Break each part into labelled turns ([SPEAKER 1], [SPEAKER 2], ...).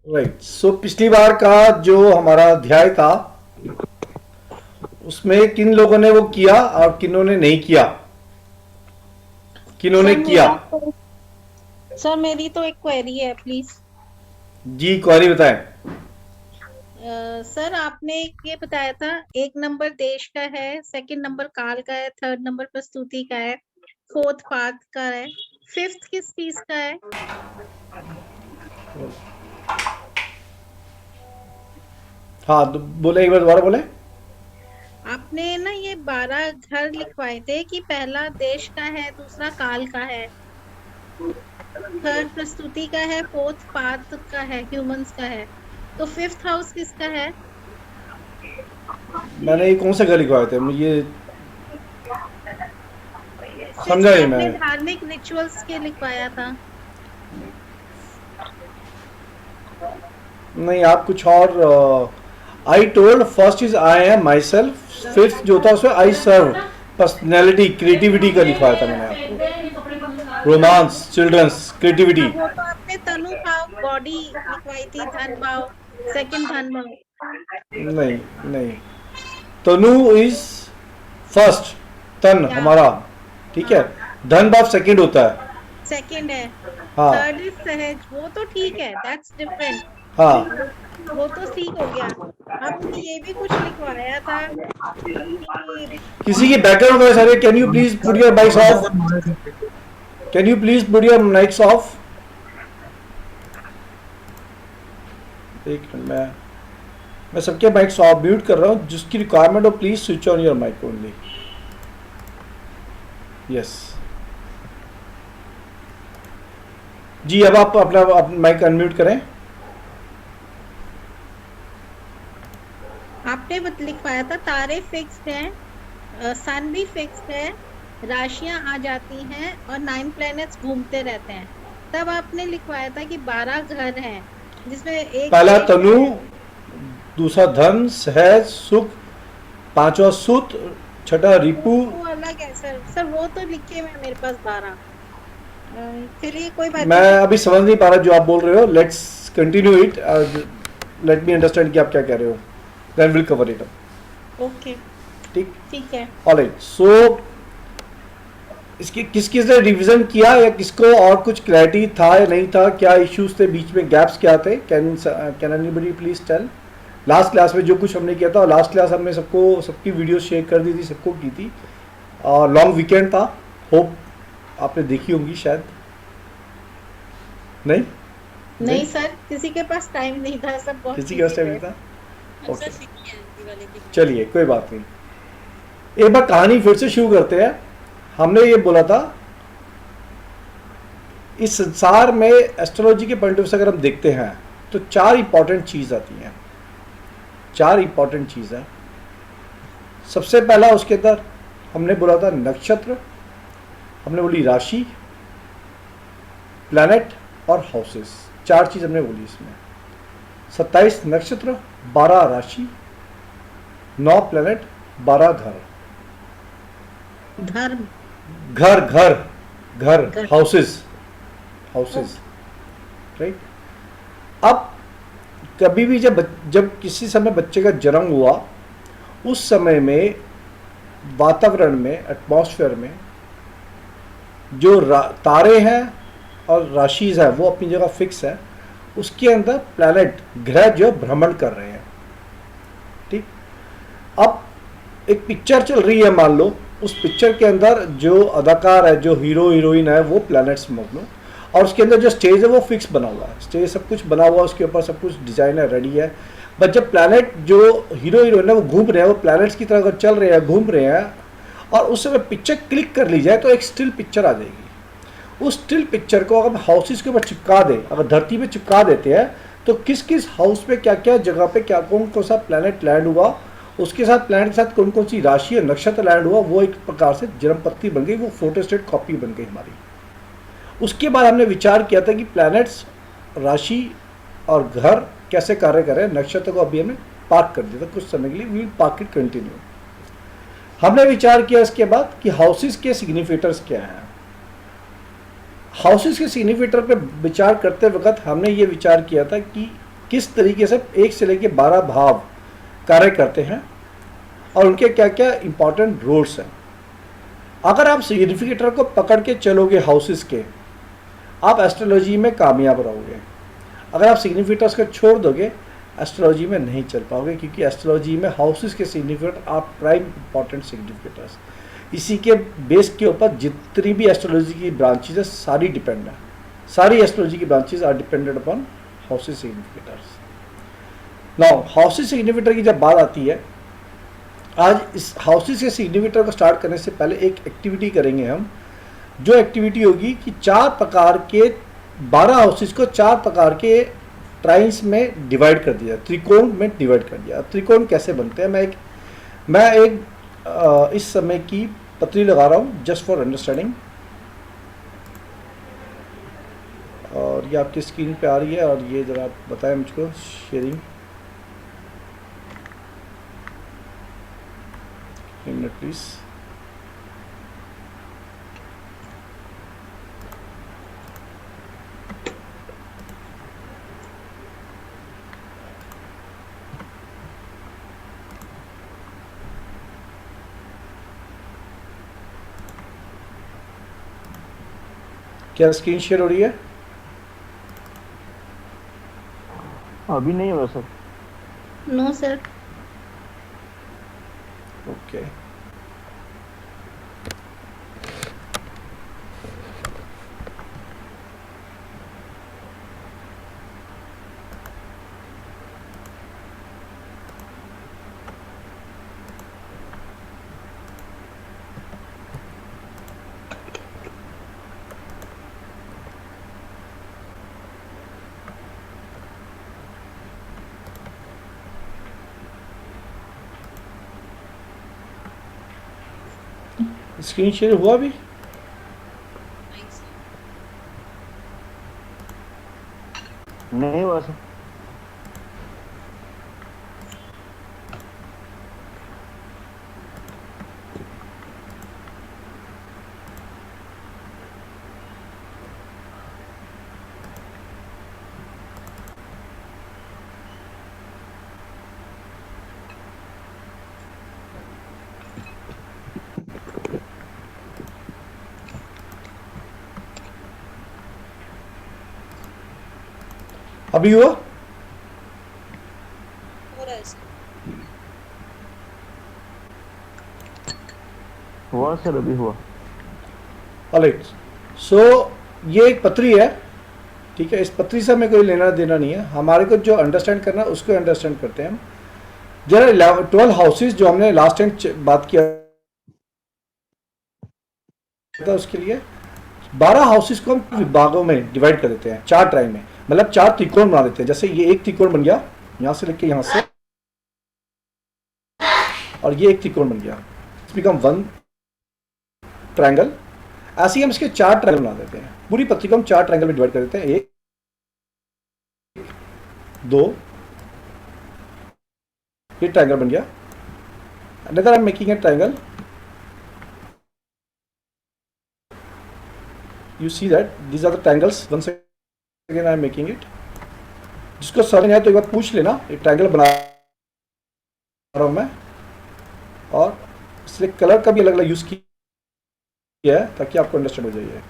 [SPEAKER 1] Right. सो पिछली बार का जो हमारा अध्याय था उसमें किन लोगों ने वो किया और किन्होंने नहीं किया, किन्होंने
[SPEAKER 2] सर
[SPEAKER 1] किया।
[SPEAKER 2] मेरी तो एक क्वेरी है प्लीज।
[SPEAKER 1] जी, क्वारी बताएं।
[SPEAKER 2] सर आपने ये बताया था, एक नंबर देश का है, सेकंड नंबर काल का है, थर्ड नंबर प्रस्तुति का है, फोर्थ पाठ का है, फिफ्थ किस चीज का है?
[SPEAKER 1] हाँ, तो बोले, एक बार दोबारा बोले।
[SPEAKER 2] आपने ना ये 12 घर लिखवाए थे कि पहला देश का है, दूसरा काल का है, थर्ड प्रस्तुति का है, फोर्थ पाठ का है, ह्यूमंस का है, तो फिफ्थ हाउस किसका है?
[SPEAKER 1] मैंने ये कौन से घर लिखवाए थे, मुझे समझा
[SPEAKER 2] फिफ्थ
[SPEAKER 1] नहीं
[SPEAKER 2] आपने
[SPEAKER 1] मैंने।
[SPEAKER 2] धार्मिक रिचुअल्स के लिखवाया था।
[SPEAKER 1] नहीं, आप कुछ और। I told first is I am my self, fifth जो था उसमें आई सर्व, पर्सनैलिटी, क्रिएटिविटी का लिखवाया था मैंने आपको। Romance, childrens, creativity.
[SPEAKER 2] हाँ, वो तो आपने तनु भाव बॉडी लिखवाई थी, धन भाव सेकंड धन भाव।
[SPEAKER 1] नहीं, नहीं, तनु इज फर्स्ट, तन
[SPEAKER 2] या
[SPEAKER 1] हमारा, ठीक है।
[SPEAKER 2] हाँ
[SPEAKER 1] धन भाव सेकंड होता है।
[SPEAKER 2] सेकंड है।
[SPEAKER 1] हाँ,
[SPEAKER 2] थर्ड इज सहज, वो तो ठीक है, दैट्स डिफरेंट।
[SPEAKER 1] हाँ।
[SPEAKER 2] वो वो तो ठीक हो गया। आपने ये भी कुछ लिखवाया था कि
[SPEAKER 1] किसी की बैकग्राउंड नॉइस आ रही है, can you please put your mics of, can you please put your mics of. एक मिनट, मैं सबके माइक्स ऑफ म्यूट कर रहा हूँ, जिसकी रिक्वायरमेंट हो please switch on your mic only. Yes जी, अब आप अपना माइक अनम्यूट करें।
[SPEAKER 2] आपने लिखवाया था तारे फिक्स्ड हैं, सन भी फिक्स्ड है, राशियां आ जाती हैं और 9 प्लैनेट्स घूमते रहते हैं। तब आपने लिखवाया था कि 12 घर हैं जिसमें एक
[SPEAKER 1] पहला
[SPEAKER 2] देश
[SPEAKER 1] तनु,
[SPEAKER 2] है।
[SPEAKER 1] दूसरा धन, सहज, सुख, पांचवा सुत, छठा रिपु।
[SPEAKER 2] वो अलग है सर। वो तो लिखे हुए हैं मेरे पास 12। चलिए कोई बात
[SPEAKER 1] मैं
[SPEAKER 2] नहीं सर।
[SPEAKER 1] अभी समझ नहीं पा रहा जो आप बोल रहे हो, let's continue it, let me understand कि आप क्या कह रहे हो, then will cover it up.
[SPEAKER 2] Okay
[SPEAKER 1] ठीक,
[SPEAKER 2] ठीक है।
[SPEAKER 1] ऑलराइट। सो इसकी किस किस ने रिवीजन किया, या किसको और कुछ क्लैरिटी था या नहीं था, क्या इश्यूज थे बीच में, गैप्स क्या थे, can anybody please tell. Last class में जो कुछ हमने किया था, और लास्ट क्लास हमने सबको सबकी वीडियो शेयर कर दी थी, सबको की थी, और लॉन्ग वीकेंड था, होप आपने देखी होंगी शायद। नहीं, नहीं,
[SPEAKER 2] नहीं सर, किसी के पास टाइम नहीं था, सब बहुत
[SPEAKER 1] किसी के
[SPEAKER 2] बिजी
[SPEAKER 1] पास टाइम
[SPEAKER 2] थे।
[SPEAKER 1] नहीं था।
[SPEAKER 2] अक्सर
[SPEAKER 1] ओके,
[SPEAKER 2] सीखी है दिवाली की।
[SPEAKER 1] चलिए कोई बात नहीं। एक बार कहानी फिर से शुरू करते हैं। हमने ये बोला था, इस संसार में एस्ट्रोलॉजी के पॉइंट ऑफ व्यू से अगर हम देखते हैं तो चार इंपॉर्टेंट चीज आती हैं, चार इंपॉर्टेंट चीज है। सबसे पहला उसके अंदर हमने बोला था नक्षत्र, हमने बोली राशि, प्लैनेट और हाउसेस, चार चीज हमने बोली इसमें। 27 नक्षत्र, 12 राशि, 9 प्लैनेट, 12 घर।
[SPEAKER 2] धर्म।
[SPEAKER 1] घर घर घर,
[SPEAKER 2] घर।
[SPEAKER 1] Houses, houses, right. अब कभी भी जब जब किसी समय बच्चे का जन्म हुआ, उस समय में वातावरण में, एटमॉस्फेयर में जो तारे हैं और राशिज है वो अपनी जगह फिक्स है, उसके अंदर प्लैनेट, ग्रह जो भ्रमण कर रहे हैं। ठीक, अब एक पिक्चर चल रही है, मान लो उस पिक्चर के अंदर जो अदाकार है, जो हीरो हीरोइन है, वो प्लैनेट्स मान लो, और उसके अंदर जो स्टेज है वो फिक्स बना हुआ है, स्टेज सब कुछ बना हुआ है, उसके ऊपर सब कुछ डिजाइन है, रेडी है। बट जब प्लैनेट जो हीरो हीरोइन है वो घूम रहे हैं, वो प्लैनेट्स की तरह अगर चल रहे हैं, घूम रहे हैं, और उस समय पिक्चर क्लिक कर ली जाए तो एक स्टिल पिक्चर आ जाएगी। उस स्टिल पिक्चर को अगर हाउसेस के ऊपर चिपका दे, अगर धरती पे चिपका देते हैं, तो किस किस हाउस पे क्या क्या जगह पे क्या कौन कौन सा प्लैनेट लैंड हुआ, उसके साथ प्लैनेट के साथ कौन कौन सी राशि या नक्षत्र लैंड हुआ, वो एक प्रकार से जन्मपत्ती बन गई, वो फोटोस्टेट कॉपी बन गई हमारी। उसके बाद हमने विचार किया था कि प्लैनेट्स, राशि और घर कैसे कार्य कर रहे हैं। नक्षत्र को अभी हमने पार्क कर दिया था कुछ समय के लिए, we will park it continue. हमने विचार किया इसके बाद कि हाउसेस के सिग्निफिकेटर्स क्या हैं। हाउसेस के सिग्निफिकेटर पे विचार करते वक्त हमने ये विचार किया था कि किस तरीके से 1 से लेकर 12 भाव कार्य करते हैं और उनके क्या क्या इंपॉर्टेंट रोल्स हैं। अगर आप सिग्निफिकेटर को पकड़ के चलोगे हाउसेस के, आप एस्ट्रोलॉजी में कामयाब रहोगे। अगर आप सिग्निफिकेटर्स को छोड़ दोगे, एस्ट्रोलॉजी में नहीं चल पाओगे, क्योंकि एस्ट्रोलॉजी में हाउसेस के सिग्निफिकेटर आप प्राइम इंपॉर्टेंट सिग्निफिकेटर्स, इसी के बेस के ऊपर जितनी भी एस्ट्रोलॉजी की ब्रांचेज है सारी डिपेंड है। सारी एस्ट्रोलॉजी की branches are dependent upon houses significators. Now houses significator की जब बात आती है, आज इस हाउसेस के सिग्निफिकेटर को स्टार्ट करने से पहले एक एक्टिविटी करेंगे हम, जो एक्टिविटी होगी कि 4 प्रकार के 12 हाउसेस को 4 प्रकार के ट्राइन्स में डिवाइड कर दिया, त्रिकोण में डिवाइड कर दिया। त्रिकोण कैसे बनते हैं, मैं एक इस समय की पतली लगा रहा हूँ जस्ट फॉर अंडरस्टैंडिंग, और ये आपकी स्क्रीन पे आ रही है, और ये ज़रा बताएं मुझको शेयरिंग मिनट प्लीज़। क्या स्क्रीन शेयर हो रही है?
[SPEAKER 3] अभी नहीं हो sir.
[SPEAKER 2] No sir.
[SPEAKER 1] Okay, screen share हुआ अभी?
[SPEAKER 3] नहीं हुआ सर।
[SPEAKER 1] अभी हुआ?
[SPEAKER 4] हो रहा है सर।
[SPEAKER 3] हुआ सर, अभी हुआ।
[SPEAKER 1] ऑलराइट, सो ये एक पत्री है, ठीक है। इस पत्री से हमें कोई लेना देना नहीं है, हमारे को जो अंडरस्टैंड करना है उसको अंडरस्टैंड करते हैं हम। जरा 12 हाउसेस जो हमने लास्ट टाइम बात किया था, उसके लिए 12 हाउसेस को हम विभागों में डिवाइड कर देते हैं, 4 ट्राई में, मतलब 4 त्रिकोण बना देते हैं। जैसे ये एक त्रिकोण बन गया, यहां से लेके यहां से, और ये एक त्रिकोण बन गया, इट्स बिकम 1 ट्रायंगल। ऐसे ही हम इसके 4 ट्रायंगल बना देते हैं। पूरी पत्री को हम 4 ट्रायंगल में डिवाइड कर देते हैं, 1 2, ये ट्रायंगल बन गया। Another I am making a triangle, you see that these are the triangles. Once again I am making it. जिसको समझ आए तो एक बार पूछ लेना। एक ट्रायंगल बना रहा हूं मैं, और इसलिए कलर का भी अलग अलग यूज किया है ताकि आपको अंडरस्टैंड हो जाए।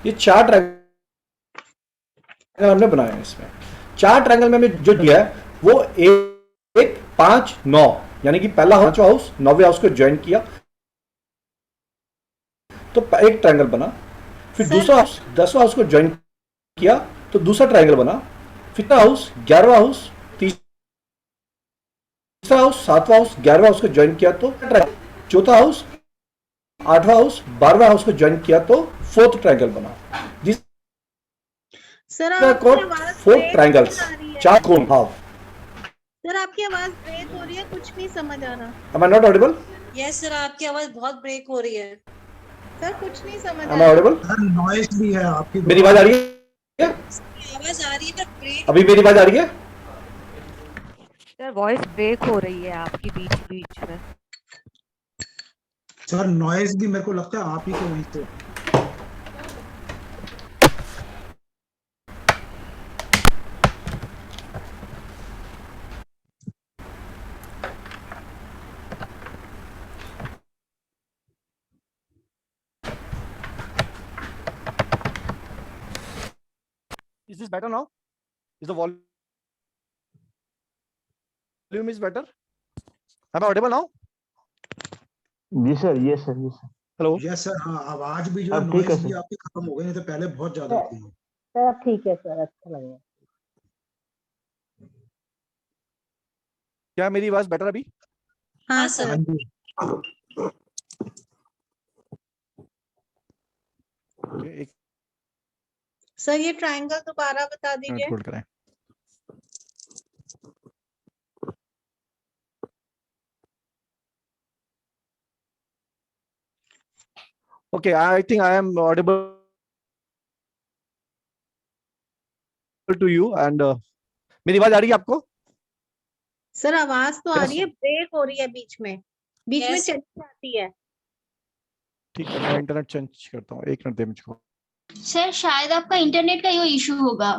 [SPEAKER 1] ये 4 ट्रायंगल हमने बनाए हैं। इसमें 4 ट्रायंगल में हमें जो दिया है वो 1 5 9, यानी कि पहला 5वां हाउस 9वें हाउस को ज्वाइन किया तो एक ट्रायंगल बना। फिर दूसरा हाउस 10वां हाउस को ज्वाइन किया तो दूसरा ट्रायंगल बना। फिर हाउस 11वां हाउस, तीसरा हाउस 7वां हाउस 11वां हाउस को ज्वाइन किया तो चौथा हाउस 8वां हाउस 12वां हाउस को ज्वाइन किया तो 4th ट्रायंगल बना।
[SPEAKER 2] सर
[SPEAKER 1] कॉल्ड 4 ट्रायंगल्स, 4 कोण। हाँ
[SPEAKER 2] सर, आपकी आवाज ब्रेक हो रही है, कुछ नहीं समझ आ रहा।
[SPEAKER 1] Am I not audible?
[SPEAKER 4] Yes sir, आपकी आवाज बहुत ब्रेक हो रही है।
[SPEAKER 2] सर कुछ नहीं समझ आ
[SPEAKER 1] Am I
[SPEAKER 2] रहा।
[SPEAKER 1] audible?
[SPEAKER 5] नॉइस भी है आपकी।
[SPEAKER 1] मेरी आवाज आ रही है?
[SPEAKER 4] आवाज आ रही है पर ब्रेक।
[SPEAKER 1] अभी मेरी आवाज आ रही है?
[SPEAKER 6] सर वॉइस ब्रेक हो रही है आपकी बीच बीच में।
[SPEAKER 5] सर नॉइस भी मेरे को लगता है आप ही के वहीं से।
[SPEAKER 1] Is this better now? Is the volume is better? Am I audible now?
[SPEAKER 3] जी sir, yes sir, yes sir.
[SPEAKER 1] Hello.
[SPEAKER 5] Yes sir, हाँ आवाज भी जो है,
[SPEAKER 3] अब ठीक है
[SPEAKER 5] नॉइज भी
[SPEAKER 3] सर।
[SPEAKER 5] आपकी खत्म हो गई, नहीं तो पहले बहुत ज्यादा थी।
[SPEAKER 7] सर ठीक है सर, अच्छा लगा।
[SPEAKER 1] क्या मेरी आवाज बेटर अभी?
[SPEAKER 2] हाँ
[SPEAKER 4] हाँ
[SPEAKER 2] सर।
[SPEAKER 5] हाँ
[SPEAKER 4] सर।
[SPEAKER 5] जी।
[SPEAKER 1] Okay, एक
[SPEAKER 2] सर ये ट्रायंगल दोबारा बता
[SPEAKER 1] मिनट
[SPEAKER 2] दीजिए।
[SPEAKER 1] होल्ड करें। Okay, I think I am audible to you and मेरी आवाज आ रही है आपको?
[SPEAKER 2] सर आवाज तो आ
[SPEAKER 1] Yes.
[SPEAKER 2] रही है, ब्रेक हो रही है बीच में
[SPEAKER 4] Yes.
[SPEAKER 2] चली जाती है।
[SPEAKER 1] ठीक है, मैं इंटरनेट चेंज करता हूँ, एक मिनट दे मुझको।
[SPEAKER 8] सर शायद आपका इंटरनेट का ही इशू होगा।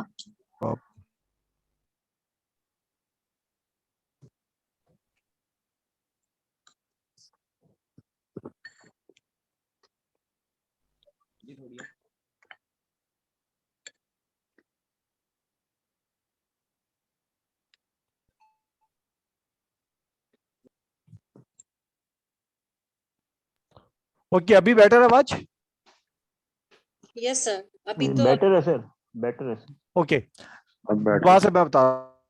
[SPEAKER 1] ओके, अभी बेटर आवाज?
[SPEAKER 4] यस सर, अभी तो
[SPEAKER 3] बेटर है सर, बेटर है सर।
[SPEAKER 1] ओके,
[SPEAKER 3] अब
[SPEAKER 1] वहां से मैं बता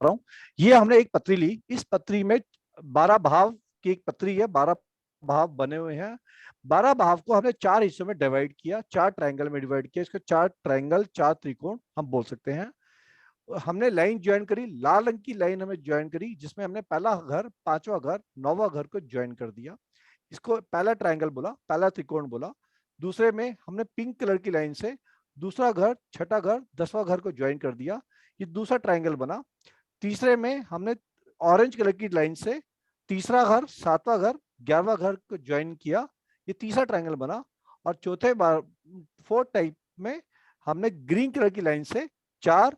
[SPEAKER 1] रहा हूँ। ये हमने एक पत्री ली, इस पत्री में 12 भाव की एक पत्री है, 12 भाव बने हुए हैं। 12 भाव को हमने 4 हिस्सों में डिवाइड किया, 4 ट्रायंगल में डिवाइड किया। इसको 4 ट्रायंगल, 4 त्रिकोण हम बोल सकते हैं। हमने लाइन ज्वाइन करी, लाल रंग की लाइन हमें ज्वाइन करी, जिसमें हमने पहला घर, पांचवा घर, 9वां घर को ज्वाइन कर दिया। इसको पहला ट्रायंगल बोला, पहला त्रिकोण बोला। दूसरे में हमने पिंक कलर की लाइन से दूसरा घर, छठा घर, 10वां घर को ज्वाइन कर दिया, ये दूसरा ट्रायंगल बना। तीसरे में हमने ऑरेंज कलर की लाइन से तीसरा घर, 7वां घर, 11वां घर को ज्वाइन किया, ये तीसरा ट्रायंगल बना। और चौथे बार, फोर्थ टाइप में हमने ग्रीन कलर की लाइन से 4,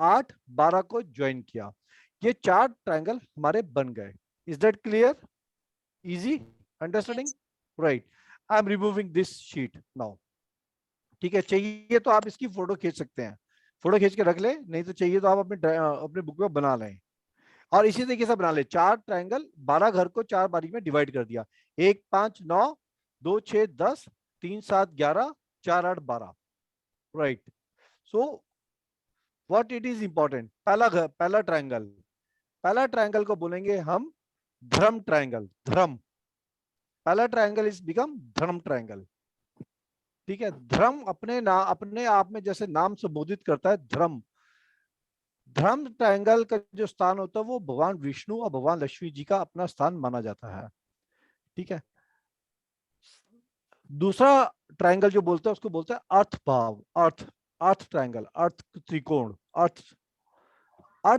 [SPEAKER 1] 8, 12 को ज्वाइन किया। ये 4 ट्रायंगल हमारे बन गए। Is that clear? Easy understanding? Right. I am removing this sheet now. ठीक है, चाहिए तो आप इसकी फोटो खींच सकते हैं, फोटो खींच के रख ले, नहीं तो चाहिए तो आप अपने बुक में बना लें। और इसी तरीके से बना ले। 4 ट्रायंगल, 12 घर को 4 बारी में डिवाइड कर दिया। 1, 5, 9, 2, 6, 10, 3, 7, 11, 4, 8, 12। Right. So what it is important, पहला ट्रायंगल को बोलेंगे हम धर्म ट्रायंगल। धर्म, पहला ट्रायंगल इज बिकम धर्म ट्रायंगल। ठीक है, धर्म अपने आप में जैसे नाम संबोधित करता है, धर्म। धर्म ट्रायंगल का जो स्थान होता है वो भगवान विष्णु और भगवान लक्ष्मी जी का अपना स्थान माना जाता है। ठीक है। दूसरा ट्रायंगल जो बोलते हैं उसको बोलते हैं अर्थ भाव। अर्थ ट्रायंगल, अर्थ त्रिकोण। अर्थ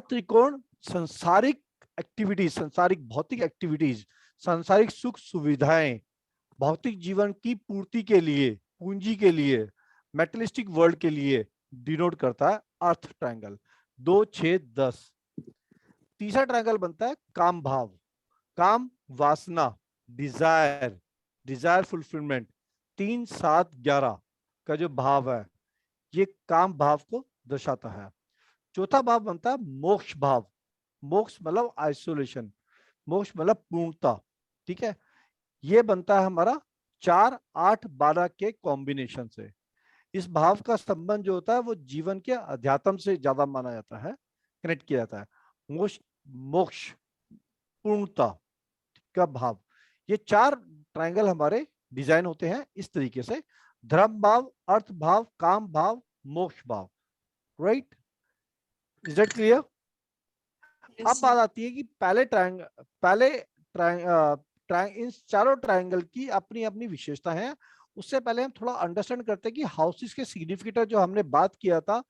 [SPEAKER 1] त्रिकोण संसारिक एक्टिविटीज, संसारिक भौतिक एक्टिविटीज, सांसारिक सुख सुविधाएं, भौतिक जीवन की पूर्ति के लिए, पूंजी के लिए, मेटलिस्टिक वर्ल्ड के लिए डिनोट करता है अर्थ ट्रायंगल। 2, 6, 10। तीसरा ट्रायंगल बनता है काम भाव। काम, वासना, डिजायर फुलफिलमेंट। 3, 7, 11 का जो भाव है ये काम भाव को दर्शाता है। चौथा भाव बनता है मोक्ष भाव। मोक्ष मतलब आइसोलेशन, मोक्ष मतलब पूर्णता। ठीक है, ये बनता है हमारा 4, 8, 12 के कॉम्बिनेशन से। इस भाव का संबंध जो होता है वो जीवन के अध्यात्म से ज्यादा माना जाता है, कनेक्ट किया जाता है। मोक्ष, पूर्णता का भाव। ये 4 ट्रायंगल हमारे डिजाइन होते हैं इस तरीके से, धर्म भाव, अर्थ भाव, काम भाव, मोक्ष भाव। Right, is that clear? अब बात आती है कि इन चारों ट्रायंगल की अपनी अपनी विशेषता है। उससे पहले हम थोड़ा अंडरस्टैंड करते हैं कि हाउसेस के सिग्निफिकेटर जो हमने बात किया था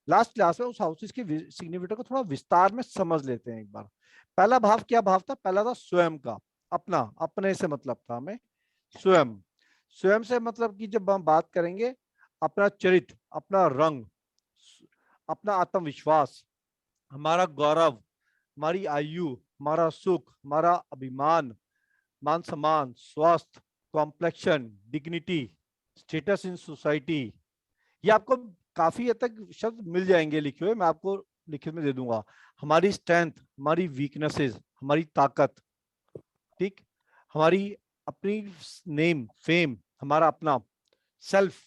[SPEAKER 1] लास्ट क्लास में, उस हाउसेस के सिग्निफिकेटर को थोड़ा विस्तार में समझ लेते हैं एक बार। पहला भाव क्या भाव था? पहला था स्वयं का, अपना, अपने से मतलब था हमें स्वयं। स्वयं से मतलब कि जब हम बात करेंगे अपना चरित्र, अपना रंग, अपना आत्मविश्वास, हमारा गौरव, हमारी आयु, हमारा सुख, हमारा अभिमान, मान सम्मान, स्वास्थ्य, complexion, dignity, status in society. ये आपको काफी हद तक शब्द मिल जाएंगे लिखे हुए, मैं आपको लिखित में दे दूंगा। हमारी स्ट्रेंथ, हमारी वीकनेसेस, हमारी ताकत, ठीक, हमारी अपनी नेम फेम, हमारा अपना self,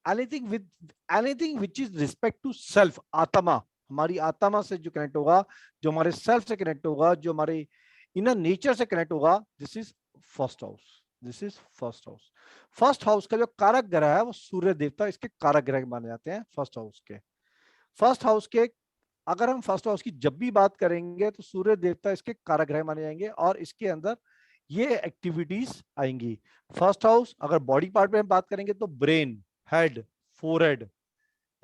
[SPEAKER 1] anything which is respect to self, आत्मा, हमारी आत्मा से जो कनेक्ट होगा, जो हमारे सेल्फ से कनेक्ट होगा, जो हमारे इनर नेचर से कनेक्ट होगा, this is first house. This is first house. First house का जो कारक ग्रह है वो सूर्य देवता इसके कारक ग्रह माने जाते हैं फर्स्ट हाउस के। फर्स्ट हाउस के अगर हम फर्स्ट हाउस की जब भी बात करेंगे तो सूर्य देवता इसके कारक ग्रह माने जाएंगे और इसके अंदर ये एक्टिविटीज आएंगी। फर्स्ट हाउस अगर बॉडी पार्ट में हम बात करेंगे तो ब्रेन, हेड, फोरहेड,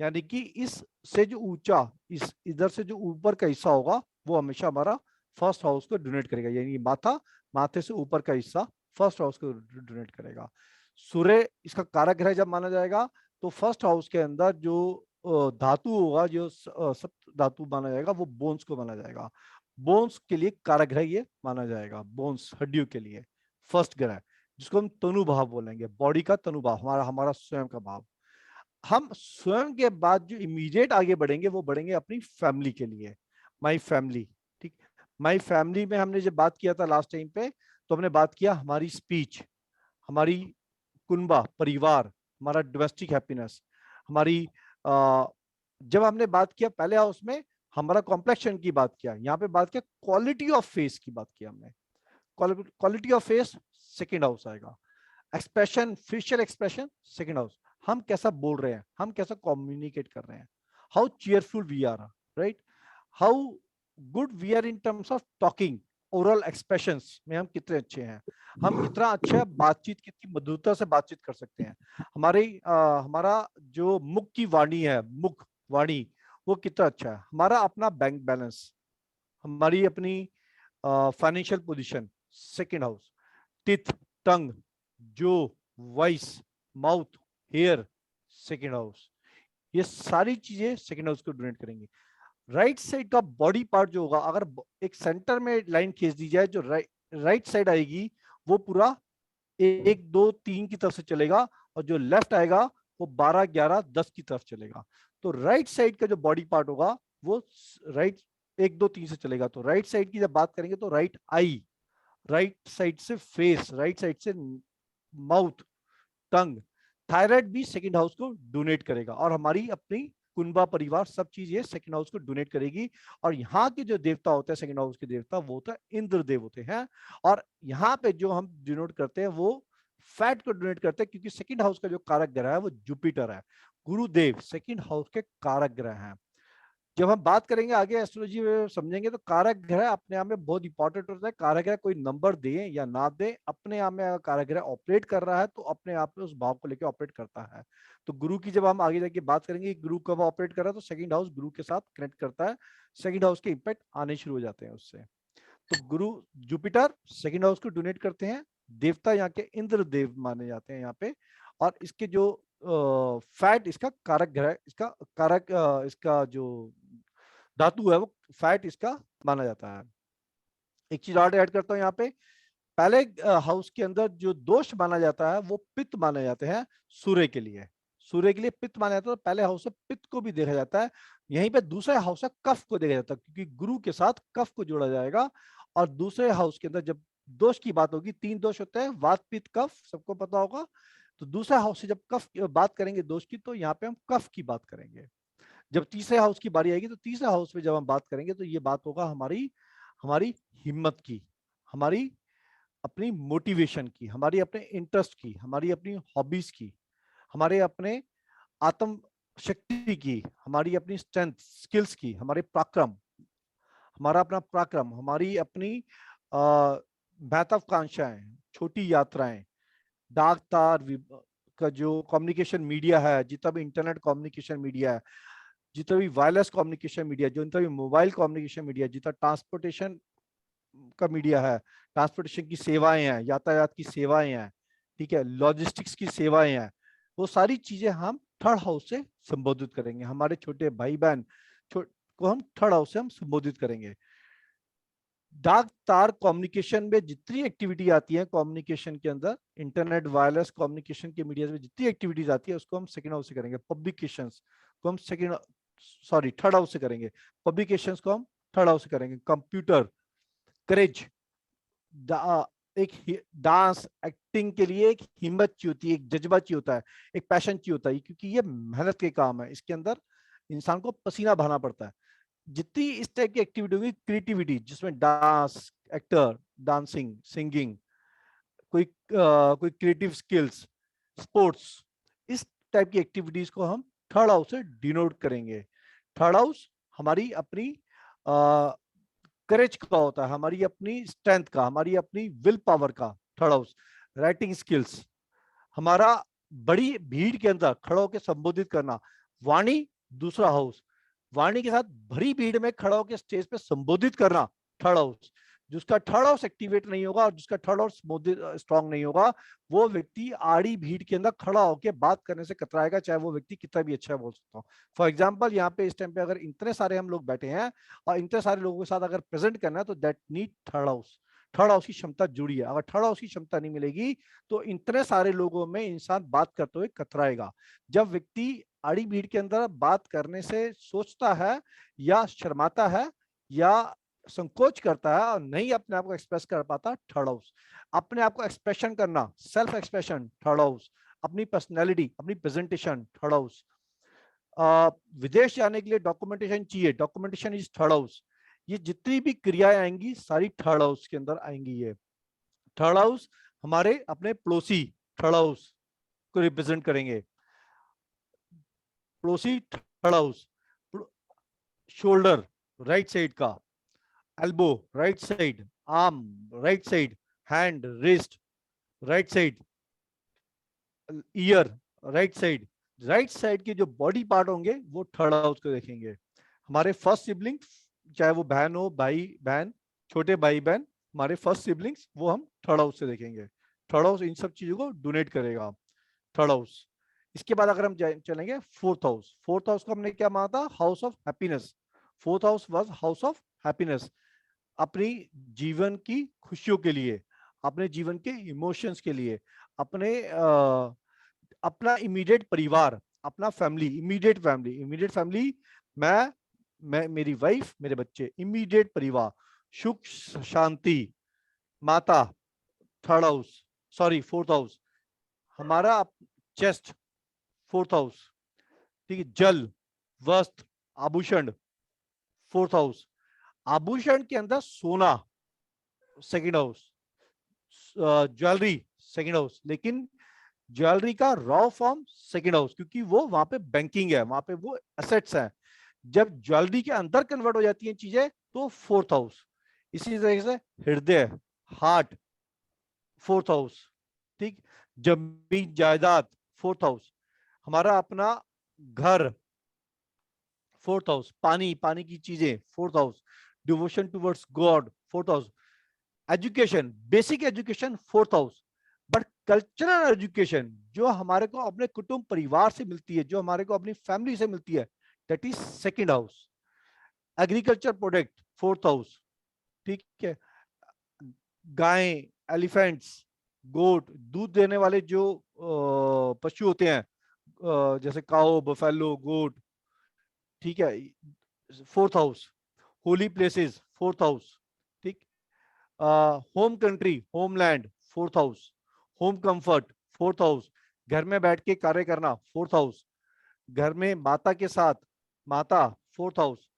[SPEAKER 1] यानी कि इस से जो ऊंचा, इस इधर से जो ऊपर का हिस्सा होगा वो हमेशा हमारा फर्स्ट हाउस को डोनेट करेगा, यानी माथा, माथे से ऊपर का हिस्सा फर्स्ट हाउस को डोनेट करेगा। सूर्य इसका कारक ग्रह जब माना जाएगा तो फर्स्ट हाउस के अंदर जो धातु होगा, जो सप्त धातु माना जाएगा, वो बोन्स को माना जाएगा। बोन्स के लिए कारक ग्रह ये माना जाएगा, बोन्स हड्डियों के लिए फर्स्ट ग्रह, जिसको हम तनु भाव बोलेंगे, बॉडी का तनु भाव, हमारा हमारा स्वयं का भाव। हम स्वयं के बाद जो इमीडिएट आगे बढ़ेंगे वो बढ़ेंगे अपनी फैमिली के लिए, माई फैमिली, ठीक। माई फैमिली में हमने जब बात किया था लास्ट टाइम पे, तो हमने बात किया हमारी स्पीच, हमारी कुनबा परिवार, हमारा डोमेस्टिक हैप्पीनेस, हमारी जब हमने बात किया पहले हाउस में हमारा कॉम्प्लेक्शन की बात किया, यहाँ पे बात किया क्वालिटी ऑफ फेस की बात किया हमने। Quality of face second house आएगा। Expression, facial expression second house, हम कैसा बोल रहे हैं, हम कैसा कम्युनिकेट कर रहे हैं, how cheerful we are, right, how good we are in terms of talking, oral expressions में हम कितने अच्छे हैं, हम कितना अच्छा बातचीत, कितनी मधुरता से बातचीत कर सकते हैं, हमारा जो मुख की वाणी है, मुख वाणी वो कितना अच्छा है, हमारा अपना बैंक बैलेंस, हमारी अपनी financial position second house, teeth, tongue, जो voice, mouth, hair second house, ये सारी चीजें सेकेंड हाउस को डोनेट करेंगी। राइट साइड का बॉडी पार्ट जो होगा, अगर एक सेंटर में लाइन खींच दी जाए, जो राइट साइड आएगी वो पूरा 1, 2, 3 की तरफ से चलेगा और जो लेफ्ट आएगा वो 12, 11, 10 की तरफ चलेगा। तो राइट साइड का जो बॉडी पार्ट होगा वो राइट 1, 2, 3 से चलेगा। तो राइट साइड की जब बात करेंगे तो राइट आई, राइट साइड से फेस, राइट साइड से माउथ, टंग, थायराइड भी सेकंड हाउस को डोनेट करेगा और हमारी अपनी कुनबा परिवार सब चीज ये सेकंड हाउस को डोनेट करेगी। और यहाँ के जो देवता होते हैं सेकंड हाउस के देवता, वो होता है इंद्रदेव होते हैं। और यहाँ पे जो हम डिनोट करते हैं वो फैट को डोनेट करते हैं, क्योंकि सेकंड हाउस का जो कारक ग्रह है वो जुपिटर है, गुरुदेव सेकंड हाउस के कारक ग्रह हैं। जब हम बात करेंगे आगे एस्ट्रोलॉजी में समझेंगे तो कारक ग्रह अपने आप में बहुत इंपॉर्टेंट होता है। कारक ग्रह कोई नंबर दे या ना दे, अपने आप में अगर कारक ग्रह ऑपरेट कर रहा है तो अपने आप में उस भाव को लेकर ऑपरेट करता है। तो गुरु की जब हम आगे जाके बात करेंगे गुरु कब ऑपरेट कर रहा है, तो सेकंड हाउस गुरु के साथ कनेक्ट करता है, सेकंड हाउस के इंपैक्ट आने शुरू हो जाते हैं उससे। तो गुरु जुपिटर सेकंड हाउस को डोनेट करते हैं, देवता यहाँ के इंद्र देव माने जाते हैं यहाँ पे। और इसके जो फैट इसका कारक ग्रह, इसका कारक इसका जो धातु है वो फैट इसका माना जाता है। एक चीज और ऐड करता हूं यहाँ पे, पहले हाउस के अंदर जो दोष माना जाता है वो पित्त माने जाते हैं सूर्य के लिए, सूर्य के लिए पित्त माना जाता है। तो पहले हाउस से पित्त को भी देखा जाता है, यहीं पे दूसरे हाउस से कफ को देखा जाता है, क्योंकि गुरु के साथ कफ को जोड़ा जाएगा। और दूसरे हाउस के अंदर जब दोष की बात होगी, 3 दोष होते हैं, वात, पित्त, कफ, सबको पता होगा। तो दूसरे हाउस से जब कफ बात करेंगे दोष की, तो यहाँ पे हम कफ की बात करेंगे। जब तीसरे हाउस की बारी आएगी तो तीसरे हाउस में जब हम बात करेंगे तो ये बात होगा हमारी हमारी हिम्मत की, हमारी अपनी मोटिवेशन की, हमारी अपने इंटरेस्ट की, हमारी अपनी हॉबीज की, हमारे अपने आत्म शक्ति की, हमारी अपनी स्ट्रेंथ स्किल्स की, हमारे पराक्रम, हमारा अपना पराक्रम, हमारी अपनी महत्वाकांक्षाएं, छोटी यात्राएं, डाक तार का जो कम्युनिकेशन मीडिया है, जितना भी इंटरनेट कम्युनिकेशन मीडिया है, जितना भी वायरलेस कम्युनिकेशन मीडिया, जितना भी मोबाइल कम्युनिकेशन मीडिया, जितना ट्रांसपोर्टेशन का मीडिया है, ट्रांसपोर्टेशन की सेवाएं हैं, यातायात की सेवाएं हैं, ठीक है, लॉजिस्टिक्स की सेवाएं हैं, वो सारी चीजें हम थर्ड हाउस से संबोधित करेंगे। हमारे छोटे भाई बहन को हम थर्ड हाउस से हम संबोधित करेंगे। डाक तार कम्युनिकेशन में जितनी एक्टिविटी आती है कम्युनिकेशन के अंदर, इंटरनेट वायरलेस कम्युनिकेशन के मीडिया में जितनी एक्टिविटीज आती है उसको हम सेकंड हाउस से करेंगे। पब्लिकेशंस, को हम थर्ड हाउस से करेंगे। पब्लिकेशंस को हम थर्ड हाउस से करेंगे। कंप्यूटर, करेज, एक डांस एक्टिंग के लिए एक हिम्मत चाहिए होती है, एक जज्बा चाहिए होता है, एक पैशन चाहिए होता है, क्योंकि ये मेहनत के काम है, इसके अंदर इंसान को पसीना बहाना पड़ता है। जितनी इस टाइप की एक्टिविटी होगी, क्रिएटिविटी जिसमें डांस, एक्टर, डांसिंग, सिंगिंग, कोई क्रिएटिव स्किल्स, स्पोर्ट्स, इस टाइप की एक्टिविटीज को हम थर्ड हाउस से डिनोट करेंगे। थर्ड हाउस हमारी अपनी करेज का होता है, हमारी अपनी स्ट्रेंथ का, हमारी अपनी विल पावर का। थर्ड हाउस राइटिंग स्किल्स, हमारा बड़ी भीड़ के अंदर खड़ा होकर संबोधित करना। वाणी दूसरा हाउस, वाणी के साथ भरी भीड़ में खड़ा होकर स्टेज पे संबोधित करना थर्ड हाउस। जिसका थर्ड हाउस एक्टिवेट नहीं होगा और जिसका थर्ड हाउस स्ट्रांग नहीं होगा, वो व्यक्ति आड़ी भीड़ के अंदर खड़ा होकर बात करने से कतराएगा, चाहे वो व्यक्ति कितना भी अच्छा बोल सकता हो। फॉर एग्जाम्पल, यहाँ पे इस टाइम पे अगर इतने सारे हम लोग बैठे हैं और इतने सारे लोगों के साथ अगर प्रेजेंट करना है, तो that need third house. Third house की क्षमता जुड़ी है। अगर थर्ड हाउस की क्षमता नहीं मिलेगी तो इतने सारे लोगों में इंसान बात करते हुए कतराएगा। जब व्यक्ति आड़ी भीड़ के अंदर बात करने से सोचता है या शर्माता है या संकोच करता है और नहीं अपने आप को एक्सप्रेस कर पाता, थर्ड हाउस। अपने आप को एक्सप्रेशन करना, सेल्फ एक्सप्रेशन, थर्ड हाउस। अपनी पर्सनैलिटी, अपनी प्रेजेंटेशन, थर्ड हाउस। विदेश जाने के लिए डॉक्यूमेंटेशन चाहिए, डॉक्यूमेंटेशन इज थर्ड हाउस। ये जितनी भी क्रियाएं आएंगी सारी थर्ड हाउस के अंदर आएंगी। ये थर्ड हाउस हमारे अपने पड़ोसी थर्ड हाउस को रिप्रेजेंट करेंगे। पड़ोसी third house, shoulder right side का, elbow right side, arm right side, hand wrist right side, ear right side. Right side के जो बॉडी पार्ट होंगे वो थर्ड हाउस को देखेंगे। हमारे फर्स्ट सिबलिंग्स, चाहे वो बहन हो, भाई बहन, छोटे भाई बहन, हमारे फर्स्ट सिबलिंग्स, वो हम थर्ड हाउस से देखेंगे। थर्ड हाउस इन सब चीजों को डोनेट करेगा, थर्ड हाउस। इसके बाद अगर हम चलेंगे फोर्थ हाउस। फोर्थ हाउस को हमने क्या माना था? House of happiness. Fourth house was house of happiness. अपनी जीवन की खुशियों के लिए, अपने जीवन के इमोशंस के लिए, अपना इमीडिएट परिवार, अपना फैमिली, इमीडिएट फैमिली, मैं मेरी वाइफ, मेरे बच्चे, इमीडिएट परिवार, सुख शांति, माता, third house, sorry fourth house. हमारा चेस्ट, फोर्थ हाउस, ठीक है। जल, वस्त्र, आभूषण, फोर्थ हाउस। आभूषण के अंदर सोना, second house. Jewellery, second house. लेकिन ज्वेलरी का रॉ फॉर्म सेकंड हाउस, क्योंकि वो वहां पे बैंकिंग है, वहां पे वो एसेट्स हैं। जब ज्वेलरी के अंदर कन्वर्ट हो जाती हैं चीजें तो फोर्थ हाउस। इसी तरीके से हृदय, हार्ट, फोर्थ हाउस, ठीक। जमीन जायदाद, फोर्थ हाउस। हमारा अपना घर, फोर्थ हाउस। पानी की चीजें, fourth house. Devotion towards God, fourth house. Education, basic education, fourth house. But cultural education जो हमारे को अपने कुटुंब परिवार से मिलती है, जो हमारे को अपनी फैमिली से मिलती है, that is second house. Agriculture product, fourth house, ठीक है। गाय, एलिफेंट्स, गोट, दूध देने वाले जो पशु होते हैं, जैसे काओ, बफेलो, गोट, ठीक है, fourth house. Holy places, fourth house, ठीक। Home country, homeland, fourth house. Home comfort, fourth house. घर में बैठ के कार्य करना, फोर्थ हाउस। घर में माता के साथ, माता, फोर्थ हाउस,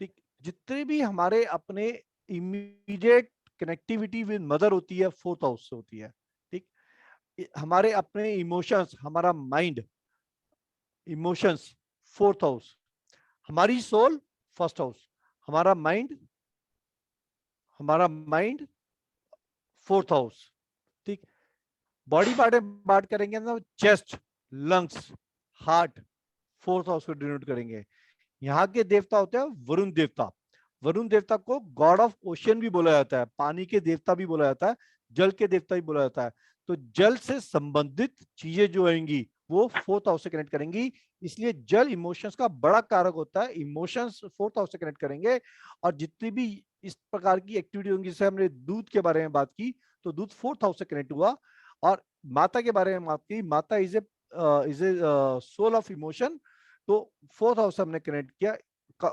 [SPEAKER 1] ठीक। जितने भी हमारे अपने इमीडिएट कनेक्टिविटी विद मदर होती है, फोर्थ हाउस से होती है, ठीक। हमारे अपने इमोशंस, हमारा माइंड, इमोशंस, फोर्थ हाउस। हमारी सोल, फर्स्ट हाउस। हमारा माइंड फोर्थ हाउस, ठीक। बॉडी पार्ट में बात करेंगे ना, chest, lungs, heart, fourth house को डिनोट करेंगे। यहाँ के देवता होते हैं वरुण देवता। वरुण देवता को गॉड ऑफ ओशन भी बोला जाता है, पानी के देवता भी बोला जाता है, जल के देवता भी बोला जाता है। तो जल से संबंधित चीजें जो आएंगी वो फोर्थ हाउस से कनेक्ट करेंगी। इसलिए जल इमोशंस का बड़ा कारक होता है, इमोशंस फोर्थ हाउस से कनेक्ट करेंगे। और जितनी भी इस प्रकार की एक्टिविटी होंगी, जैसे हमने दूध के बारे में बात की, तो दूध फोर्थ हाउस से कनेक्ट हुआ। और माता के बारे में बात की, mata is a soul of emotion, तो फोर्थ हाउस हमने कनेक्ट किया।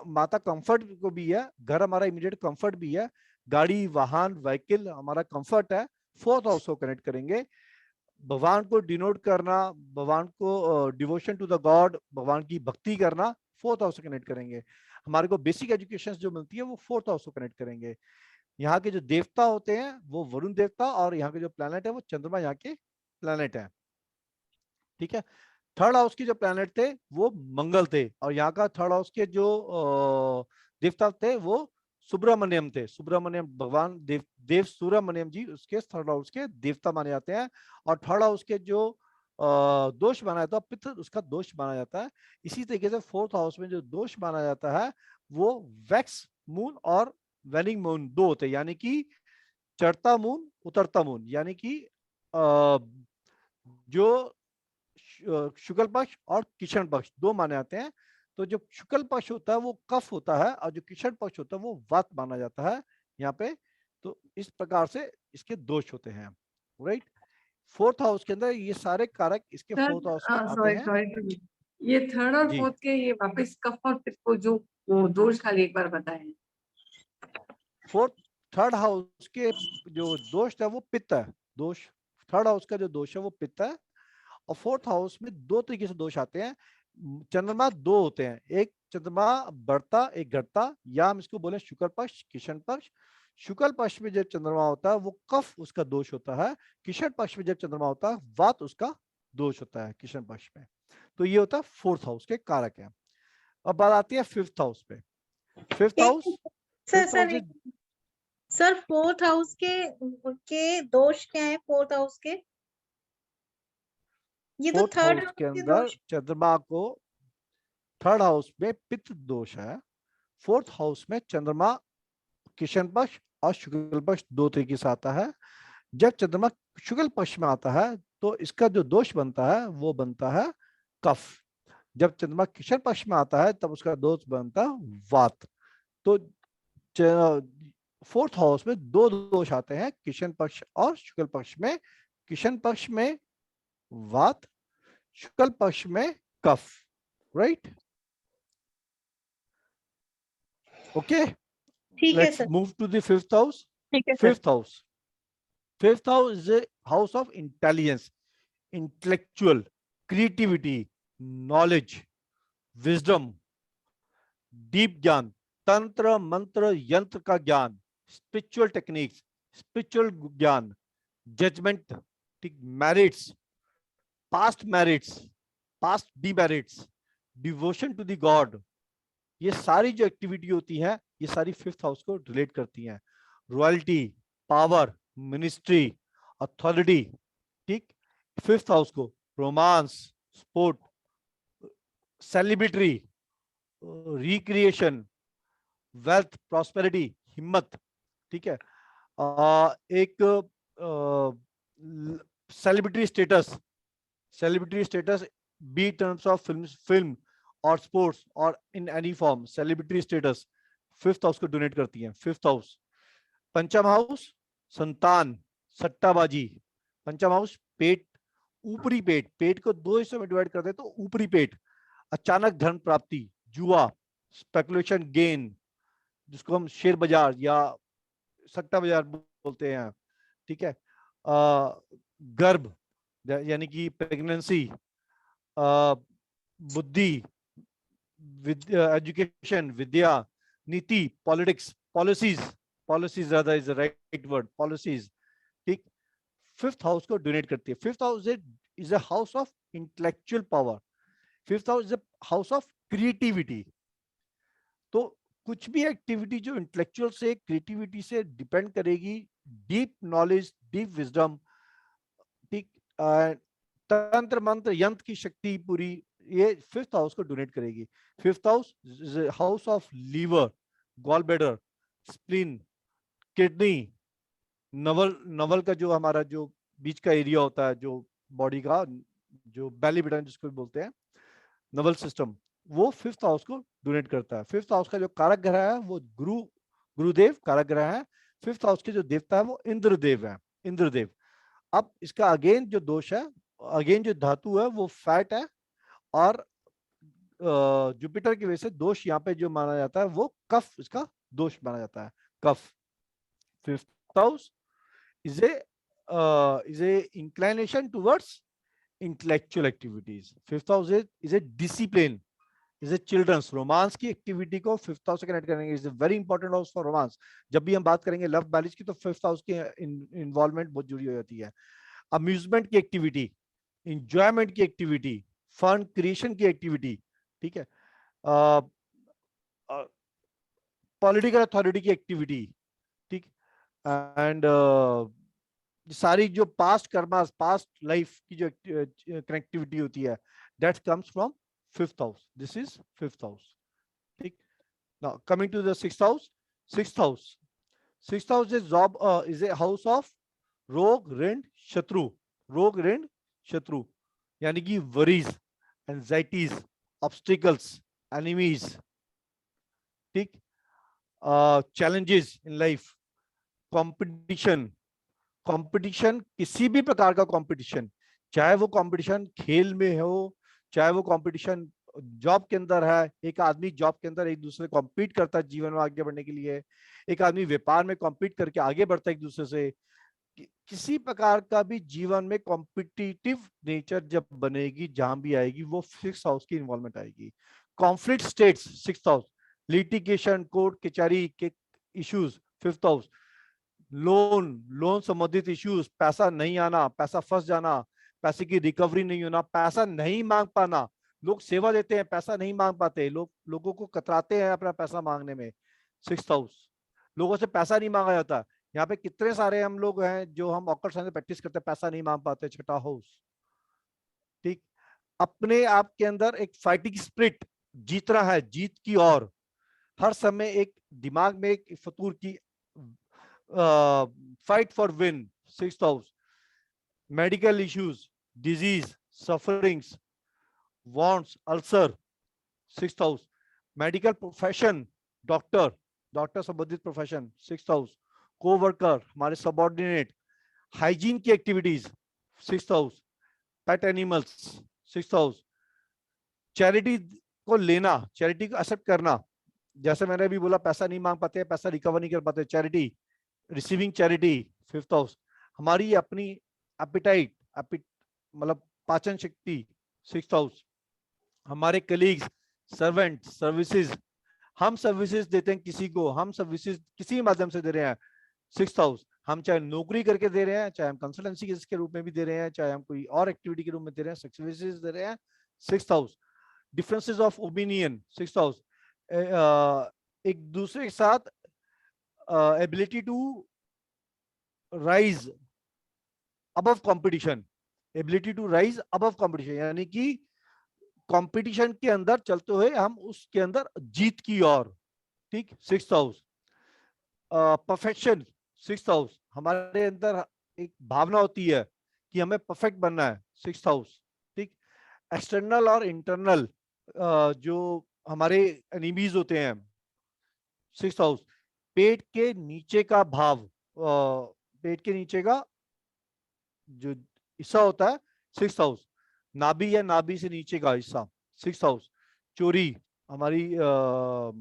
[SPEAKER 1] माता कंफर्ट को भी है, घर हमारा इमीडिएट कंफर्ट भी है, गाड़ी वाहन व्हीकल हमारा कंफर्ट है, फोर्थ हाउस को कनेक्ट करेंगे। भगवान को डिनोट करना, भगवान को डिवोशन टू द गॉड, भगवान की भक्ति करना, फोर्थ हाउस से कनेक्ट करेंगे। हमारे को बेसिक एजुकेशन जो मिलती है वो फोर्थ हाउस को कनेक्ट करेंगे। यहाँ के जो देवता होते हैं वो वरुण देवता, और यहाँ के जो प्लैनेट है वो चंद्रमा यहाँ के प्लैनेट है। ठीक है। थर्ड हाउस के जो प्लैनेट थे वो मंगल थे, और यहाँ का थर्ड हाउस के जो देवता थे वो सुब्रमण्यम थे। सुब्रमण्यम भगवान देव सुब्रमण्यम जी उसके थर्ड हाउस के देवता माने जाते हैं। और थर्ड हाउस के जो दोष माना जाता है पितृ, उसका दोष माना जाता है। इसी तरीके से फोर्थ हाउस में जो दोष माना जाता है वो वैक्स मून और वेनिंग मून दो होते हैं, यानी कि चढ़ता मून उतरता मून, यानी कि जो शुक्ल पक्ष और कृष्ण पक्ष दो माने जाते हैं। तो जो शुक्ल पक्ष होता है वो कफ होता है, और जो कृष्ण पक्ष होता है वो वात माना जाता है यहाँ पे। तो इस प्रकार से इसके दोष होते हैं, राइट। फोर्थ हाउस के अंदर ये सारे कारक इसके फोर्थ हाउस में आते
[SPEAKER 9] सॉरी
[SPEAKER 1] हैं।
[SPEAKER 9] सॉरी, ये थर्ड और
[SPEAKER 1] जी।
[SPEAKER 9] फोर्थ के ये वापस कफ और पित्त को जो वो दोष खाली एक बार बताएं।
[SPEAKER 1] फोर्थ थर्ड हाउस के जो दोष है वो पित्त है, दोष। थर्ड हाउस का जो दोष है वो पित्त है। और फोर्थ हाउस में दो तरीके से दोष आते हैं। चंद्रमा दो होते हैं, एक चंद्रमा बढ़ता एक घटता, या हम इसको बोले शुक्ल पक्ष कृष्ण पक्ष। शुक्ल पक्ष में जब चंद्रमा होता है वो कफ उसका दोष होता है, कृष्ण पक्ष में जब चंद्रमा होता है वात उसका दोष होता है कृष्ण पक्ष में। तो ये होता है फोर्थ हाउस के कारक है। अब बात आती है फिफ्थ हाउस पे। Fifth house,
[SPEAKER 2] sir fourth house के दोष क्या है? फोर्थ हाउस के ये तो
[SPEAKER 1] फोर्थ
[SPEAKER 2] थर्ड
[SPEAKER 1] हाउस के
[SPEAKER 2] हाउस के
[SPEAKER 1] अंदर
[SPEAKER 2] दोष।
[SPEAKER 1] चंद्रमा को थर्ड हाउस में पित्त दोष है, फोर्थ हाउस में चंद्रमा कृष्ण पक्ष और शुक्ल पक्ष दो तरीके से आता है। जब चंद्रमा शुक्ल पक्ष में आता है तो इसका जो दोष बनता है वो बनता है कफ। जब चंद्रमा कृष्ण पक्ष में आता है तब उसका दोष बनता है वात। तो फोर्थ हाउस में दो दोष आते हैं, कृष्ण पक्ष और शुक्ल पक्ष में। कृष्ण पक्ष में वात, शुक्ल पक्ष में कफ, राइट। ओके,
[SPEAKER 2] ठीक है
[SPEAKER 1] let's
[SPEAKER 2] sir.
[SPEAKER 1] move to the fifth house.
[SPEAKER 2] ठीक है sir.
[SPEAKER 1] Fifth house. Fifth house is a house of intelligence, intellectual, creativity, knowledge, wisdom, deep ज्ञान, तंत्र मंत्र यंत्र का ज्ञान, spiritual techniques, spiritual ज्ञान, judgment, merits, past demerits, devotion to the God. ये सारी जो एक्टिविटी होती है ये सारी फिफ्थ हाउस को रिलेट करती हैं। रॉयल्टी, पावर, मिनिस्ट्री, अथॉरिटी, ठीक। फिफ्थ हाउस को romance, sport, celebrity, recreation, wealth, prosperity, हिम्मत, ठीक है। एक celebrity status be terms of film और स्पोर्ट्स और in any form, celebrity status fifth house को डोनेट करती है। Fifth house. पंचम हाउस संतान, सट्टाबाजी। पंचम हाउस पेट, ऊपरी पेट। पेट को दो हिस्सों में डिवाइड करते हैं तो ऊपरी पेट, अचानक धन प्राप्ति, जुआ, स्पेकुलेशन गेन, जिसको हम शेयर बाजार या सट्टा बाजार बोलते हैं, ठीक है। गर्भ यानी कि प्रेगनेंसी, बुद्धि, एजुकेशन विद्या, नीति पॉलिटिक्स, पॉलिसीज ज्यादा इज राइट वर्ड, पॉलिसीज, ठीक। फिफ्थ हाउस को डोनेट करती है। Fifth house is a house of intellectual power. Fifth house is a house of creativity. तो कुछ भी एक्टिविटी जो इंटेलेक्चुअल से क्रिएटिविटी से डिपेंड करेगी, डीप नॉलेज, डीप विजडम, ठीक, तंत्र मंत्र यंत्र की शक्ति पूरी, ये फिफ्थ हाउस को डोनेट करेगी। Fifth house of liver, gall bladder, spleen, kidney, navel का जो हमारा जो बीच का एरिया होता है, जो बॉडी का जो बेली बटन जिसको बोलते हैं, नवल सिस्टम, वो फिफ्थ हाउस को डोनेट करता है। फिफ्थ हाउस का जो कारक ग्रह है वो गुरुदेव कारक ग्रह है। फिफ्थ हाउस के जो देवता है वो इंद्रदेव है, इंद्रदेव। अब इसका अगेन जो दोष है, अगेन जो धातु है वो फैट है, और जुपिटर की वजह से दोष यहाँ पे जो माना जाता है वो कफ, इसका दोष माना जाता है, कफ। Fifth house is a inclination towards intellectual activities. Fifth house is a discipline, is a children's, romance की एक्टिविटी को फिफ्थ हाउस से कनेक्ट करेंगे। Is a very important house for romance. जब भी हम बात करेंगे लव मैरिज की तो फिफ्थ हाउस की इन्वॉल्वमेंट बहुत जुड़ी हो जाती है। अम्यूजमेंट की एक्टिविटी, इंजॉयमेंट की एक्टिविटी, फन क्रिएशन की एक्टिविटी, ठीक है, पॉलिटिकल अथॉरिटी की एक्टिविटी, ठीक, एंड सारी जो पास्ट कर्मा, पास्ट लाइफ की जो कनेक्टिविटी होती है, that comes from fifth house. This is fifth house, ठीक। Now coming to the sixth house. Sixth house, sixth house is job, is a house of रोग ऋण शत्रु। रोग ऋण शत्रु यानी कि वरीज, एंजाइटीज, ऑब्स्टिकल्स, एनिमीज, ठीक, challenges in life, competition. Competition, किसी भी प्रकार का कंपटीशन, चाहे वो कंपटीशन खेल में हो, चाहे वो कंपटीशन जॉब के अंदर है। एक आदमी जॉब के अंदर एक दूसरे कॉम्पीट करता है जीवन में आगे बढ़ने के लिए, एक आदमी व्यापार में कॉम्पीट करके आगे बढ़ता है एक दूसरे से। किसी प्रकार का भी जीवन में कॉम्पिटिटिव नेचर जब बनेगी, जहां भी आएगी, वो सिक्स्थ हाउस की इन्वॉल्वमेंट आएगी। Conflict states, sixth house, litigation, court कचहरी के इश्यूज, फिफ्थ हाउस, लोन संबंधित इश्यूज, पैसा नहीं आना, पैसा फंस जाना, पैसे की रिकवरी नहीं होना, पैसा नहीं मांग पाना। लोग सेवा देते हैं, पैसा नहीं मांग पाते, लोगों को कतराते हैं अपना पैसा मांगने में। सिक्स्थ हाउस, लोगों से पैसा नहीं मांगा जाता। यहाँ पे कितने सारे हम लोग हैं जो हम ऑकल्ट साइंस में प्रैक्टिस करते हैं, पैसा नहीं मांग पाते। छठा हाउस, ठीक। अपने आप के अंदर एक फाइटिंग स्पिरिट, जीतना है, जीत की ओर हर समय एक दिमाग में एक फतूर की fight for win. Sixth house, medical issues, disease, sufferings, wants, ulcer. Sixth house, medical profession, doctor, doctor संबंधित प्रोफेशन। सिक्स्थ हाउस, कोवर्कर, हमारे सबऑर्डिनेट, हाइजीन की activities. Sixth house, pet animals. Sixth house, charity को लेना, charity को accept करना। जैसे मैंने अभी बोला, पैसा नहीं मांग पाते, पैसा रिकवर नहीं कर पाते, charity, receiving charity. Fifth house, हमारी अपनी एपिटाइट, मतलब पाचन शक्ति। सिक्स्थ हाउस, हमारे कलीग्स, सर्वेंट, सर्विसेज, हम सर्विसेज देते हैं किसी को, हम सर्विसेज किसी माध्यम से दे रहे हैं। सिक्स्थ हाउस, हम चाहे नौकरी करके दे रहे हैं, चाहे हम कंसल्टेंसी के रूप में भी दे रहे हैं, चाहे हम कोई और एक्टिविटी के रूप में दे रहे हैं, सर्विसेज दे रहे हैं। Sixth house, differences of opinion. Sixth house, एक दूसरे के साथ ability to rise above competition, ability to rise above competition, यानी कि कंपटीशन के अंदर चलते हुए हम उसके अंदर जीत की ओर, ठीक। Sixth house, perfection. Sixth house, हमारे अंदर एक भावना होती है कि हमें परफेक्ट बनना है। सिक्स्थ हाउस, ठीक। एक्सटर्नल और इंटरनल जो हमारे एनिमीज होते हैं। सिक्स्थ हाउस, पेट के नीचे का भाव, पेट के नीचे का जो हिस्सा होता है, सिक्स्थ हाउस, नाभि या नाभि से नीचे का हिस्सा। सिक्स्थ हाउस, चोरी, हमारी क्या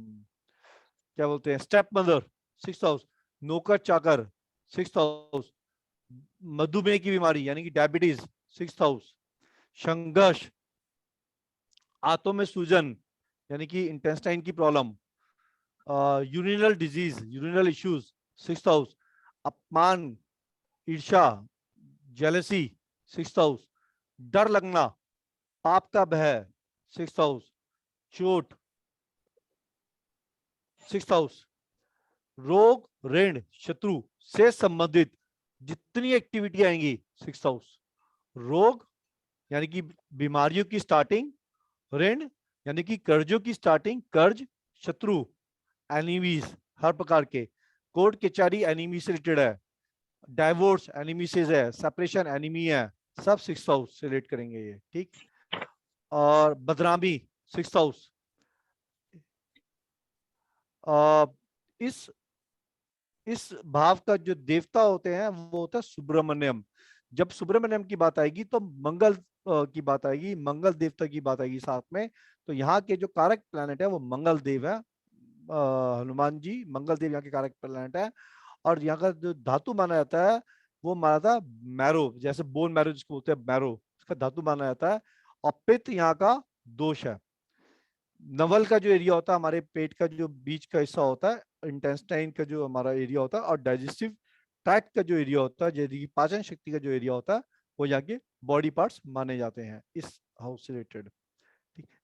[SPEAKER 1] बोलते हैं, स्टेप मदर। सिक्स्थ हाउस, नौकर चाकर। सिक्स्थ हाउस, मधुमेह की बीमारी यानी कि डायबिटीज। सिक्स्थ हाउस, संघर्ष, आंतों में सूजन यानी कि इंटेस्टाइन की problem, urinal disease, urinal issues. Sixth house, अपमान, ईर्ष्या, जेलसी। सिक्स्थ हाउस, डर लगना, पाप का भय। सिक्स्थ हाउस, चोट। सिक्स्थ हाउस, रोग ऋण शत्रु से संबंधित जितनी एक्टिविटी आएंगी। सिक्स्थ हाउस, रोग यानी कि बीमारियों की स्टार्टिंग, ऋण यानी कि कर्जों की स्टार्टिंग, कर्ज, शत्रु, एनिमीज हर प्रकार के, कोर्ट कचहरी एनिमी से रिलेटेड है, डाइवोर्स एनिमी से है, सेपरेशन एनिमी है, सब सिक्स्थ हाउस से रिलेट करेंगे ये, ठीक। और बदनामी, सिक्स्थ हाउस, इस भाव का जो देवता होते हैं वो होता है सुब्रमण्यम। जब सुब्रमण्यम की बात आएगी तो मंगल की बात आएगी, मंगल देवता की बात आएगी साथ में। तो यहाँ के जो कारक प्लैनेट है वो मंगल देव है। हनुमान जी मंगल देव यहाँ के कारक प्लैनेट है। और यहाँ का जो धातु माना जाता है वो माना था मैरो, जैसे बोन मैरो जिसको बोलते हैं मैरो, उसका धातु माना जाता है। और पित्त यहाँ का दोष है। नवल का जो एरिया होता है, हमारे पेट का जो बीच का हिस्सा होता है, इंटेस्टाइन का जो हमारा एरिया होता है, और डाइजेस्टिव ट्रैक्ट का जो एरिया होता है, जैसे पाचन शक्ति का जो एरिया होता है, वो यहाँ के बॉडी पार्ट्स माने जाते हैं इस हाउस से related.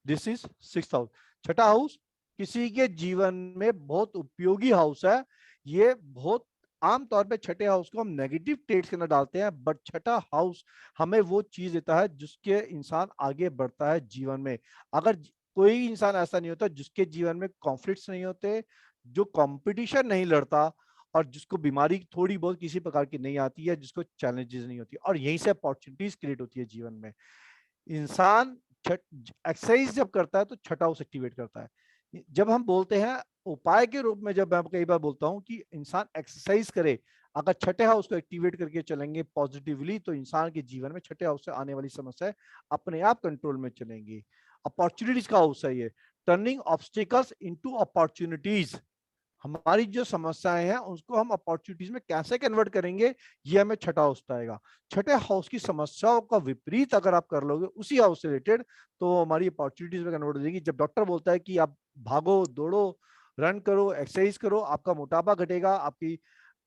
[SPEAKER 1] This is 6th house. छठा हाउस किसी के जीवन में बहुत उपयोगी हाउस है। ये बहुत आमतौर पे छठे हाउस को हम नेगेटिव ट्रेड्स के अंदर डालते हैं, बट छठा हाउस हमें वो चीज देता है जिसके इंसान आगे बढ़ता है जीवन में। अगर कोई इंसान ऐसा नहीं होता जिसके जीवन में कॉन्फ्लिक्ट्स नहीं होते, जो कंपटीशन नहीं लड़ता, और जिसको बीमारी थोड़ी बहुत किसी प्रकार की नहीं आती है, जिसको चैलेंजेस नहीं होती, और यहीं से अपॉर्चुनिटीज क्रिएट होती है जीवन में। इंसान एक्सरसाइज जब करता है तो छठा हाउस एक्टिवेट करता है। जब हम बोलते हैं उपाय के रूप में, जब मैं कई बार बोलता हूं कि इंसान एक्सरसाइज करे, अगर छठे हाउस को एक्टिवेट करके चलेंगे पॉजिटिवली, तो इंसान के जीवन में छठे हाउस से आने वाली समस्या अपने आप कंट्रोल में चलेंगी। अपॉर्चुनिटीज का हाउस है ये, टर्निंग ऑब्स्टिकल्स इनटू अपॉर्चुनिटीज। हमारी जो समस्याएं हैं उसको हम अपॉर्चुनिटीज में कैसे कन्वर्ट करेंगे, ये हमें छठा हाउस बताएगा। छठे हाउस की समस्याओं का विपरीत अगर आप कर लोगे उसी हाउस से रिलेटेड, तो हमारी अपॉर्चुनिटीज में कन्वर्ट हो जाएगी। जब डॉक्टर बोलता है कि आप भागो, दौड़ो, रन करो, एक्सरसाइज करो, आपका मोटापा घटेगा, आपकी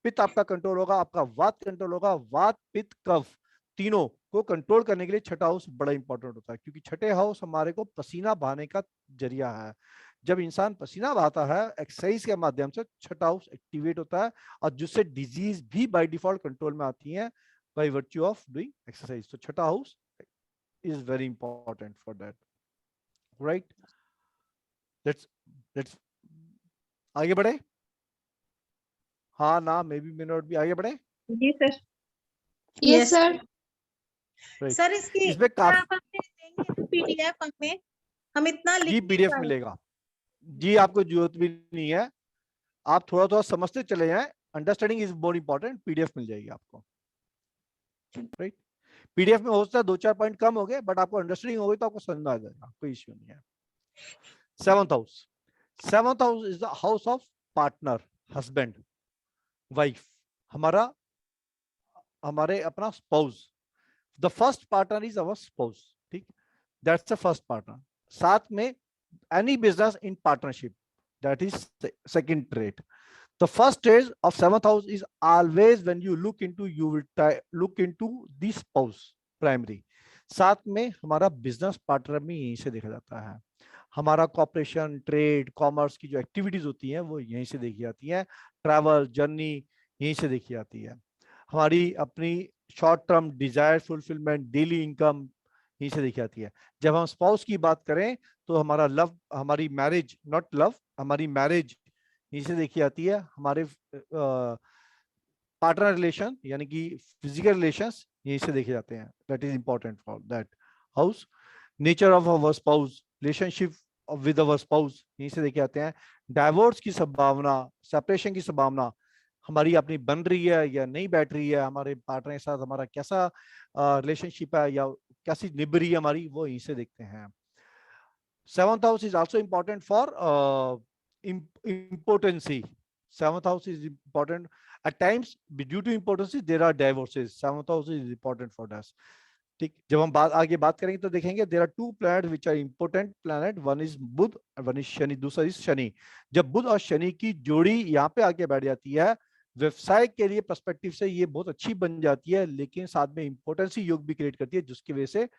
[SPEAKER 1] पित्त आपका कंट्रोल होगा, आपका वात कंट्रोल होगा। वात, पित्त, कफ तीनों को कंट्रोल करने के लिए छठा हाउस बड़ा इंपॉर्टेंट होता है, क्योंकि छठे हाउस हमारे को पसीना बहाने का जरिया है। जब इंसान पसीना बहाता है एक्सरसाइज के माध्यम से, छठा हाउस एक्टिवेट होता है, और जिससे डिजीज भी बाय डिफॉल्ट कंट्रोल में आती है by virtue of doing exercise. तो छठा house is very important for that, right. Let's आगे बढ़े। हाँ ना, may be may not be, आगे बढ़े।
[SPEAKER 9] जी sir.
[SPEAKER 8] Yes sir.
[SPEAKER 1] Right.
[SPEAKER 2] Sir इसकी
[SPEAKER 1] इसमें काफी
[SPEAKER 2] आप हमें देंगे पीडीएफ हमें, हम इतना लिख
[SPEAKER 1] जी
[SPEAKER 2] नहीं
[SPEAKER 1] पीडीएफ
[SPEAKER 2] पाए।
[SPEAKER 1] मिलेगा जी, आपको जरूरत भी नहीं है, आप थोड़ा थोड़ा समझते चले जाएं। Understanding is more important. PDF मिल जाएगी आपको, राइट। पीडीएफ में हो सकता है 2-4 पॉइंट कम हो गए, बट आपको अंडरस्टैंडिंग हो गई तो आपको समझ में आ जाएगा, कोई इश्यू नहीं है। 7th house, 7th house is the house of partner, husband, wife, हमारे अपना spouse. The first partner is our spouse, ठीक, दैट्स द फर्स्ट पार्टनर। साथ में any business in partnership, that is second trait. The first trait of 7th house is always when you look into, you will look into the spouse primary। साथ में हमारा business partner भी यहीं से देखा जाता है। हमारा कॉपरेशन, ट्रेड, कॉमर्स की जो एक्टिविटीज होती हैं वो यहीं से देखी जाती हैं। ट्रैवल, जर्नी यहीं से देखी जाती है। हमारी अपनी short term desire fulfilment, daily income यहीं से देखी जाती है। जब हम स्पाउस की बात करें तो हमारा लव, हमारी मैरिज, नॉट लव, हमारी मैरिज यहीं से देखी जाती है। हमारे पार्टनर रिलेशन यानी कि फिजिकल रिलेशंस यहीं से देखे जाते हैं। That is important for that house. Nature of our spouse, relationship with our spouse यहीं से देखे जाते हैं। डाइवोर्स की संभावना, सेपरेशन की संभावना हमारी अपनी बन रही है या नहीं बैठ रही है, हमारे पार्टनर के साथ हमारा कैसा रिलेशनशिप है या कैसी निभ रही है हमारी, वो यहीं से देखते हैं। 7th house is also important for impotency. 7th house is important at times due to impotency there are divorces. 7th house is important for us, ठीक। जब हम आगे बात करेंगे तो देखेंगे there are 2 planets which are important planet, one is Budh and one is Shani, दूसरा is Shani. जब बुध और शनि की जोड़ी यहाँ पे आके बैठ जाती है, व्यवसाय के लिए पर्सपेक्टिव से ये बहुत अच्छी बन जाती है, लेकिन साथ में इंपोर्टेंसी योग भी क्रिएट करती है, जिसकी वजह से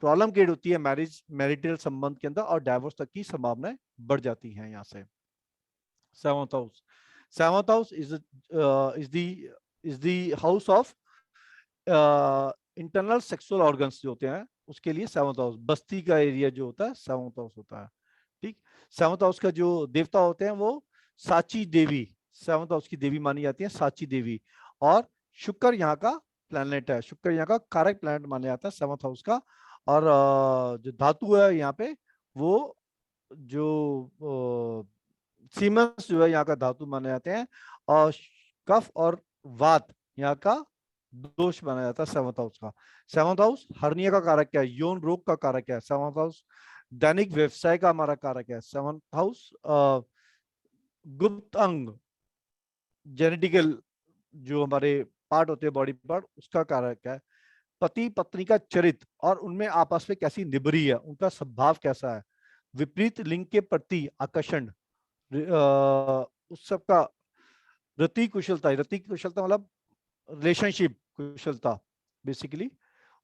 [SPEAKER 1] प्रॉब्लम क्रिएट होती है मैरिटल संबंध के अंदर, और डाइवोर्स तक की संभावनाएं बढ़ जाती हैं यहाँ से। 7th house, 7th house is the house of internal sexual organs जो होते हैं, उसके लिए 7th हाउस, बस्ती का एरिया जो होता है 7th हाउस होता है, ठीक। 7th हाउस का जो देवता होते हैं वो साची देवी, 7th हाउस की देवी मानी जाती है साची देवी। और शुक्र यहाँ का प्लैनेट है, शुक्र यहाँ का कारक प्लैनेट माना जाता है 7th हाउस का। और जो धातु है यहाँ पे वो जो सीमेंस जो है यहाँ का धातु माने जाते हैं। और कफ और वात यहाँ का दोष माना जाता है सेवंथ हाउस का। सेवंथ हाउस हर्निया का कारक क्या है? यौन रोग का कारक क्या है? सेवंथ हाउस दैनिक व्यवसाय का हमारा कारक है। सेवंथ हाउस गुप्त अंग, जेनेटिकल जो हमारे पार्ट होते हैं, बॉडी पार्ट, उसका कारक है। पति पत्नी का चरित्र और उनमें आपस में कैसी निभरी है, उनका स्वभाव कैसा है। विपरीत लिंग के प्रति आकर्षण, उस सबका रति कुशलता, रति कुशलता मतलब रिलेशनशिप कुशलता बेसिकली,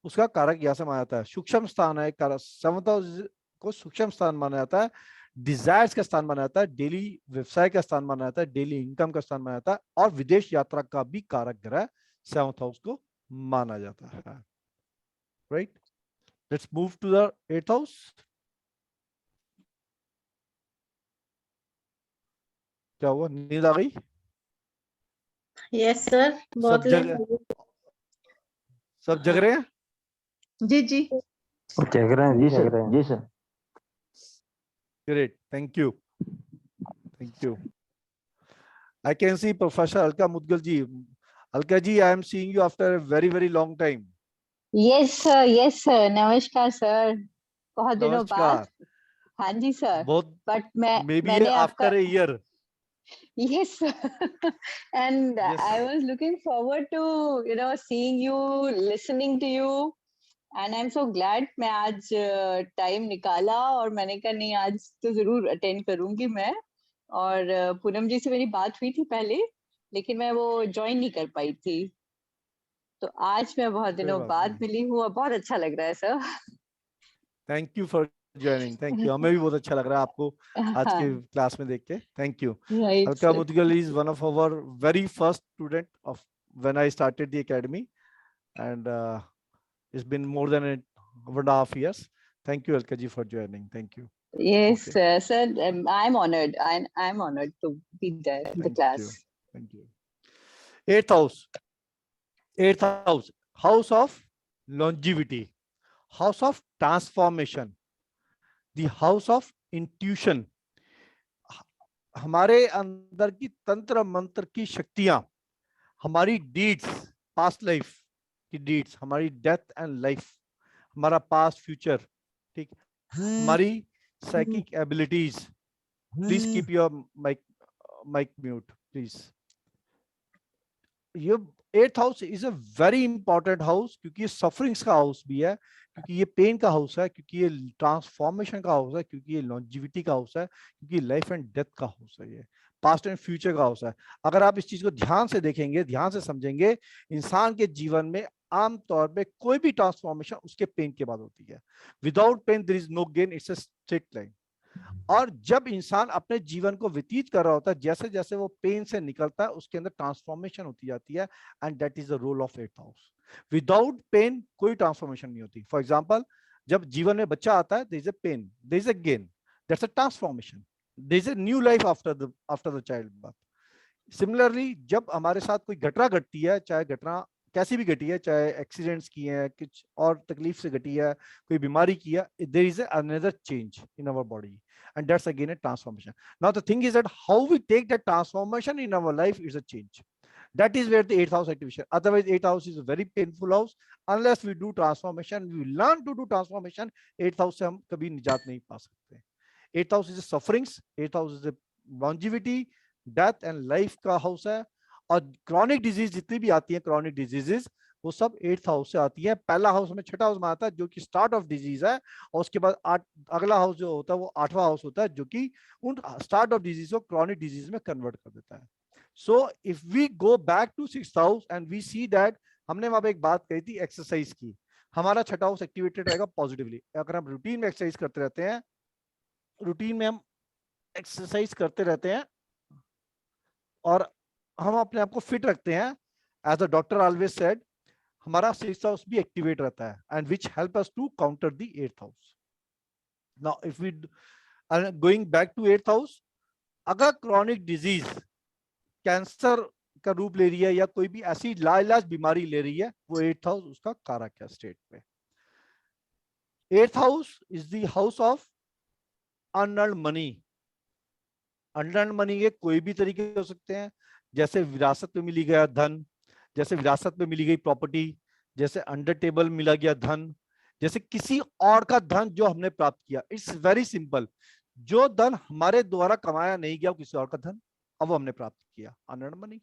[SPEAKER 1] उसका कारक यहां से माना जाता है। सूक्ष्म स्थान है कारक, सेवंथ हाउस को सूक्ष्म स्थान माना जाता है, डिजायर्स का स्थान माना जाता है, डेली व्यवसाय का स्थान माना जाता है, डेली इनकम का स्थान माना जाता है, और विदेश यात्रा का भी कारक ग्रह सेवंथ हाउस को माना जाता है। Right, let's move to the eighth house. क्या हुआ, नींद आ गई?
[SPEAKER 2] यस सर, बहुत
[SPEAKER 1] सब जग सब जग रहे हैं?
[SPEAKER 2] जी जी।
[SPEAKER 3] जग रहे हैं जी सर, जी sir.
[SPEAKER 1] Great, thank you, thank you. I can see Professor Alka Mudgal ji. Alka ji, I am seeing you after a very very long time.
[SPEAKER 7] Yes sir, yes sir, नमस्कार सर, बहुत दिनों बाद।
[SPEAKER 1] नमस्कार।
[SPEAKER 7] हाँ जी sir,
[SPEAKER 1] बहुत
[SPEAKER 7] but
[SPEAKER 1] maybe
[SPEAKER 7] मैंने आपका
[SPEAKER 1] after a year.
[SPEAKER 7] yes and
[SPEAKER 1] Yes.
[SPEAKER 7] I was looking forward to seeing you, listening to you, and I'm so glad मैं आज टाइम निकाला और मैंने कहा नहीं आज तो जरूर अटेंड करूंगी मैं। और पूनम जी से मेरी बात हुई थी पहले, लेकिन मैं वो ज्वाइन नहीं कर पाई थी, तो आज मैं बहुत
[SPEAKER 1] कोई
[SPEAKER 7] दिनों
[SPEAKER 1] बात
[SPEAKER 7] बाद
[SPEAKER 1] नहीं।
[SPEAKER 7] मिली हूँ और बहुत अच्छा लग रहा है sir.
[SPEAKER 1] Thank you for joining. Thank you. हमें भी बहुत अच्छा लग रहा है आपको आज के क्लास में देख के। Thank you.
[SPEAKER 7] Right
[SPEAKER 1] Alka
[SPEAKER 7] sir,
[SPEAKER 1] Mudgal is one of our very first student of when I started the academy, and it's been more than 1.5 years. Thank you, Alka ji, for joining. Thank you.
[SPEAKER 7] yes
[SPEAKER 1] Okay.
[SPEAKER 7] sir, I'm honored. I'm honored to be there in the
[SPEAKER 1] Thank
[SPEAKER 7] class.
[SPEAKER 1] you. Thank you. Eighth house. Eighth house. House of longevity. House of transformation. The house of intuition. हमारे अंदर की तंत्र मंत्र की शक्तियां, हमारी deeds, past life की deeds, हमारी डेथ एंड लाइफ, हमारा पास्ट फ्यूचर, ठीक, हमारी psychic abilities. Please keep your mic mute please. ये eighth house is a very important house, क्योंकि ये सफरिंग्स का हाउस भी है, क्योंकि ये पेन का हाउस है, क्योंकि ये ट्रांसफॉर्मेशन का हाउस है, क्योंकि ये लॉन्जिविटी का हाउस है, क्योंकि लाइफ एंड डेथ का हाउस है, ये पास्ट एंड फ्यूचर का हाउस है। अगर आप इस चीज को ध्यान से देखेंगे, ध्यान से समझेंगे, इंसान के जीवन में आमतौर पे कोई भी ट्रांसफॉर्मेशन उसके पेन के बाद होती है। Without pain there is no gain, it's a straight line. और जब इंसान अपने जीवन को व्यतीत कर रहा होता है, जैसे जैसे वो पेन से निकलता है, उसके अंदर ट्रांसफॉर्मेशन होती जाती है, and that is the role of eighth house. Without pain कोई ट्रांसफॉर्मेशन नहीं होती। फॉर एग्जांपल, जब जीवन में बच्चा आता है, there is a pain, there is a gain, that's a transformation, there is a new life after the child birth. Similarly जब हमारे साथ कोई घटना घटती है, चाहे घटना कैसी भी घटी है, चाहे एक्सीडेंट्स की है, कुछ और तकलीफ से घटी है, कोई बीमारी की है, there is another change in our body, and that's again a transformation. Now the thing is that how we take that transformation in our life is a change. That is where the eighth house activation. Otherwise, eighth house is a very painful house. Unless we do transformation, we learn to do transformation, eighth house से हम कभी निजात नहीं पा सकते। Eighth house is a sufferings. Eighth house is a longevity, death and life का house है। और chronic disease जितनी भी आती है, chronic diseases, वो सब एट्थ हाउस से आती है। पहला हाउस में छठा हाउस में आता है, जो कि स्टार्ट ऑफ डिजीज है, और उसके बाद अगला हाउस जो होता है वो आठवां हाउस होता है, जो कि उन स्टार्ट ऑफ डिजीज को क्रॉनिक डिजीज में कन्वर्ट कर देता है। So if we go back to sixth house and we see that, हमने वहां पे एक बात कही थी एक्सरसाइज की, हमारा छठा हाउस एक्टिवेटेड रहेगा पॉजिटिवली। अगर हम रूटीन में एक्सरसाइज करते रहते हैं, रूटीन में हम एक्सरसाइज करते रहते हैं और हम अपने आप को फिट रखते हैं, as a doctor always said, हमारा सिक्स्थ हाउस भी एक्टिवेट रहता है, and which help us to counter the eighth house. Now if we going back to eighth house, अगर क्रॉनिक डिजीज कैंसर का रूप ले रही है या कोई भी ऐसी लाइलाज बीमारी ले रही है, वो एट्थ हाउस उसका कारक है स्टेट में। Eighth house is the house of unearned money. Unearned money के कोई भी तरीके हो सकते हैं, जैसे विरासत में मिली गया धन, जैसे विरासत में मिली गई प्रॉपर्टी, जैसे अंडर टेबल मिला गया धन, जैसे किसी और का धन जो हमने प्राप्त किया। इट्स वेरी सिंपल, जो धन हमारे द्वारा कमाया नहीं गया वो किसी और का धन, अब वो हमने प्राप्त किया, earned money.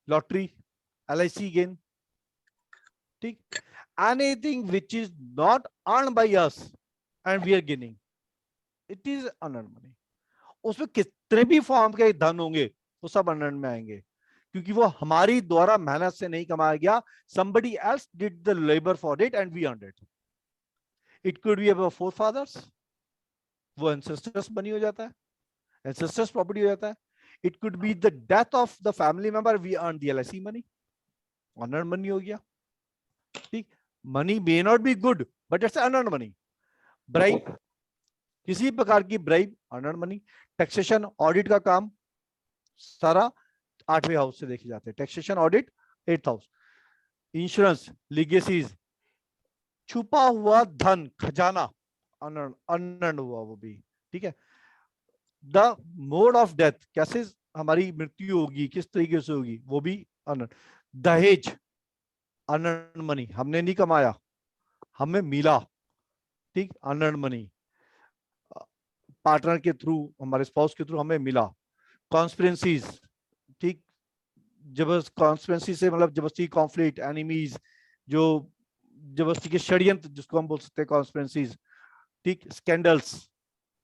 [SPEAKER 1] Lottery, LIC gain, ठीक। Anything which is not earn by us and we are gaining, it is earned money. उसमें कितने भी फॉर्म के धन होंगे वो सब अर्नड में आएंगे, क्योंकि वो हमारी द्वारा मेहनत से नहीं कमाया गया, somebody else did the labor for it and we earned it. It could be our forefathers, वो ancestors money हो जाता है, ancestors property हो जाता है. It could be the death of the family member, we earned the LIC money, earned money हो गया, ठीक. Money may not be good, but it's earned money. Bribe, किसी प्रकार की bribe, earned money. Taxation, audit का काम सारा 8वें house से देखे जाते हैं. Taxation audit 8th house. Insurance, legacies, छुपा हुआ धन, खजाना, अनअर्न्ड हुआ वो भी, ठीक है. द मोड ऑफ डेथ, कैसे हमारी मृत्यु होगी, किस तरीके से होगी, वो भी अनअर्न्ड. दहेज, अनअर्न्ड मनी, हमने नहीं कमाया, हमें मिला, ठीक, अनअर्न्ड मनी. पार्टनर के थ्रू, हमारे स्पाउस के थ्रू हमें मिला. कॉन्स्पिरेंसीज, ठीक, जबरदस्त कॉन्स्पिरेंसी से मतलब जबरदस्ती, कॉन्फ्लिक्ट, एनिमीज, जो जबरदस्ती के षड्यंत्र जिसको हम बोल सकते हैं कॉन्स्पिरेंसीज, ठीक. स्कैंडल्स,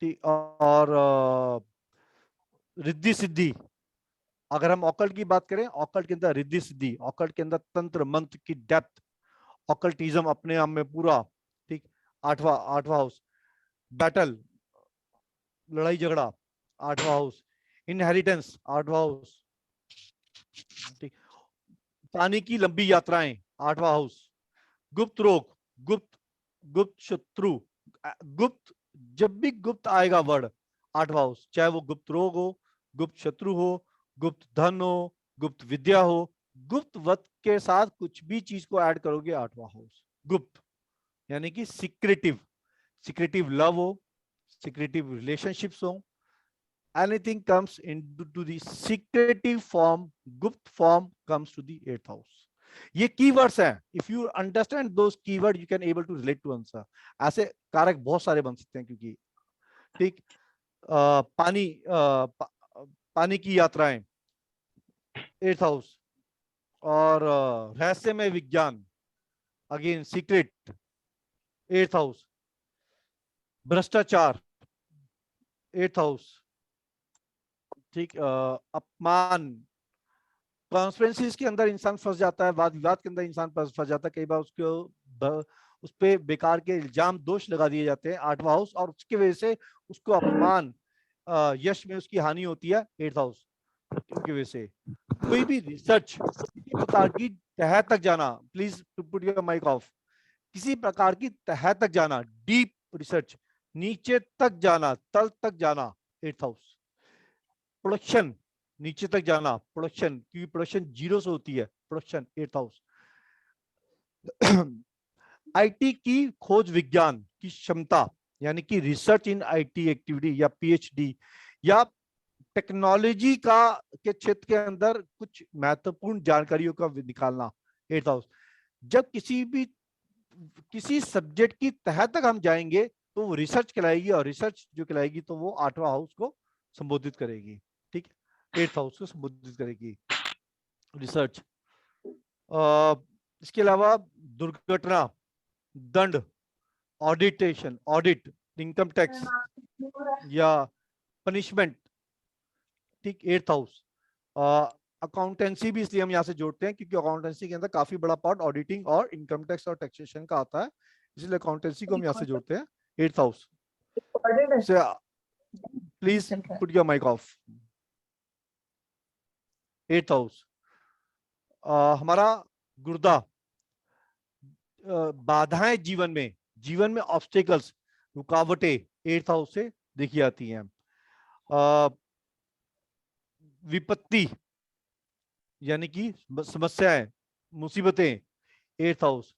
[SPEAKER 1] ठीक. और रिद्धि सिद्धि, अगर हम ऑकल्ट की बात करें, ऑकल्ट के अंदर रिद्धि सिद्धि, ऑकल्ट के अंदर तंत्र मंत्र की डेप्थ, ऑकल्टिज्म अपने आप में पूरा, ठीक. 8वां हाउस. बैटल, लड़ाई झगड़ा, 8वां हाउस. इनहेरिटेंस, 8वां हाउस, ठीक. पानी की लंबी यात्राएं, 8वां हाउस. गुप्त रोग, गुप्त शत्रु, गुप्त, जब भी गुप्त आएगा वर्ड, 8वां हाउस, चाहे वो गुप्त रोग हो, गुप्त शत्रु हो, गुप्त धन हो, गुप्त विद्या हो, गुप्त वत के साथ कुछ भी चीज को ऐड करोगे, 8वां हाउस. गुप्त यानी कि सिक्रेटिव लव हो, सिक्रेटिव रिलेशनशिप्स हो, anything comes into the secretive form, gupt form comes to the 8th house. ये keywords हैं. If you understand those keywords, you can able to relate to answer. ऐसे कारक बहुत सारे बन सकते हैं, क्योंकि, ठीक. पानी की यात्राएं, 8th हाउस. और रहस्यमय विज्ञान, अगेन सीक्रेट, 8th हाउस. भ्रष्टाचार, 8th हाउस, ठीक. अपमान, कॉन्स्पिरेंसीज के अंदर इंसान फंस जाता है, वाद विवाद के अंदर इंसान फंस जाता है, कई बार उसको उस पे बेकार के इल्जाम दोष लगा दिए जाते हैं, 8वां हाउस, और उसकी वजह से उसको अपमान, यश में उसकी हानि होती है, 8th हाउस की वजह से. कोई भी रिसर्च, किसी प्रकार की तह तक जाना, please put your mic off, किसी प्रकार की तह तक जाना, डीप रिसर्च, नीचे तक जाना, तल तक जाना, 8th हाउस. प्रोडक्शन, नीचे तक जाना, प्रोडक्शन, क्योंकि प्रोडक्शन जीरो से होती है, प्रोडक्शन, 8th हाउस. आईटी की खोज विज्ञान की क्षमता, यानी कि रिसर्च इन आईटी एक्टिविटी या PhD, या टेक्नोलॉजी का के क्षेत्र के अंदर कुछ महत्वपूर्ण जानकारियों का निकालना, 8th हाउस. जब किसी सब्जेक्ट की तह तक हम जाएंगे तो वो रिसर्च कहलाएगी, और रिसर्च जो कहलाएगी तो वो 8वां हाउस को संबोधित करेगी, ठीक. 8th हाउस को संबोधित करेगी रिसर्च. इसके अलावा दुर्घटना, दंड, ऑडिटेशन, ऑडिट, इनकम टैक्स या पनिशमेंट, ठीक, 8th हाउस. अकाउंटेंसी भी इसलिए हम यहाँ से जोड़ते हैं क्योंकि अकाउंटेंसी के अंदर काफी बड़ा पार्ट ऑडिटिंग और इनकम टैक्स और टैक्सेशन का आता है, इसलिए अकाउंटेंसी को हम यहाँ से जोड़ते हैं, 8th house. Please put your mic off. 8th house. हमारा गुर्दा, बाधाएं जीवन में ऑब्स्टेकल्स, रुकावटें, 8th हाउस से देखी जाती हैं. विपत्ति यानी कि समस्याएं, मुसीबतें, 8th हाउस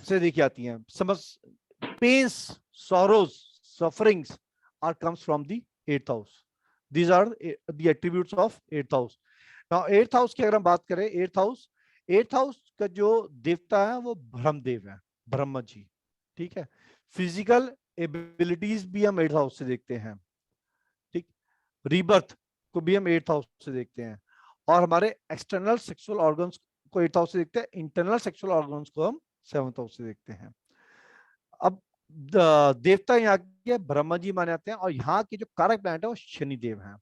[SPEAKER 1] से देखी जाती हैं. Pains, sorrows, sufferings are comes from the 8th house. These are the attributes of 8th house. Now eighth house की अगर हम बात करें, एट्थ हाउस का जो देवता है वो ब्रह्मदेव है, ब्रह्मा जी। ठीक है, फिजिकल एबिलिटीज भी हम एट्थ हाउस से देखते हैं। ठीक, रीबर्थ को भी हम एट्थ हाउस से देखते हैं, और हमारे एक्सटर्नल सेक्सुअल ऑर्गन्स को एट्थ हाउस से देखते हैं, इंटरनल सेक्सुअल ऑर्गन्स को हम सेवंथ हाउस से देखते हैं। अब देवता यहाँ के ब्रह्मा जी माने जाते हैं, और यहाँ के जो कारक प्लैनेट है वो शनिदेव है,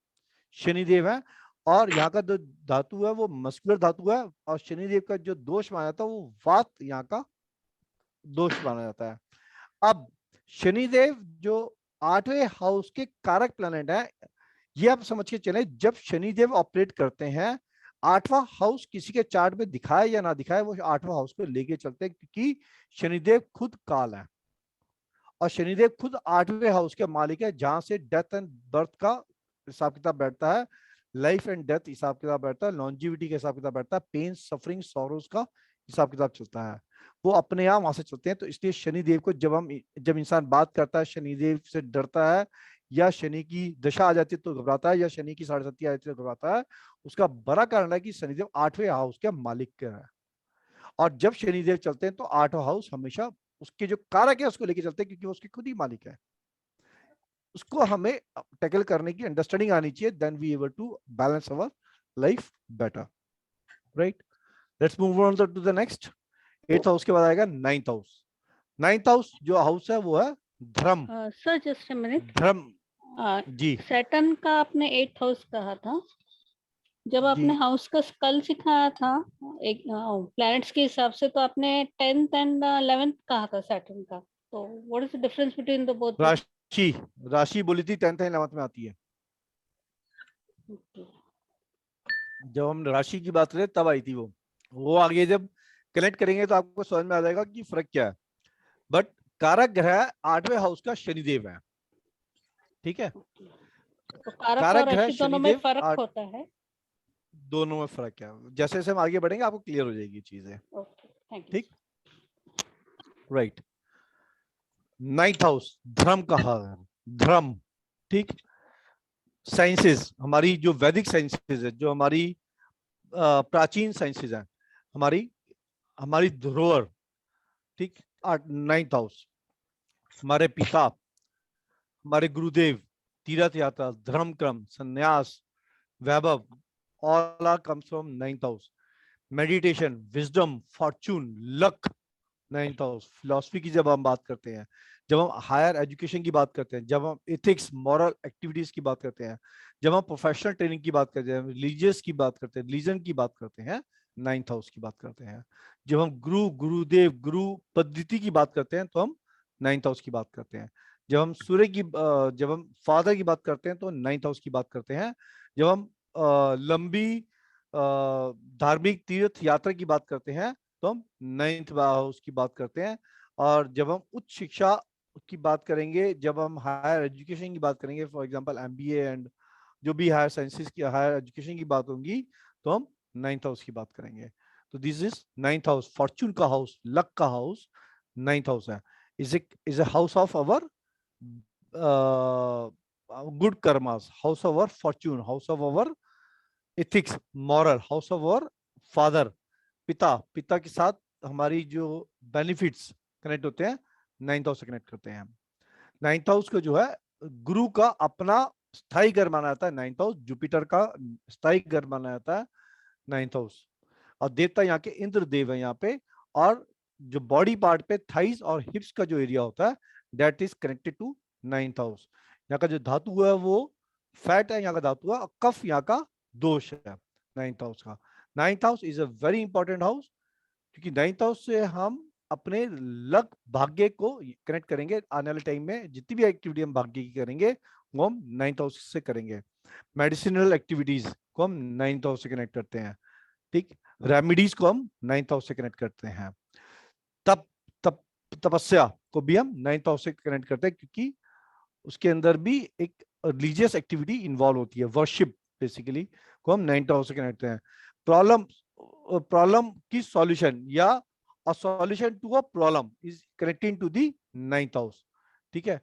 [SPEAKER 1] शनिदेव है। और यहाँ का जो धातु है वो मस्कुलर धातु है, और शनिदेव का जो दोष माना जाता है वो वात यहाँ का दोष माना जाता है। अब शनिदेव जो 8वें हाउस के कारक प्लैनेट है, ये आप समझ के चले, जब शनिदेव ऑपरेट करते हैं, 8वां हाउस किसी के चार्ट में दिखाए या ना दिखाए, वो 8वां हाउस को लेके चलते हैं, क्योंकि शनिदेव खुद काल है, और शनिदेव खुद 8वें हाउस के मालिक है, जहां से डेथ एंड बर्थ का हिसाब किताब बैठता है, लाइफ एंड डेथ हिसाब किताब बैठता है, लॉन्जिविटी का हिसाब किताब बैठता है, पेन सफरिंग सॉरोज का हिसाब किताब चलता है, वो अपने आप वहां से चलते हैं। तो इसलिए शनिदेव को जब इंसान बात करता है, शनिदेव से डरता है, या शनि की दशा आ जाती है तो घबराता है, या शनि की 7.5 आ जाती है तो घबराता है, उसका बड़ा कारण है कि शनिदेव 8वें हाउस के मालिक का है। और जब शनिदेव चलते हैं तो 8वां हाउस हमेशा उसके जो कारक है उसको लेके चलते हैं, क्योंकि वो उसके खुद ही मालिक है। उसको हमें टैकल करने की अंडरस्टैंडिंग आनी चाहिए, then we able to balance our life better, right. Let's move on to the next. 8th house के बाद आएगा 9th हाउस। 9th हाउस जो हाउस है वो है धर्म।
[SPEAKER 10] सर जस्ट अ मिनट,
[SPEAKER 1] धर्म जी
[SPEAKER 10] सैटर्न का आपने 8th हाउस कहा था, जब आपने
[SPEAKER 1] जी
[SPEAKER 10] हाउस का स्कल सिखाया था एक प्लैनेट्स के हिसाब से, तो आपने 10th एंड 11th कहा था सैटर्न का, तो what is the difference between the both?
[SPEAKER 1] राशि, राशि बोली थी 10th एंड 11th में आती है। जब हम राशि की बात करें तब आई थी वो आगे जब कनेक्ट करेंगे तो आपको समझ में आ जाएगा कि फर्क क्या है। बट कारक ग्रह 8वें हाउस का शनिदेव है, ठीक है।
[SPEAKER 10] तो कारक
[SPEAKER 1] कारक
[SPEAKER 10] और
[SPEAKER 1] ग्रह
[SPEAKER 10] राशि दोनों में
[SPEAKER 1] शनिदेव
[SPEAKER 10] फर्क होता है?
[SPEAKER 1] दोनों में फर्क है, जैसे जैसे हम आगे बढ़ेंगे आपको क्लियर हो जाएगी चीजें।
[SPEAKER 10] Okay, thank you.
[SPEAKER 1] ठीक, राइट। 9th हाउस धर्म का है, धर्म। ठीक, साइंसेस, हमारी जो वैदिक साइंसेस है, जो हमारी प्राचीन साइंसेस है, हमारी हमारी धरोहर। ठीक, 9th हाउस हमारे पिता, हमारे गुरुदेव, तीर्थ यात्रा, धर्म क्रम, संन्यास, वैभव, all are comes from 9th house. Meditation, wisdom, fortune, luck, 9th house. Philosophy की जब हम बात करते हैं, जब हम हायर एजुकेशन की बात करते हैं, जब हम एथिक्स, मॉरल एक्टिविटीज की बात करते हैं, जब हम प्रोफेशनल ट्रेनिंग की बात करते हैं, रिलीजियस की बात करते हैं, रिलीजन की बात करते हैं, 9th हाउस की बात करते हैं। जब हम गुरु, गुरुदेव, गुरु पद्धति की बात करते हैं तो हम 9th हाउस की बात करते हैं। जब हम सूर्य की जब हम फादर की बात करते हैं तो 9th हाउस की बात करते हैं। जब हम लंबी धार्मिक तीर्थ यात्रा की बात करते हैं तो हम 9th हाउस की बात करते हैं। और जब हम उच्च शिक्षा की बात करेंगे, जब हम हायर एजुकेशन की बात करेंगे, फॉर एग्जांपल MBA एंड जो भी हायर साइंसेस की हायर एजुकेशन की बात होगी, तो हम 9th हाउस की बात करेंगे। तो this is 9th house, Fortune का हाउस, लक का हाउस 9th हाउस है। Is a house of our good karmas, house of our Fortune, house of our ethics, moral, house of our father, पिता। पिता के साथ हमारी जो बेनिफिट्स कनेक्ट होते हैं 9th हाउस से कनेक्ट करते हैं। 9th हाउस को जो है गुरु का अपना स्थायी घर माना जाता है 9th हाउस, जुपिटर का स्थायी घर माना जाता है 9th हाउस। और देवता यहाँ के इंद्र देव है यहाँ पे। और जो बॉडी पार्ट पे थाइस और हिप्स का जो एरिया होता है that is connected to 9th house. यहाँ का जो धातु है वो फैट है, यहाँ का धातु है, और कफ यहाँ का दोष है 9th हाउस का। 9th house is a very important house, क्योंकि 9th हाउस से हम अपने लक, भाग्य को कनेक्ट करेंगे। आने वाले टाइम में जितनी भी एक्टिविटी हम भाग्य की करेंगे वो हम 9th हाउस से करेंगे। मेडिसिनल एक्टिविटीज को हम 9th हाउस से कनेक्ट करते हैं। ठीक, रेमेडीज को हम 9th हाउस से कनेक्ट करते हैं। तप तप तपस्या को भी हम 9th हाउस से कनेक्ट करते हैं, क्योंकि उसके अंदर भी एक रिलीजियस एक्टिविटी इन्वॉल्व होती है, वर्शिप बेसिकली, को हम 9th हाउस से कनेक्ट करते हैं। प्रॉब्लम की सॉल्यूशन या a solution to a problem is connecting to the 9th house. ठीक है,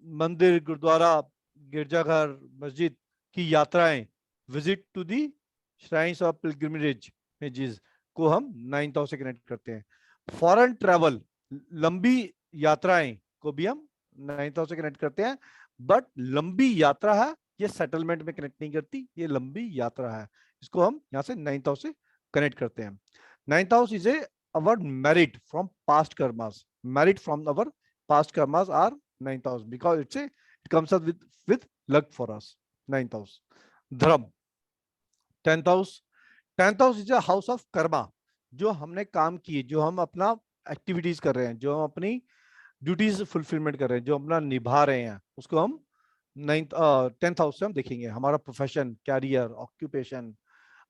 [SPEAKER 1] मंदिर, गुरुद्वारा, गिरजाघर, मस्जिद की यात्राएं visit to the shrines of pilgrimages को हम 9th हाउस से कनेक्ट करते हैं। फॉरेन ट्रैवल, लंबी यात्राएं को भी हम 9th हाउस से कनेक्ट करते हैं। बट लंबी यात्रा है, ये सेटलमेंट में कनेक्ट नहीं करती, ये लंबी यात्रा है, इसको हम यहाँ से 9th हाउस से कनेक्ट करते हैं। 9th house is our merit from past karmas. Merit from our past karmas are 9th house because it comes up with luck for us. 9th house. Dharam. 10th house. 10th house is a house of karma. जो हमने काम किए, जो हम अपना activities कर रहे हैं, जो हम अपनी ड्यूटीज फुलफिलमेंट कर रहे हैं, जो अपना निभा रहे हैं, उसको हम 10th हाउस से हम देखेंगे। हमारा प्रोफेशन, कैरियर, ऑक्यूपेशन,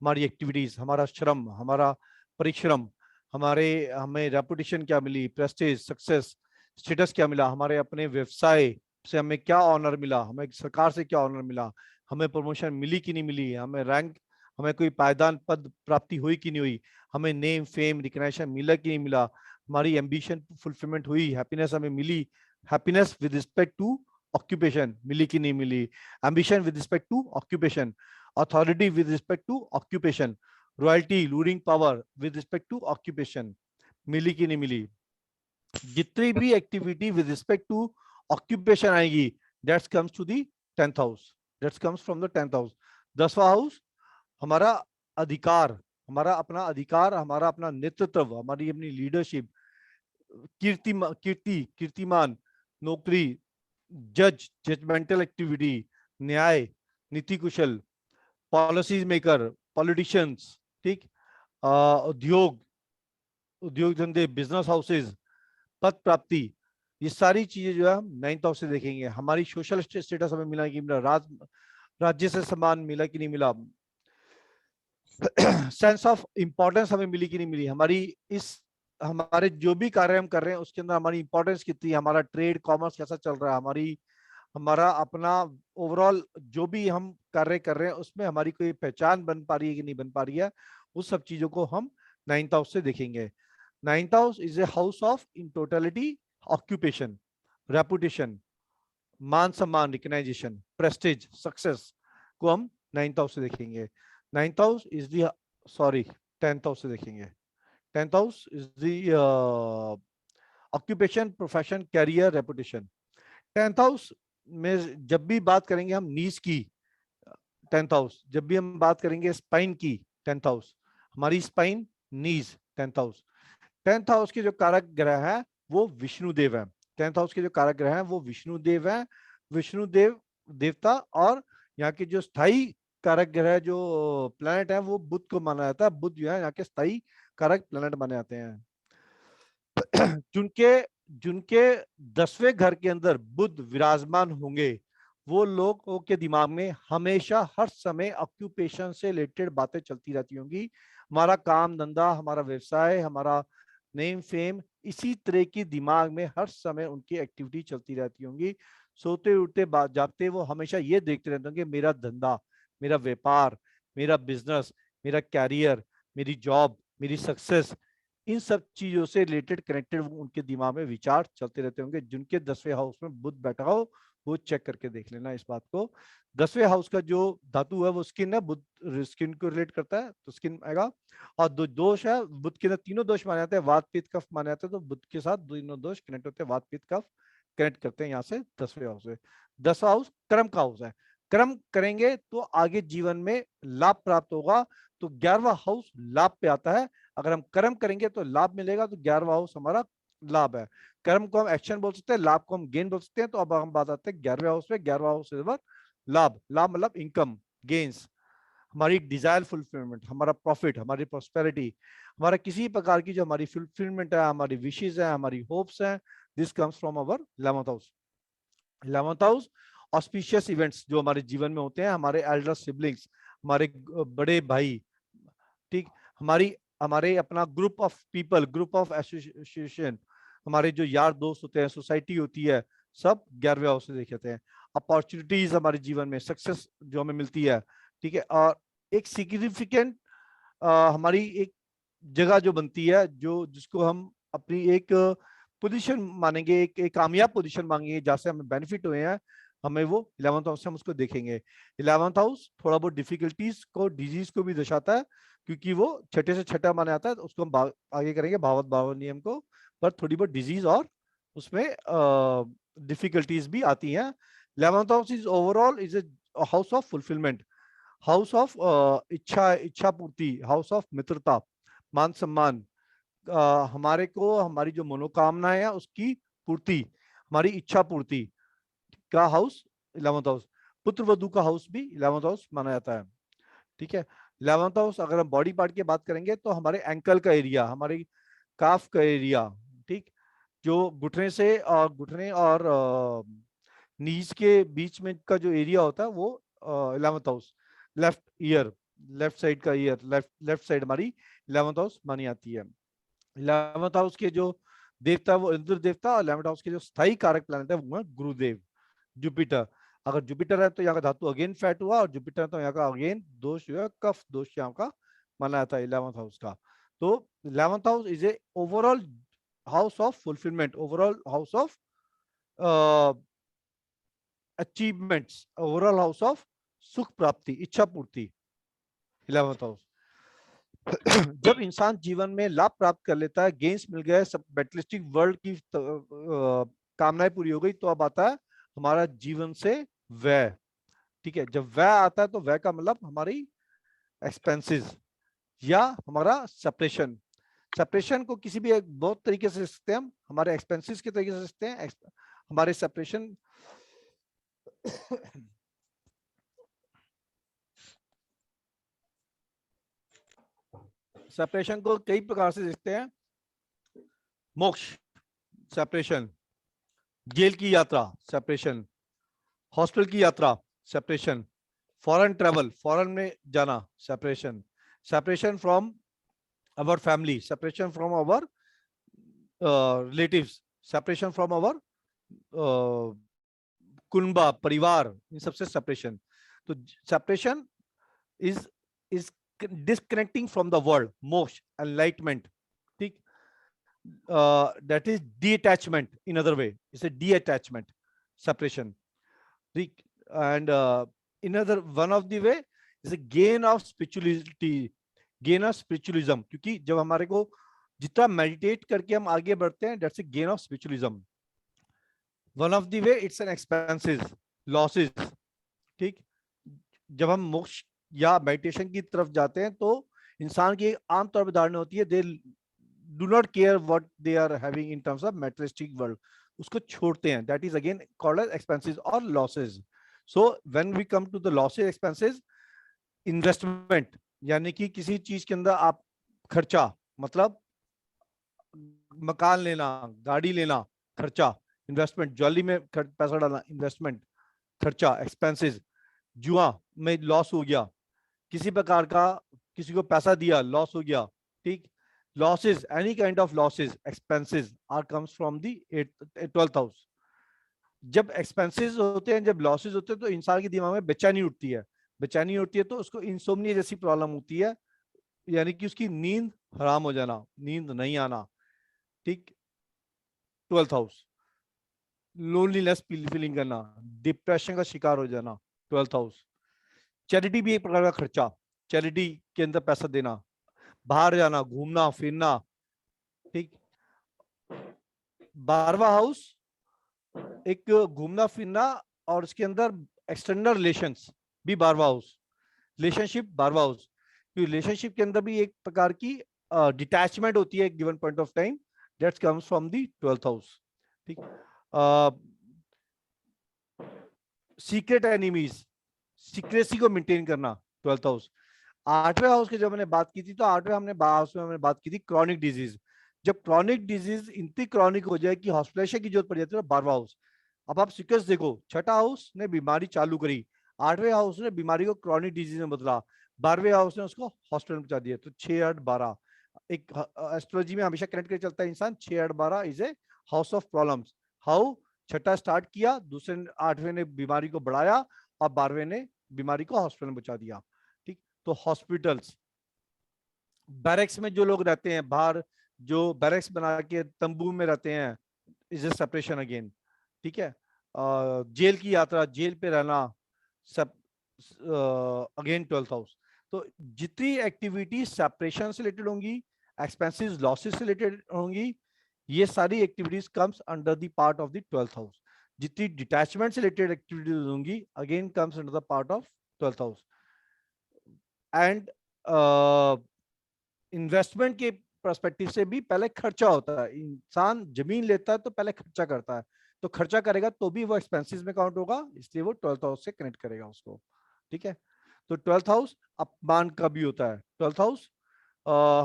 [SPEAKER 1] हमारी एक्टिविटीज, हमारा श्रम, हमारा परिश्रम, हमें रेपुटेशन क्या मिली, प्रेस्टीज, सक्सेस, स्टेटस क्या मिला, हमारे अपने व्यवसाय से हमें क्या ऑनर मिला, हमें सरकार से क्या ऑनर मिला, हमें प्रमोशन मिली कि नहीं मिली, हमें रैंक, हमें कोई पायदान पद प्राप्ति हुई कि नहीं हुई, हमें नेम फेम रिकग्निशन मिला कि नहीं मिला, हमारी एम्बिशन फुलफिलमेंट हुई, हैप्पीनेस हमें मिली, happiness with respect to occupation मिली कि नहीं मिली, ambition with respect to occupation, authority with respect to occupation, royalty, ruling power with respect to occupation मिली कि नहीं मिली। जितनी भी activity with respect to occupation आएगी, that's comes to the 10th house, that's comes from the 10th house. 10वां house हमारा अधिकार, हमारा अपना अधिकार, हमारा अपना नेतृत्व, हमारी अपनी लीडरशिप, कीर्तिमान, नौकरी, जजमेंटल एक्टिविटी, न्याय, नीति कुशल, पॉलिसीज मेकर, पॉलिटिशियंस, ठीक, उद्योग धंधे, बिजनेस हाउसेज, पद प्राप्ति, ये सारी चीजें जो है हम 9th हाउस से देखेंगे। हमारी सोशल स्टेटस हमें मिला कि मिला, राज्य से सम्मान मिला कि नहीं मिला, सेंस ऑफ इंपॉर्टेंस हमें मिली कि नहीं मिली, हमारे जो भी कार्य हम कर रहे हैं उसके अंदर हमारी इंपॉर्टेंस कितनी है, हमारा ट्रेड कॉमर्स कैसा चल रहा है, हमारा अपना ओवरऑल जो भी हम कार्य कर रहे हैं उसमें हमारी कोई पहचान बन पा रही है कि नहीं बन पा रही है, उस सब चीजों को हम 9th हाउस से देखेंगे। 9th house is a house of in totality occupation, reputation, मान सम्मान, रिकग्नाइजेशन, प्रेस्टीज, सक्सेस को हम 9th हाउस से देखेंगे। 9th house is the 10th house से देखेंगे। 10th house is the occupation, profession, career, reputation. 10th house में जब भी बात करेंगे हम नीज की, 10th हाउस, जब भी हम बात करेंगे स्पाइन की, 10th हाउस, हमारी स्पाइन, नीज, 10th हाउस। 10th हाउस के जो कारक ग्रह है वो विष्णुदेव है। 10th हाउस के जो कारक ग्रह है वो विष्णुदेव है, विष्णुदेव देवता, और यहाँ के जो स्थायी कारक ग्रह जो प्लैनेट है वो बुध को माना जाता है। बुध जो है यहाँ के स्थायी कारक प्लैनेट माने जाते हैं। जिनके 10वें घर के अंदर बुध विराजमान होंगे वो लोगों के दिमाग में हमेशा हर समय ऑक्यूपेशन से रिलेटेड बातें चलती रहती होंगी। हमारा काम धंधा, हमारा व्यवसाय, हमारा नेम फेम, इसी तरह की दिमाग में हर समय उनकी एक्टिविटी चलती रहती होंगी। सोते उठते जागते वो हमेशा ये देखते रहते होंगे मेरा धंधा, मेरा व्यापार, मेरा बिजनेस, मेरा कैरियर, मेरी जॉब, मेरी सक्सेस, इन सब चीजों से रिलेटेड कनेक्टेड उनके दिमाग में विचार चलते रहते होंगे। जिनके 10वें हाउस में बुध बैठा हो वो चेक करके देख लेना इस बात को। 10वें हाउस का जो धातु है वो स्किन है, बुध स्किन को रिलेट करता है तो स्किन आएगा। और दोष है, बुध के अंदर 3 दोष माने जाते हैं, वात पित्त कफ माने जाते हैं, तो बुध के साथ 2 दोष कनेक्ट होते हैं, वात पित्त कफ कनेक्ट करते हैं यहाँ से 10वें हाउस से। 10वां हाउस कर्म का हाउस है, कर्म करेंगे तो आगे जीवन में लाभ प्राप्त होगा, तो 11वां हाउस लाभ पे आता है। अगर हम कर्म करेंगे तो लाभ मिलेगा, तो 11वां हाउस हमारा लाभ है। कर्म को हम एक्शन बोल सकते हैं, लाभ को हम गेन बोल सकते हैं। तो अब हम बात आते हैं 11वें हाउस पे। 11वां हाउस लाभ, लाभ मतलब इनकम, गेन्स, हमारी डिजायर फुलफिलमेंट, हमारा प्रॉफिट, हमारी प्रॉस्पेरिटी, हमारा किसी प्रकार की जो हमारी फुलफिलमेंट है, हमारी विशेष है, हमारी होप्स हैं, this comes from our 11th house. 11th house auspicious events जो हमारे जीवन में होते हैं, हमारे एल्डर सिबलिंग्स, हमारे बड़े भाई, ठीक, हमारे अपना group of people, group of association, हमारे जो यार दोस्त होते हैं, सोसाइटी होती है, सब 11वें हाउस से देखे जाते हैं। अपॉर्चुनिटीज हमारे जीवन में, सक्सेस जो हमें मिलती है, ठीक है, और एक सिग्निफिकेंट हमारी एक जगह जो बनती है, जो जिसको हम अपनी एक पोजीशन मानेंगे, एक कामयाब पोजीशन मांगेंगे, जहाँ से हमें बेनिफिट हुए हैं, हमें वो 11th हाउस से हम उसको देखेंगे। 11th हाउस थोड़ा बहुत डिफिकल्टीज को, डिजीज को भी दर्शाता है, क्योंकि वो छठे से छठा माना जाता है, तो उसको हम आगे करेंगे भावत भाव नियम को, पर थोड़ी बहुत डिजीज और उसमें डिफिकल्टीज भी आती हैं। 11th house is overall is a house of fulfilment, house of इच्छा पूर्ति, हाउस ऑफ मित्रता, मान सम्मान, हमारे को हमारी जो मनोकामनाएं है उसकी पूर्ति, हमारी इच्छा पूर्ति का हाउस 11th हाउस। पुत्र वधु का हाउस भी 11th हाउस माना जाता है। ठीक है, 11th हाउस अगर हम बॉडी पार्ट की बात करेंगे तो हमारे एंकल का एरिया, हमारी काफ का एरिया, ठीक, जो घुटने और नीज के बीच में का जो एरिया होता है वो 11th house. Left ear, left side का ईयर, लेफ्ट साइड हमारी 11th हाउस मानी आती है। 11th हाउस के जो देवता वो इंद्र देवता, और 11th हाउस के जो स्थायी कारक प्लैनेट है वो है गुरुदेव, जुपिटर। अगर जुपिटर है तो यहाँ का धातु अगेन फैट हुआ, और जुपिटर है तो यहाँ का अगेन दोष जो है कफ दोष यहाँ का माना जाता है 11th हाउस का। तो 11th house is A overall house of fulfilment, overall house of achievements, overall house of सुख प्राप्ति, इच्छा पूर्ति 11th हाउस। जब इंसान जीवन में लाभ प्राप्त कर लेता है, गेन्स मिल गए, सब मेटेरियलिस्टिक वर्ल्ड की कामनाएं पूरी हो गई, तो अब आता है हमारा जीवन से व्यय। ठीक है, जब व्यय आता है तो व्यय का मतलब हमारी एक्सपेंसेस या हमारा सेपरेशन। सेपरेशन को किसी भी एक बहुत तरीके से सकते हैं हम, हमारे एक्सपेंसेस के तरीके से सकते हैं, हमारे सेपरेशन सेपरेशन को कई प्रकार से देखते हैं। मोक्ष सेपरेशन, जेल की यात्रा सेपरेशन, हॉस्पिटल की यात्रा सेपरेशन, फॉरेन ट्रेवल, फॉरेन में जाना separation, separation from our family, separation from our relatives, separation from our कुनबा परिवार, इन सबसे सेपरेशन। तो separation is disconnecting from the world, moksha, enlightenment, ठीक, that is detachment, in other way it's a detachment, separation, ठीक, and another one of the way is a gain of spirituality, gain of spiritualism, क्योंकि जब हमारे को जितना meditate करके हम आगे बढ़ते हैं, that's a gain of spiritualism. One of the way it's an expenses, losses, ठीक, जब हम मोक्ष या मेडिटेशन की तरफ जाते हैं तो इंसान की आमतौर पर धारणा होती है, they do not care what they are having in terms of materialistic world, उसको छोड़ते हैं, that is again called as expenses और losses. So when we come to the losses expenses, investment यानी कि किसी चीज के अंदर आप खर्चा, मतलब मकान लेना, गाड़ी लेना, खर्चा, इन्वेस्टमेंट, ज्वेलरी में पैसा डालना, इन्वेस्टमेंट, खर्चा, एक्सपेंसेस, जुआ में लॉस हो गया, किसी प्रकार का किसी को पैसा दिया लॉस हो गया, ठीक, losses, any kind of losses, expenses are comes from the 12th house. जब एक्सपेंसेस होते हैं, जब लॉसेस होते हैं, तो इंसान के दिमाग में बेचैनी उठती है, बेचैनी होती है तो उसको इंसोम्निया जैसी प्रॉब्लम होती है, यानी कि उसकी नींद हराम हो जाना, नींद नहीं आना, ठीक, 12th हाउस। लोनलीनेस फीलिंग करना, डिप्रेशन का शिकार हो जाना, 12th हाउस। चैरिटी भी एक प्रकार का खर्चा, चैरिटी के अंदर पैसा देना, बाहर जाना, घूमना फिरना, ठीक। 12वां हाउस एक घूमना फिरना और उसके अंदर एक्सटर्नल रिलेशंस भी 12वां हाउस, रिलेशनशिप 12वां हाउस, क्योंकि रिलेशनशिप के अंदर भी एक प्रकार की डिटैचमेंट होती है given point of time, that comes from the 12th house, ठीक। सीक्रेट एनिमीज, सीक्रेसी को मेंटेन करना, 12th हाउस। 8वें हाउस की जब मैंने बात की थी तो 8वें हाउस में हमने बात की थी क्रॉनिक डिजीज। जब क्रॉनिक डिजीज इतनी क्रॉनिक हो जाए कि हॉस्पिटलाइजेशन की जरूरत पड़ जाती है, 12वां हाउस। अब आप सीक्वेंस देखो, छठा हाउस ने बीमारी चालू करी, 8वें हाउस ने बीमारी को क्रॉनिक डिजीज में बदला, 12वें हाउस ने उसको हॉस्पिटल में पहुंचा दिया। तो 6, 8, 12 एक एस्ट्रोलॉजी में हमेशा कनेक्ट कर चलता है इंसान, 6, 8, 12 is a house of problems. How, छठा स्टार्ट किया, दूसरे 8वें ने बीमारी को बढ़ाया और 12वें ने बीमारी को हॉस्पिटल में पहुंचा दिया, ठीक। तो हॉस्पिटल्स, बैरक्स में जो लोग रहते हैं, बाहर जो बैरक्स बना के तंबू में रहते हैं, इज ए सेपरेशन अगेन, ठीक है। जेल की यात्रा, जेल पे रहना, सब अगेन 12th हाउस। तो जितनी एक्टिविटी सेपरेशन से रिलेटेड होंगी, एक्सपेंसेस लॉसेस से रिलेटेड होंगी, ये सारी activities comes under the part of the 12th house. जितनी डिटैचमेंट से रिलेटेड एक्टिविटीज होंगी again comes under the part of 12th house. And investment के पर्सपेक्टिव से भी पहले खर्चा होता है। इंसान जमीन लेता है तो पहले खर्चा करता है, तो खर्चा करेगा तो भी वो एक्सपेंसेस में काउंट होगा, इसलिए वो 12th हाउस से कनेक्ट करेगा उसको। ठीक है, तो 12th हाउस अपमान का भी होता है, 12th हाउस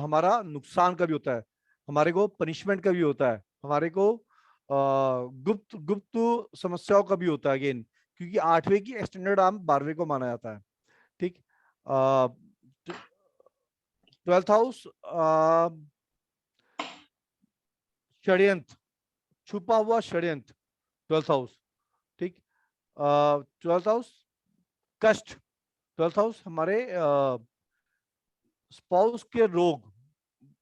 [SPEAKER 1] हमारा नुकसान का भी होता है, हमारे को पनिशमेंट का भी होता है, हमारे को गुप्त गुप्त समस्याओं का भी होता है अगेन, क्योंकि 8वें की एक्सटेंडेड आर्म 12वें को माना जाता है। ठीक, 12th हाउस षड्यंत्र, छुपा हुआ षड्यंत्र 12th हाउस। ठीक, 12th हाउस कष्ट, 12th हाउस हमारे स्पाउस के रोग,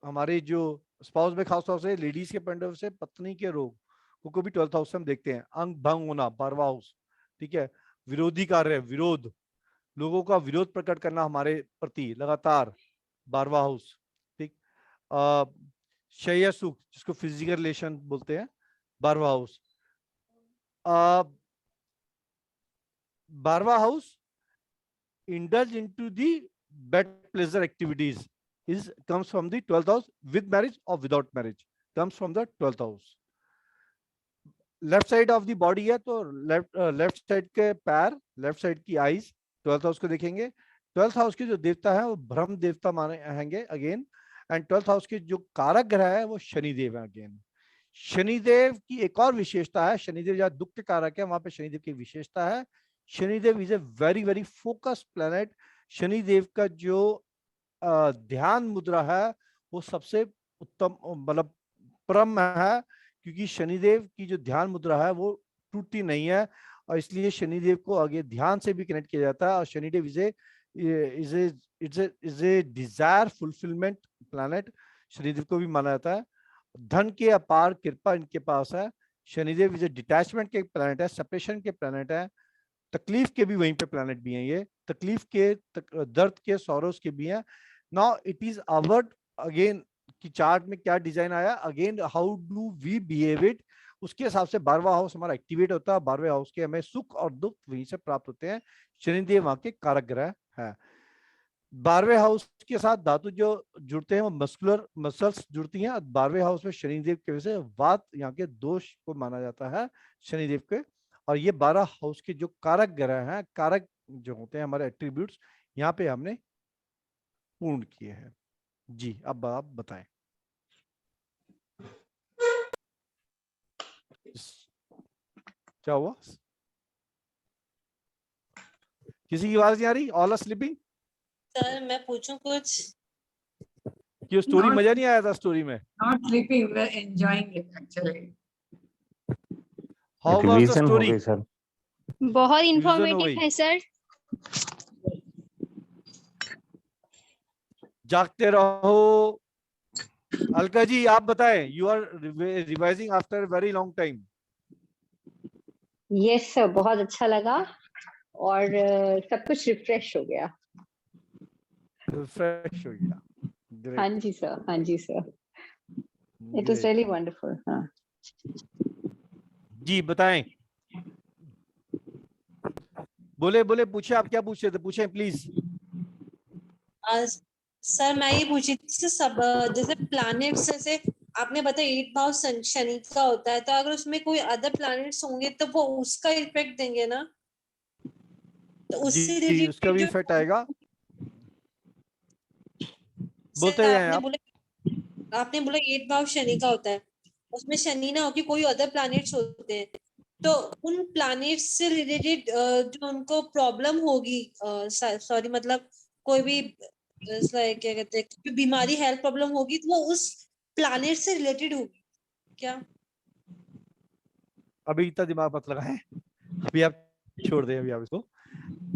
[SPEAKER 1] हमारे जो स्पाउस में खासतौर से लेडीज के पॉइंट ऑफ से पत्नी के रोग को भी 12th हाउस से हम देखते हैं। अंग भंग होना 12वां हाउस। ठीक है, विरोधी कार्य, विरोध, लोगों का विरोध प्रकट करना हमारे प्रति लगातार 12वां हाउस। ठीक, शय्या सुख जिसको फिजिकल रिलेशन बोलते हैं 12वां हाउस। 12वां house indulge into the bed pleasure activities is comes from the 12th house, with marriage or without marriage, comes from the 12th house. Left side of the body है तो left side के पैर, left side की eyes 12th house को देखेंगे। 12th house के जो देवता है वो ब्रह्म देवता माने हैंगे अगेन, एंड 12th हाउस के जो कारक ग्रह है वो शनिदेव है अगेन। शनिदेव की एक और विशेषता है, शनिदेव जहाँ दुख के कारक है वहां पे शनिदेव की विशेषता है, Shanidev is a very very focused planet. Shanidev का जो ध्यान मुद्रा है वो सबसे उत्तम मतलब परम है, क्योंकि शनिदेव की जो ध्यान मुद्रा है वो टूटती नहीं है, और इसलिए शनिदेव को आगे ध्यान से भी कनेक्ट किया जाता है। और Shanidev is a Dzire fulfilment planet, Shanidev को भी माना जाता है। धन के अपार कृपा इनके पास है। शनिदेव इज ए डिटैचमेंट के प्लैनेट है, सेपरेशन के प्लैनेट है, तकलीफ के भी वहीं पे प्लैनेट भी हैं, ये तकलीफ के दर्द के सौरोस के भी हैं। Now it is award again कि चार्ट में क्या डिजाइन आया, again how do we behave it, उसके हिसाब से 12वां हाउस हमारा एक्टिवेट होता है। 12वें हाउस के हमें सुख और दुख वहीं से प्राप्त होते हैं। शनिदेव वहां के कारक ग्रह है। 12वें हाउस के साथ धातु जो जुड़ते हैं वो मस्कुलर मसल्स जुड़ती हैं। 12वें हाउस में शनिदेव की वजह से वात यहाँ के दोष को माना जाता है शनिदेव के। और ये 12 हाउस के जो कारक ग्रह हैं, कारक जो होते हैं हमारे एट्रीब्यूट्स, यहाँ पे हमने पूर्ण किए हैं। जी, अब आप बताएं। क्या हुआ, किसी की आवाज नहीं आ रही? All are sleeping?
[SPEAKER 4] सर मैं पूछूं कुछ?
[SPEAKER 1] क्यों, स्टोरी मजा नहीं आया था? स्टोरी में
[SPEAKER 9] Not sleeping, we're enjoying it actually.
[SPEAKER 1] How was the
[SPEAKER 3] revision हो
[SPEAKER 1] स्टोरी?
[SPEAKER 3] गई सर।
[SPEAKER 8] बहुत
[SPEAKER 1] हो
[SPEAKER 8] इंफॉर्मेटिव
[SPEAKER 1] गई।
[SPEAKER 8] है सर।
[SPEAKER 1] जागते रहो। अलका जी आप बताएं, you are revising after very long time.
[SPEAKER 7] Yes sir, बहुत अच्छा लगा और सब कुछ रिफ्रेश हो गया।
[SPEAKER 1] फ्रेश हो गया। Great,
[SPEAKER 7] हाँ जी सर, हाँ जी sir, it was
[SPEAKER 1] great.
[SPEAKER 7] Really wonderful. हाँ
[SPEAKER 1] जी बताएं, बोले बोले, पूछे, आप क्या पूछ रहे थे? पूछें प्लीज।
[SPEAKER 4] सर मैं ये पूछी थी, सब जैसे प्लैनेट्स, जैसे आपने बताया 8 भाव शनि का होता है, तो अगर उसमें कोई अदर प्लैनेट्स होंगे तो वो उसका इफेक्ट देंगे ना, तो उससे
[SPEAKER 1] जी, उसका भी इफेक्ट आएगा। बोलते जाएं आप।
[SPEAKER 4] आपने बोला 8 भाव शनि का होता है, उसमें शनि ना होके कोई अदर प्लैनेट्स होते हैं, तो उन प्लैनेट्स से रिलेटेड जो उनको प्रॉब्लम होगी, सॉरी मतलब कोई भी क्या कहते हैं बीमारी, हेल्थ प्रॉब्लम होगी, तो वो उस प्लैनेट से रिलेटेड होगी क्या?
[SPEAKER 1] अभी इतना दिमाग मत लगाएं, अभी आप छोड़ दें, अभी आप इसको।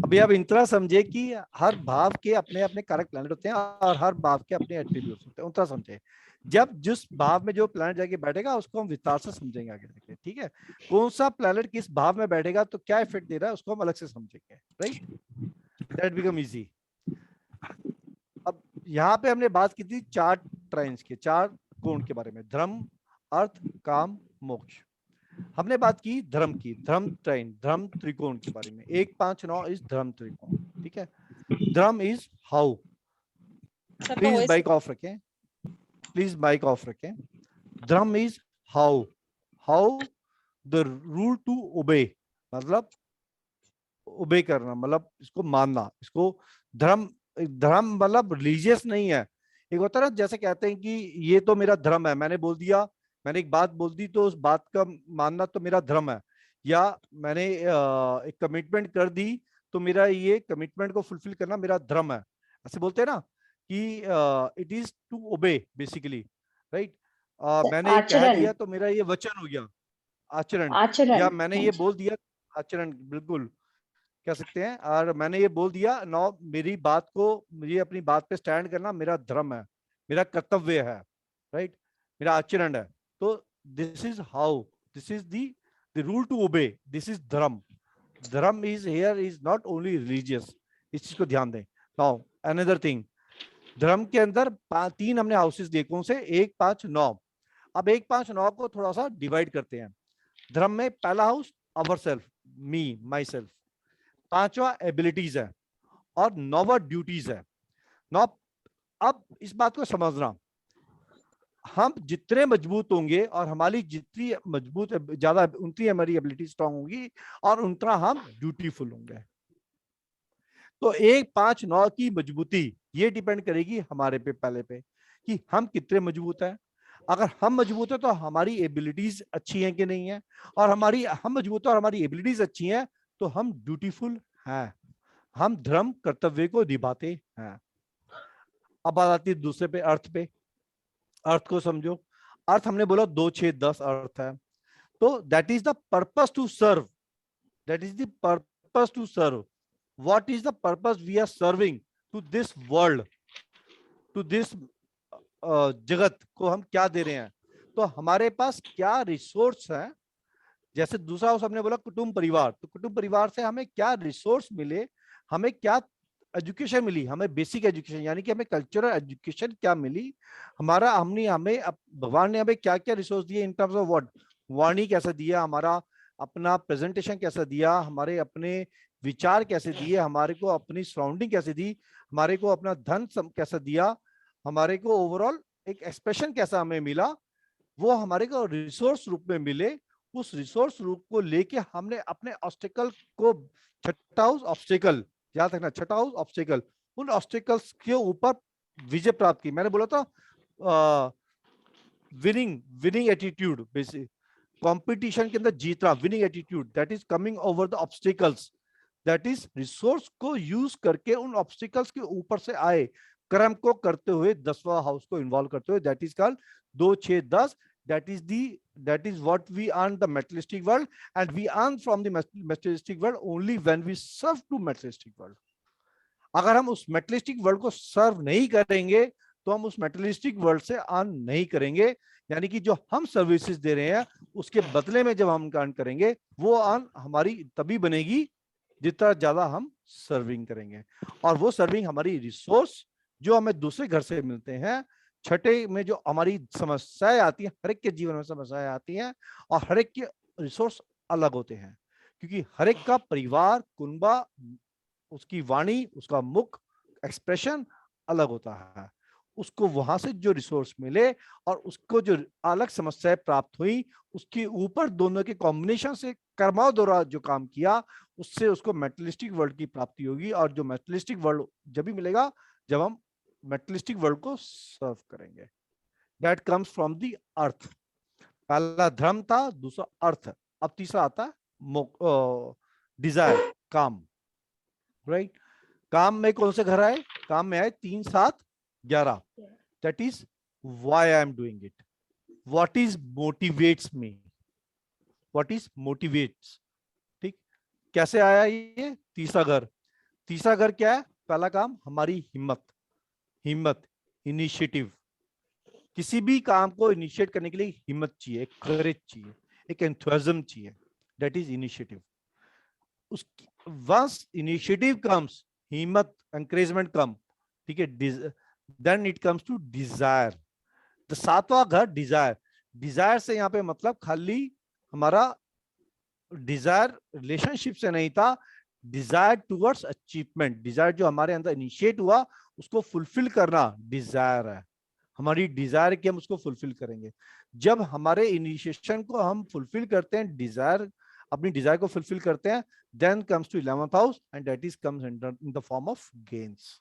[SPEAKER 1] अभी आप इतना समझे कि हर भाव के अपने अपने कारक प्लैनेट होते हैं और हर भाव के अपने एट्रीब्यूट्स होते हैं, उतना समझे। जब जिस भाव में जो प्लैनेट जाके बैठेगा उसको हम विस्तार से समझेंगे आगे जाके, ठीक है। कौन सा प्लैनेट किस भाव में बैठेगा तो क्या इफेक्ट दे रहा है उसको हम अलग से समझेंगे, राइट, दैट बिकम इजी। अब यहाँ पे हमने बात की थी 4 ट्राइन्स की, 4 कोण के बारे में, धर्म, अर्थ, काम, मोक्ष। हमने बात की धर्म की, धर्म ट्राइन, धर्म त्रिकोण के बारे में। 1 5 9 इज धर्म त्रिकोण, ठीक है। Dharma is how, please mic off रखें, प्लीज माइक ऑफ रखें। Dharma is how, how the rule to obey, मतलब ओबे करना, मतलब इसको मानना, इसको धर्म, धर्म मतलब रिलीजियस नहीं है। एक होता है ना, जैसे कहते हैं कि ये तो मेरा धर्म है, मैंने बोल दिया, मैंने एक बात बोल दी तो उस बात का मानना तो मेरा धर्म है, या मैंने एक कमिटमेंट कर दी तो मेरा ये कमिटमेंट को फुलफिल करना मेरा धर्म है। ऐसे बोलते हैं ना कि it is to obey basically, right. मैंने कह दिया तो मेरा ये वचन हो गया, आचरण, या मैंने ये बोल दिया, आचरण बिल्कुल कह सकते हैं। और मैंने ये बोल दिया नो, मेरी बात को, मुझे अपनी बात पे स्टैंड करना मेरा धर्म है, मेरा कर्तव्य है, राइट, मेरा आचरण है। तो this is how, this is the rule to obey, this is dharma. Dharma is here is not only religious, इस चीज को ध्यान दें। नाउ अनदर थिंग, धर्म के अंदर 3 हमने हाउसेस दिए, कौन से, 1 5 9। अब 1 5 9 को थोड़ा सा डिवाइड करते हैं। धर्म में पहला house our self, me, my self, 5वां एबिलिटीज है, और 9वां ड्यूटीज है। 9, अब इस बात को समझना, हम जितने मजबूत होंगे और हमारी जितनी मजबूत ज्यादा, उतनी हमारी एबिलिटी स्ट्रांग होगी और उतना हम ड्यूटीफुल होंगे। तो 1 5 9 की मजबूती ये डिपेंड करेगी हमारे पे, पहले पे, कि हम कितने मजबूत हैं। अगर हम मजबूत है तो हमारी एबिलिटीज अच्छी हैं कि नहीं है, और हम मजबूत है और हमारी एबिलिटीज अच्छी हैं तो हम ड्यूटीफुल हैं, हम धर्म कर्तव्य को निभाते हैं। अब बात आती है दूसरे पे, अर्थ पे। अर्थ को समझो। अर्थ हमने बोला 2 6 10 अर्थ है, तो that is the purpose to serve, that is the purpose to serve. What is the purpose we are serving to this world, to this जगत को हम क्या दे रहे हैं, तो हमारे पास क्या रिसोर्स है। जैसे दूसरा हाउस हमने बोला कुटुंब परिवार, तो कुटुंब परिवार से हमें क्या रिसोर्स मिले, हमें क्या एजुकेशन मिली, हमें बेसिक एजुकेशन यानी कि हमें कल्चरल एजुकेशन क्या मिली, हमारा हमें भगवान ने हमें क्या क्या रिसोर्स दिए इन टर्म्स ऑफ व्हाट, वाणी कैसा दिया, हमारा अपना प्रेजेंटेशन कैसा दिया, हमारे अपने विचार कैसे दिए, हमारे को अपनी सराउंडिंग कैसे दी, हमारे को अपना धन कैसा दिया, हमारे को ओवरऑल एक एक्सप्रेशन कैसा हमें मिला, वो हमारे को रिसोर्स रूप में मिले। उस रिसोर्स रूप को लेके हमने अपने ऑब्स्टेकल को, छठा हाउस ऑब्स्टेकल, याद रखना, छठा हाउस ऑब्स्टेकल, उन ऑब्स्टेकल्स के ऊपर विजय प्राप्त की। मैंने बोला था विनिंग एटीट्यूड, बेसिक कंपटीशन के अंदर जीतना, winning attitude, that is coming over the obstacles, that is resource को यूज करके उन ऑब्स्टेकल्स के ऊपर से आए, कर्म को करते हुए 10वां हाउस को इन्वॉल्व करते हुए, that is called 2 6 10। that is what we earn the materialistic world, and we earn from the materialistic world only when we serve to materialistic world. अगर हम उस materialistic world को सर्व नहीं करेंगे तो हम उस materialistic world से अर्न नहीं करेंगे, यानी कि जो हम सर्विसेज दे रहे हैं उसके बदले में जब हम अर्न करेंगे वो अर्न हमारी तभी बनेगी जितना ज्यादा हम सर्विंग करेंगे, और वो सर्विंग हमारी रिसोर्स जो हमें दूसरे घर से मिलते हैं। छठे में जो हमारी समस्याएं आती हैं, हर एक के जीवन में समस्याएं आती हैं और हर एक के रिसोर्स अलग होते हैं, क्योंकि हर एक का परिवार, कुनबा, उसकी वाणी, उसका मुख, एक्सप्रेशन अलग होता है। उसको वहां से जो रिसोर्स मिले और उसको जो अलग समस्याएं प्राप्त हुई, उसके ऊपर दोनों के कॉम्बिनेशन से कर्माओं द्वारा जो काम किया, उससे उसको मेटलिस्टिक वर्ल्ड की प्राप्ति होगी। और जो मेटलिस्टिक वर्ल्ड जब भी मिलेगा जब हम मेटलिस्टिक वर्ल्ड को सर्व करेंगे। That comes from the earth. पहला धर्म था, दूसरा अर्थ, अब तीसरा आता है डिजायर, काम, राइट। काम में कौन से घर आए, काम में आए 3 7 11। That is why I am doing it, what is motivates me, what is motivates, ठीक। कैसे आया ये तीसरा घर? तीसरा घर क्या है? पहला काम हमारी हिम्मत, इनिशिएटिव, किसी भी काम को इनिशिएट करने के लिए हिम्मत चाहिए, एक करेज चाहिए, एक एंथुसियाज्म चाहिए, दैट इज इनिशिएटिव। उस वंस इनिशिएटिव कम्स, हिम्मत, एंकरेजमेंट कम, ठीक है, then it comes to desire. तो सातवां घर डिजायर। डिजायर से यहाँ पे मतलब खाली हमारा डिजायर रिलेशनशिप से नहीं था, डिजायर टुवर्ड्स अचीवमेंट। डिजायर जो हमारे अंदर इनिशिएट हुआ उसको फुलफिल करना डिजायर है। हमारी डिजायर कि हम उसको फुलफिल करेंगे। जब हमारे इनिशिएशन को हम फुलफिल करते हैं, डिजायर, अपनी डिजायर को फुलफिल करते हैं, then comes to 11th house and that is comes in the form of gains.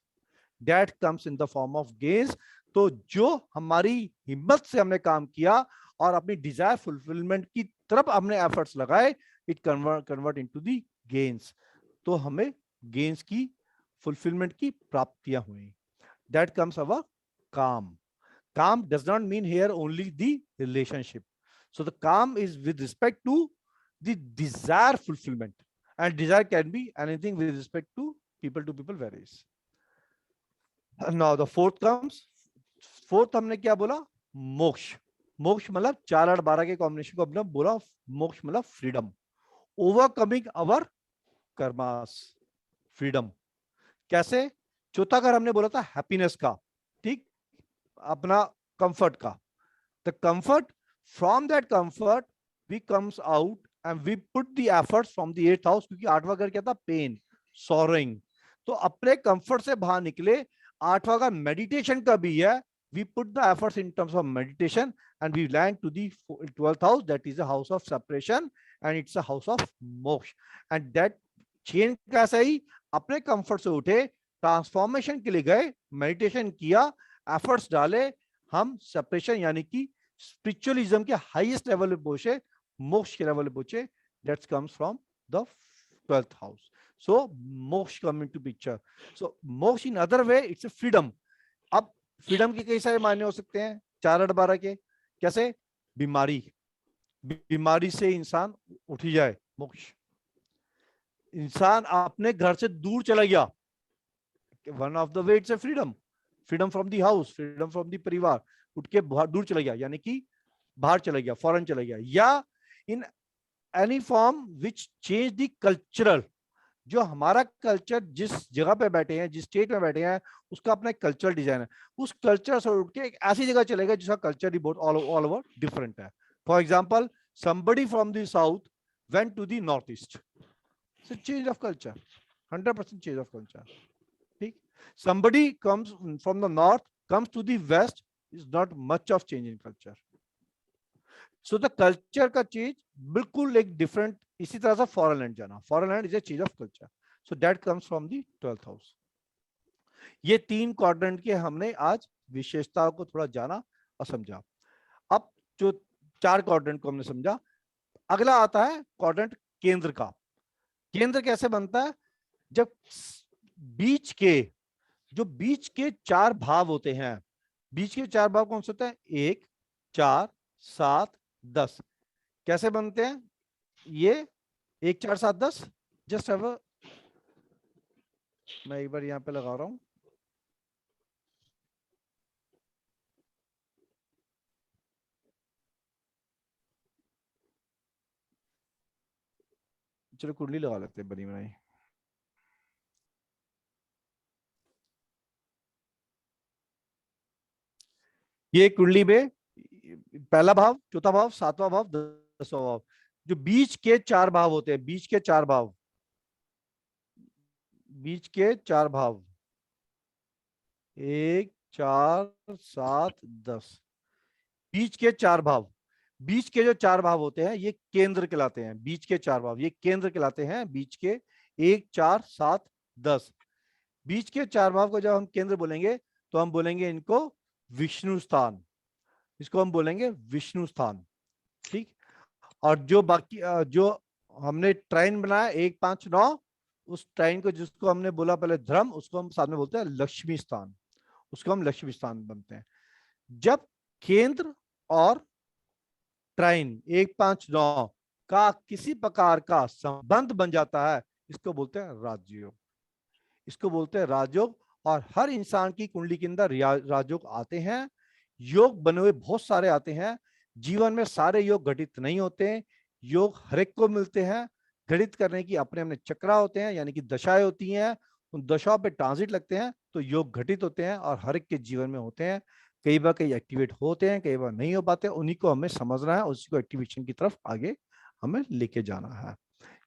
[SPEAKER 1] That comes in the form of gains. तो जो हमारी हिम्मत से हमने काम किया और अपनी डिजायर फुलफिलमेंट की तरफ हमने एफर्ट्स लगाए, it convert into the gains. तो हमें गेन्स की फुलफिलमेंट की प्राप्तियां हुई। दैट कम्स अवर काम। Calm does not mean here only the relationship. So the calm is with respect to the desire fulfillment, and desire can be anything with respect to people varies. Now the fourth comes. Fourth हमने क्या बोला? मोक्ष। मोक्ष मतलब 4 8 12 के combination को हमने बोला मोक्ष मतलब फ्रीडम, ओवरकमिंग अवर कर्मास, फ्रीडम। कैसे? चौथा घर हमने बोला था हैप्पीनेस का, ठीक, अपना कंफर्ट का। The comfort, from that comfort we comes out and we put the efforts from the 8th house, क्योंकि 8वां घर क्या था? Pain, sorrowing. तो अपने कंफर्ट से बाहर निकले। 8वां घर मेडिटेशन का भी है। We put the efforts in terms of meditation and we land to the 12th house, that is a house of separation and it's a house of moksha. And that chain कैसे ही अपने कंफर्ट से उठे, transformation के लिए गए, meditation किया, efforts डाले, हम सेपरेशन यानी कि स्पिरिचुअलिज्म के हाईएस्ट लेवल पे पहुंचे, मोक्ष के लेवल पे पहुंचे। That comes from the 12th house. So moksha come into picture. So moksha in other way it's a freedom. अब फ्रीडम के कई सारे मायने हो सकते हैं 4 8 12 के। कैसे? बीमारी, बीमारी से इंसान उठ जाए, मोक्ष। इंसान अपने घर से दूर चला गया, one of the way it's a freedom. Freedom from the house, freedom from the परिवार, उठ के दूर चला गया यानी कि बाहर चला गया, फॉरेन चला गया। या इन any form which change the cultural, जो हमारा कल्चर जिस जगह पे बैठे हैं, जिस स्टेट में बैठे हैं, उसका अपना एक कल्चरल डिजाइन है। उस कल्चर से उठ के एक ऐसी जगह चलेगा जिसका कल्चर ही बहुत ऑल ओवर डिफरेंट है। For example, somebody from the south went to the northeast. It's a change of culture, 100% change of culture. Somebody comes from the north, comes to the west, is not much of change in culture. So the culture का change बिल्कुल एक different, इसी तरह से foreign land जाना, foreign land is a change of culture. So that comes from the 12th house. ये 3 quadrant के हमने आज विशेषताओं को थोड़ा जाना और समझा। अब जो 4 quadrant को हमने समझा, अगला आता है quadrant केंद्र का। केंद्र कैसे बनता है? जब बीच के 4 भाव होते हैं। बीच के 4 भाव कौन से होते हैं? 1 4 7 10। कैसे बनते हैं ये 1 4 7 10? जस्ट हैव, मैं एक बार यहां पे लगा रहा हूं। चलो कुंडली लगा लेते हैं बनी बनाई। ये कुंडली में पहला भाव, चौथा भाव, 7वां भाव, 10वां भाव, जो बीच के 4 भाव होते हैं, बीच के 4 भाव, बीच के 4 भाव 1 4 7 10, बीच के 4 भाव, बीच के जो 4 भाव होते हैं ये केंद्र कहलाते हैं। बीच के 4 भाव ये केंद्र कहलाते हैं। बीच के 1 4 7 10, बीच के 4 भाव को जब हम केंद्र बोलेंगे तो हम बोलेंगे इनको विष्णु स्थान, इसको हम बोलेंगे विष्णु स्थान, ठीक। और जो बाकी जो हमने ट्राइन बनाया 1 5 9, उस ट्राइन को जिसको हमने बोला पहले धर्म, उसको हम साथ में बोलते हैं लक्ष्मी स्थान, उसको हम लक्ष्मी स्थान बनते हैं। जब केंद्र और ट्राइन 1 5 9 का किसी प्रकार का संबंध बन जाता है, इसको बोलते हैं राजयोग, इसको बोलते हैं राजयोग। और हर इंसान की कुंडली के अंदर राजयोग आते हैं योग बने हुए बहुत सारे आते हैं। जीवन में सारे योग घटित नहीं होते हैं। योग हर एक को मिलते हैं। घटित करने की अपने अपने चक्रा होते हैं, यानी कि दशाएं होती हैं। उन दशाओं पे ट्रांजिट लगते हैं तो योग घटित होते हैं और हर एक के जीवन में होते हैं। कई बार कई एक्टिवेट होते हैं, कई बार नहीं हो पाते। उन्हीं को हमें समझना है, उसी को एक्टिवेशन की तरफ आगे हमें लेके जाना है।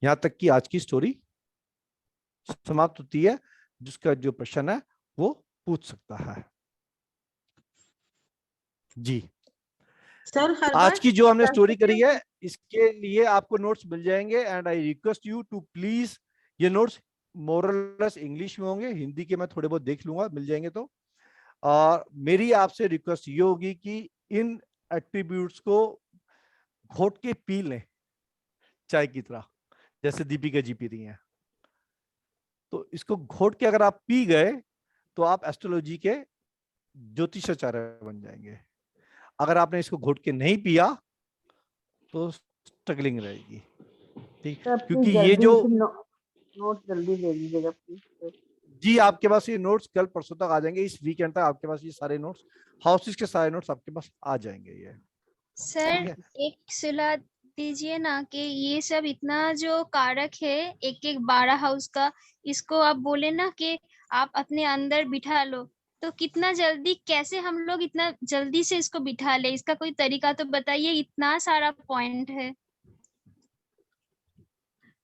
[SPEAKER 1] यहाँ तक कि आज की स्टोरी समाप्त होती है। जिसका जो प्रश्न है वो पूछ सकता है। जी,
[SPEAKER 2] सर हर
[SPEAKER 1] आज
[SPEAKER 2] बार
[SPEAKER 1] की जो हमने स्टोरी करी है इसके लिए आपको नोट्स मिल जाएंगे and I request you to please, ये नोट्स मोरलेस इंग्लिश में होंगे, हिंदी के मैं थोड़े बहुत देख लूंगा, मिल जाएंगे तो। और मेरी आपसे रिक्वेस्ट ये होगी कि इन एट्रीब्यूट्स को घोट के पी लें चाय की तरह, जैसे दीपिका जी पी रही हैं। तो इसको घोट के अगर आप पी गए तो आप एस्ट्रोलॉजी के ज्योतिषाचार्य बन जाएंगे। अगर आपने इसको घोट के नहीं पिया तो स्ट्रगलिंग रहेगी। ठीक, क्योंकि ये जो
[SPEAKER 11] नोट जल्दी दे दीजिएगा प्लीज।
[SPEAKER 1] जी, आपके पास ये नोट्स कल परसों तक आ जाएंगे। इस वीकेंड तक आपके पास ये सारे नोट्स, हाउसेस के सारे नोट्स आपके पास आ जाएंगे। ये
[SPEAKER 8] सर एक सलाह दीजिए ना कि ये सब इतना जो कारक है एक एक 12 हाउस का, इसको आप बोले ना कि आप अपने अंदर बिठा लो, तो कितना जल्दी, कैसे हम लोग इतना जल्दी से इसको बिठा ले, इसका कोई तरीका तो बताइए। इतना सारा पॉइंट है।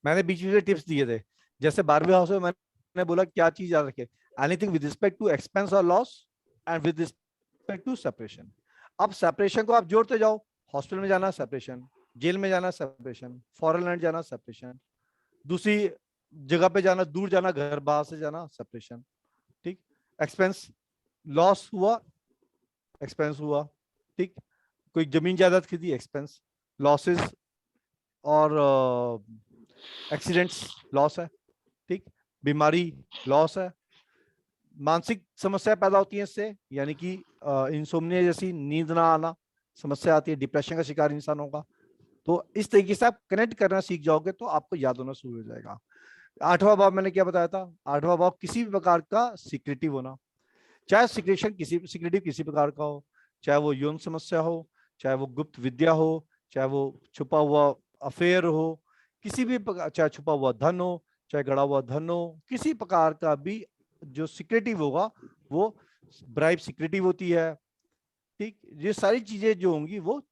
[SPEAKER 1] मैंने बीच में टिप्स दिए थे, जैसे 12वें हाउस में मैंने बोला क्या चीज याद रखे, anything with respect to expense और loss and with respect to separation. अब सेपरेशन को आप जोड़ते जाओ, हॉस्पिटल में जाना सेपरेशन, जेल में जाना सेपरेशन, फॉरेन लैंड जाना सेपरेशन, दूसरी जगह पे जाना, दूर जाना, घर बाहर से जाना सेपरेशन। ठीक, एक्सपेंस लॉस हुआ, एक्सपेंस हुआ। ठीक, कोई जमीन जायदाद खरीदी, एक्सपेंस, लॉसेस और एक्सीडेंट्स लॉस है। ठीक, बीमारी लॉस है। मानसिक समस्या पैदा होती है इससे, यानी कि इंसोम्निया जैसी नींद ना आना समस्या आती है, डिप्रेशन का शिकार इंसान होगा। तो इस तरीके से आप कनेक्ट करना सीख जाओगे तो आपको याद होना शुरू हो जाएगा। 8वां भाव मैंने क्या बताया था, 8वां भाव किसी भी प्रकार का सीक्रेटिव होना, चाहे सीक्रेशन सीक्रेटिव किसी प्रकार का हो, चाहे वो यौन समस्या हो, चाहे वो गुप्त विद्या हो, चाहे वो छुपा हुआ अफेयर हो, किसी भी प्रकार, चाहे छुपा हुआ धन हो, चाहे गड़ा हुआ धन हो, किसी प्रकार का भी जो सीक्रेटिव होगा वो ब्राइब सीक्रेटिव होती है। ठीक, ये सारी चीजें जो होंगी वो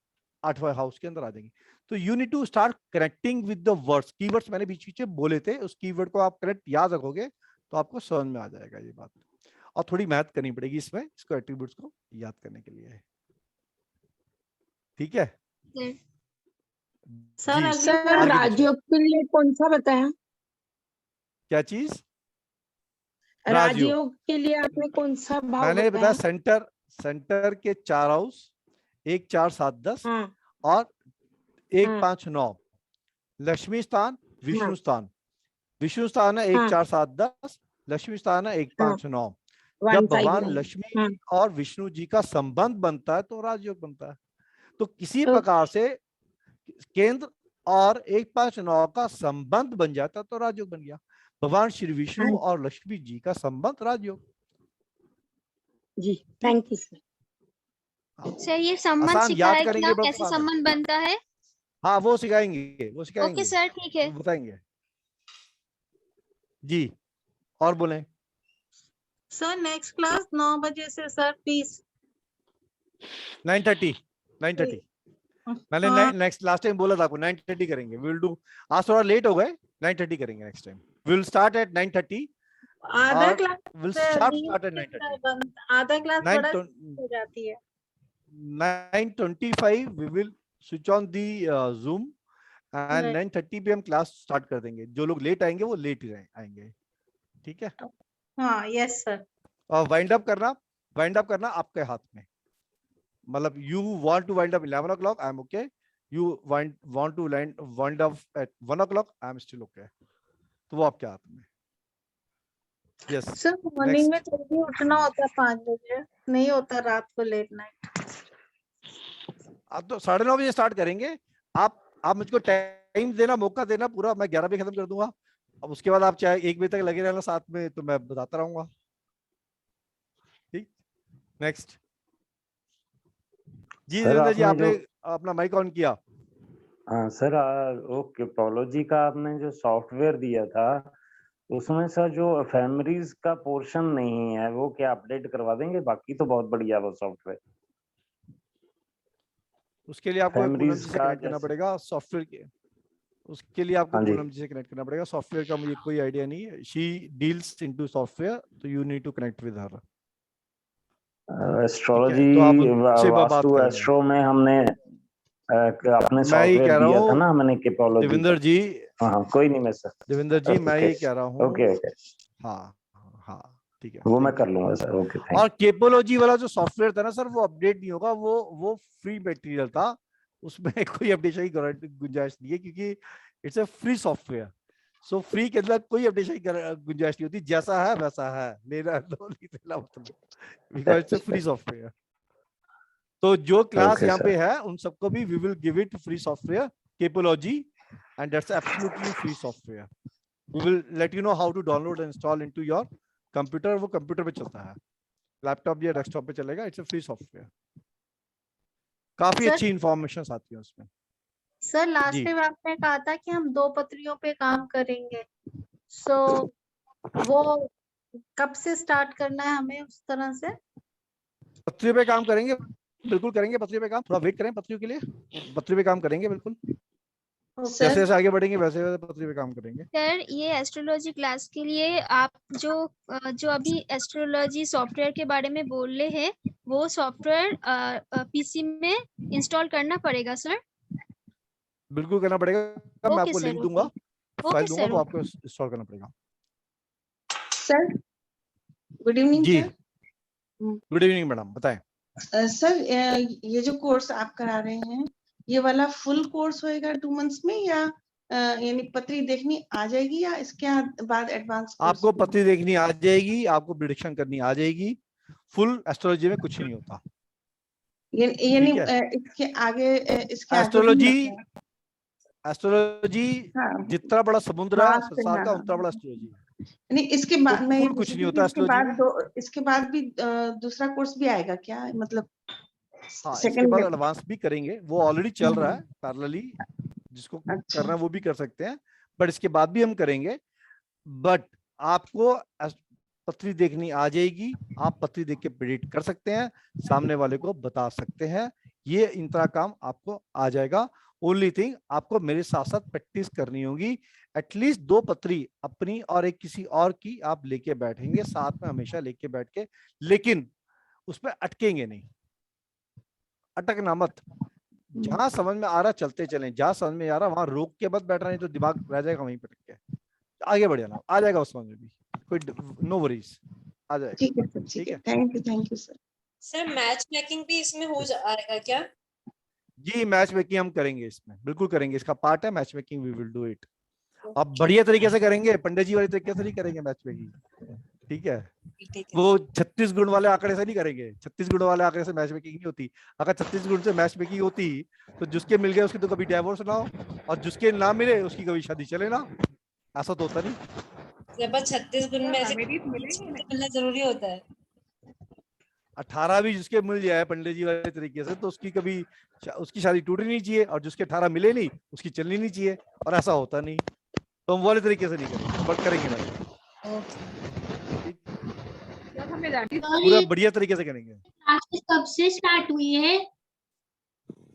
[SPEAKER 1] 8वें हाउस के अंदर आ जाएंगी। तो you need to start connecting with the words. Keywords मैंने बीच बीच में बोले थे, उस कीवर्ड को आप करेक्ट याद रखोगे तो आपको समझ में आ जाएगा ये बात। और थोड़ी मेहनत करनी पड़ेगी इसमें, इसको एट्रीब्यूट्स को याद करने के लिए। ठीक है
[SPEAKER 2] सर,
[SPEAKER 1] जी,
[SPEAKER 2] सर
[SPEAKER 1] आगे
[SPEAKER 11] राजयोग के लिए कौन सा बताया?
[SPEAKER 1] क्या चीज?
[SPEAKER 11] राजयोग के लिए आपने कौन सा भाव
[SPEAKER 1] मैंने बताया
[SPEAKER 11] बताया?
[SPEAKER 1] सेंटर के 4 हाउस, 1 4 7 10
[SPEAKER 11] हाँ,
[SPEAKER 1] और 1
[SPEAKER 11] हाँ,
[SPEAKER 1] 5 9 लक्ष्मी स्थान, विष्णु
[SPEAKER 11] हाँ,
[SPEAKER 1] स्थान। विष्णु स्थान है 1
[SPEAKER 11] हाँ,
[SPEAKER 1] 4 7 10, लक्ष्मी स्थान है 1
[SPEAKER 11] हाँ,
[SPEAKER 1] 5 9।
[SPEAKER 11] 1
[SPEAKER 1] जब
[SPEAKER 11] 5
[SPEAKER 1] भगवान
[SPEAKER 11] 9।
[SPEAKER 1] लक्ष्मी
[SPEAKER 11] हाँ,
[SPEAKER 1] और विष्णु जी का संबंध बनता है तो राजयोग बनता है। तो किसी
[SPEAKER 11] ओके,
[SPEAKER 1] प्रकार से केंद्र और 1 5 9 का संबंध बन जाता तो राजयोग बन गया। भगवान श्री विष्णु
[SPEAKER 11] हाँ
[SPEAKER 1] और लक्ष्मी जी का संबंध राजयोग।
[SPEAKER 11] जी, थैंक यू सर।
[SPEAKER 8] सर ये संबंध
[SPEAKER 1] आसान, याद
[SPEAKER 8] सिखाएगी
[SPEAKER 1] करेंगे
[SPEAKER 8] ना,
[SPEAKER 1] बस
[SPEAKER 8] कैसे
[SPEAKER 1] आसान है।
[SPEAKER 8] संबंध बनता है?
[SPEAKER 1] हाँ वो सिखाएंगे, वो
[SPEAKER 8] ओके
[SPEAKER 1] सिखाएंगे,
[SPEAKER 8] सर, ठीक है।
[SPEAKER 1] वो बताएंगे जी। और बोले
[SPEAKER 2] सर नेक्स्ट क्लास 9 बजे से सर प्लीज।
[SPEAKER 1] 9:30 9:30 मैंने
[SPEAKER 2] हाँ,
[SPEAKER 1] नेक्स्ट लास्ट टाइम बोला था आपको 9:30 करेंगे। विल डू, आज थोड़ा लेट हो गए, 9:30 करेंगे next time. Will start at 9:30
[SPEAKER 2] आधा
[SPEAKER 1] और
[SPEAKER 2] class
[SPEAKER 1] will sharp start at 9:30।
[SPEAKER 2] आधा क्लास बड़ा
[SPEAKER 1] 9
[SPEAKER 2] हो जाती है।
[SPEAKER 1] 9:25 we will switch on the Zoom and
[SPEAKER 2] Right.
[SPEAKER 1] 9:30 पे हम क्लास स्टार्ट कर देंगे। जो लोग लेट आएंगे वो लेट ही आएंगे। ठीक है,
[SPEAKER 2] हाँ यस सर।
[SPEAKER 1] और वाइंड अप करना आपके हाथ में। मतलब you want to wind up 11 o'clock, I am okay. You want to wind up at 1 o'clock, I am still okay. तो वो आपके हाथ में। यस
[SPEAKER 2] सर मॉर्निंग में जल्दी उठना होता है 5 बजे, नहीं होता रात को लेट नाइट।
[SPEAKER 1] अब तो 9:30 बजे स्टार्ट करेंगे। आप मुझको टाइम देना, मौका देना पूरा, मैं 11 बजे खत्म कर दूंगा। अब उसके बाद आप चाहे 1 बजे तक लगे रहना साथ में, तो मैं बताता रहूंगा। ठीक, नेक्स्ट जी
[SPEAKER 3] सर
[SPEAKER 1] देवेंद्र जी,
[SPEAKER 3] आपने
[SPEAKER 1] आपने
[SPEAKER 3] जो
[SPEAKER 1] अपना माइक ऑन किया।
[SPEAKER 3] हाँ सर, वो किपोलॉजी का आपने जो सॉफ्टवेयर दिया था उसमें सर जो एफएमरीज का पोर्शन नहीं है वो क्या अपडेट करवा देंगे? बाकी तो बहुत बढ़िया वो सॉफ्टवेयर।
[SPEAKER 1] उसके लिए आपको पूनम
[SPEAKER 3] एफएमरीज
[SPEAKER 1] जी से
[SPEAKER 3] का
[SPEAKER 1] कनेक्ट करना
[SPEAKER 3] जैसे,
[SPEAKER 1] पड़ेगा सॉफ्टवेयर के। उसके लिए आपको
[SPEAKER 3] हाँ जी,
[SPEAKER 1] पूनम जी से कनेक्ट करना पड़ेगा। सॉफ्टवेयर का मुझे कोई आइडिया नहीं है। शी डील्स इनटू सॉफ्टवेयर, तो you need to connect with her. ठीक है,
[SPEAKER 3] एस्ट्रोलॉजी
[SPEAKER 1] तो आप उनसे बात
[SPEAKER 3] वास्तु
[SPEAKER 1] कर लेना।
[SPEAKER 3] एस्ट्रो में हमने अपने
[SPEAKER 1] मैं ये
[SPEAKER 3] सॉफ्टवेयर
[SPEAKER 1] कह रहा
[SPEAKER 3] दिया था
[SPEAKER 1] हूँ
[SPEAKER 3] ना मैंने किपोलॉजी का।
[SPEAKER 1] देवेंद्र जी,
[SPEAKER 3] हाँ हाँ, कोई नहीं मैं सर।
[SPEAKER 1] देवेंद्र जी मैं
[SPEAKER 3] ओके
[SPEAKER 1] ये कह रहा हूँ।
[SPEAKER 3] ओके ओके,
[SPEAKER 1] हाँ हाँ, ठीक है,
[SPEAKER 3] वो मैं
[SPEAKER 1] थैंक
[SPEAKER 3] कर
[SPEAKER 1] यू।
[SPEAKER 3] लूंगा सर। ओके, थैंक
[SPEAKER 1] और केपोलॉजी वाला जो सॉफ्टवेयर था ना सर, वो अपडेट नहीं होगा। वो फ्री मटेरियल था, उसमें कोई अपडेशन की गुंजाइश नहीं है, क्योंकि it's a free software. So free के अंदर कोई अपडेशन की गुंजाइश नहीं होती। जैसा है वैसा है, लेना लो नहीं लेना मतलब, because it's a free software. तो जो क्लास
[SPEAKER 3] ओके
[SPEAKER 1] यहाँ
[SPEAKER 3] सर।
[SPEAKER 1] पे है उन सबको भी we will give it free software केपोलॉजी, and that's absolutely free software. We will let you know how to download and install into your computer. वो कंप्यूटर पे चलता है, लैपटॉप या डेस्कटॉप पे चलेगा। It's a free software. काफी
[SPEAKER 2] sir
[SPEAKER 1] अच्छी इंफॉर्मेशन आती है उसमें।
[SPEAKER 2] सर लास्ट
[SPEAKER 1] जी,
[SPEAKER 2] टाइम आपने कहा था कि हम 2 पत्रियों पे काम करेंगे। सो वो कब से स्टार्ट करना है हमें उस तरह से?
[SPEAKER 1] पत्रियों पे काम करेंगे, बिल्कुल करेंगे पत्रियों पे काम। थोड़ा वेट करें पत्रियों के लिए, पत्रियों पे काम करेंगे बिल्कुल। जैसे
[SPEAKER 8] सर
[SPEAKER 1] जैसे आगे बढ़ेंगे वैसे वैसे पत्रियों पे काम करेंगे।
[SPEAKER 8] सर ये एस्ट्रोलॉजी क्लास के लिए आप जो अभी एस्ट्रोलॉजी सॉफ्टवेयर के बारे में बोल रहे हैं वो सॉफ्टवेयर पीसी में इंस्टॉल करना पड़ेगा सर?
[SPEAKER 1] बिल्कुल करना पड़ेगा। मैं
[SPEAKER 8] ओके
[SPEAKER 1] आपको
[SPEAKER 8] सर,
[SPEAKER 1] लिंक दूंगा,
[SPEAKER 8] ओके
[SPEAKER 1] फाइल
[SPEAKER 8] ओके
[SPEAKER 1] दूंगा,
[SPEAKER 8] सर,
[SPEAKER 1] वो
[SPEAKER 8] ओके।
[SPEAKER 1] आपको इंस्टॉल करना पड़ेगा।
[SPEAKER 9] सर गुड इवनिंग
[SPEAKER 1] जी,
[SPEAKER 9] सर।
[SPEAKER 1] गुड इवनिंग मैडम, बताएं।
[SPEAKER 9] सर ये जो कोर्स आप करा रहे हैं ये वाला फुल कोर्स होएगा 2 मंथ्स में, या यानी पत्री देखनी आ जाएगी, या इसके बाद एडवांस कोर्स?
[SPEAKER 1] आपको पत्री देखनी आ जाएगी, आपको प्रिडिक्शन करनी आ जाएगी। फुल एस्ट्रोलॉजी में कुछ नहीं होता।
[SPEAKER 9] यानी
[SPEAKER 1] ठीक है,
[SPEAKER 9] इसके आगे भी
[SPEAKER 1] एस्ट्रोलॉजी,
[SPEAKER 9] होता है?
[SPEAKER 1] एस्ट्रोलॉजी
[SPEAKER 9] हाँ,
[SPEAKER 1] जितना बड़ा समुद्र है
[SPEAKER 9] मास पे,
[SPEAKER 1] संसार
[SPEAKER 9] हाँ
[SPEAKER 1] का,
[SPEAKER 9] हाँ
[SPEAKER 1] उतना बड़ा
[SPEAKER 9] हाँ।
[SPEAKER 1] एस्ट्रोलॉजी है।
[SPEAKER 9] यानी इसके
[SPEAKER 1] तो
[SPEAKER 9] बाद मैं ये
[SPEAKER 1] फुल
[SPEAKER 9] पूछ
[SPEAKER 1] कुछ
[SPEAKER 9] रही
[SPEAKER 1] नहीं
[SPEAKER 9] थी
[SPEAKER 1] होता
[SPEAKER 9] कि
[SPEAKER 1] एस्ट्रोलॉजी में।
[SPEAKER 9] इसके बाद भी दूसरा कोर्स भी आएगा क्या, मतलब
[SPEAKER 1] हाँ, इसके
[SPEAKER 9] सेकंड
[SPEAKER 1] बाद
[SPEAKER 9] लेवल?
[SPEAKER 1] एडवांस भी करेंगे, वो ऑलरेडी चल रहा है पैरेलली। जिसको
[SPEAKER 9] अच्छा,
[SPEAKER 1] करना है वो भी कर सकते हैं, बट इसके बाद भी हम करेंगे। बट आपको पत्री देखनी आ जाएगी, आप पत्री देख के प्रेडिक्ट कर सकते हैं, सामने वाले को बता सकते हैं। ये इंतरा काम आपको आ जाएगा। ओनली थिंग आपको मेरे साथ साथ प्रैक्टिस करनी होगी। एटलीस्ट 2 पत्री अपनी और एक किसी और की आप लेके बैठेंगे साथ में, हमेशा लेके बैठ के, लेकिन उसमें अटकेंगे नहीं। अटकना मत। जहां समझ में आ रहा चलते चलें, जहां समझ में आ रहा वहां रोक के मत बैठना, नहीं तो दिमाग रह जाएगा वहीं पे टिक के। आगे बढ़ जाना, आ जाएगा उस समझ में भी, कोई नो वरीज, आ जाएगा।
[SPEAKER 9] ठीक है सर, ठीक
[SPEAKER 1] ठीक
[SPEAKER 9] है,
[SPEAKER 1] है
[SPEAKER 9] thank you sir.
[SPEAKER 4] Sir match making भी इसमें हो जाएगा क्या?
[SPEAKER 1] जी, मैच मेकिंग हम करेंगे इसमें, बिल्कुल करेंगे। इसका पार्ट है match making, we will do it. अब बढ़िया तरीके से करेंगे, पंडित जी वाले तरीके से नहीं करेंगे मैच मेकिंग। ठीक है,
[SPEAKER 4] ठीक है।
[SPEAKER 1] वो 36 गुण वाले आंकड़े से नहीं करेंगे। 36 गुण वाले आंकड़े से मैच मेकिंग नहीं होती। अगर 36 गुण से मैच मेकिंग होती तो जिसके मिल गए उसकी तो कभी डाइवोर्स ना हो, और जिसके ना मिले उसकी कभी शादी चले ना। ऐसा तो होता नहीं।
[SPEAKER 4] जब 36 गुण में ऐसे
[SPEAKER 9] अमेरिक मिलेंगे नहीं?
[SPEAKER 4] मिलना जरूरी होता है।
[SPEAKER 1] 18 भी जिसके मिल जाए पंडित जी वाले तरीके से, तो उसकी कभी उसकी शादी टूटनी नहीं चाहिए, और जिसके 18 मिले नहीं उसकी चलनी नहीं चाहिए, और ऐसा होता नहीं। तो हम वाले तरीके से नहीं करेंगे, बट करेंगे मैच। ठीक, पूरा बढ़िया तरीके से करेंगे।
[SPEAKER 8] क्लासेस कब से स्टार्ट हुई है?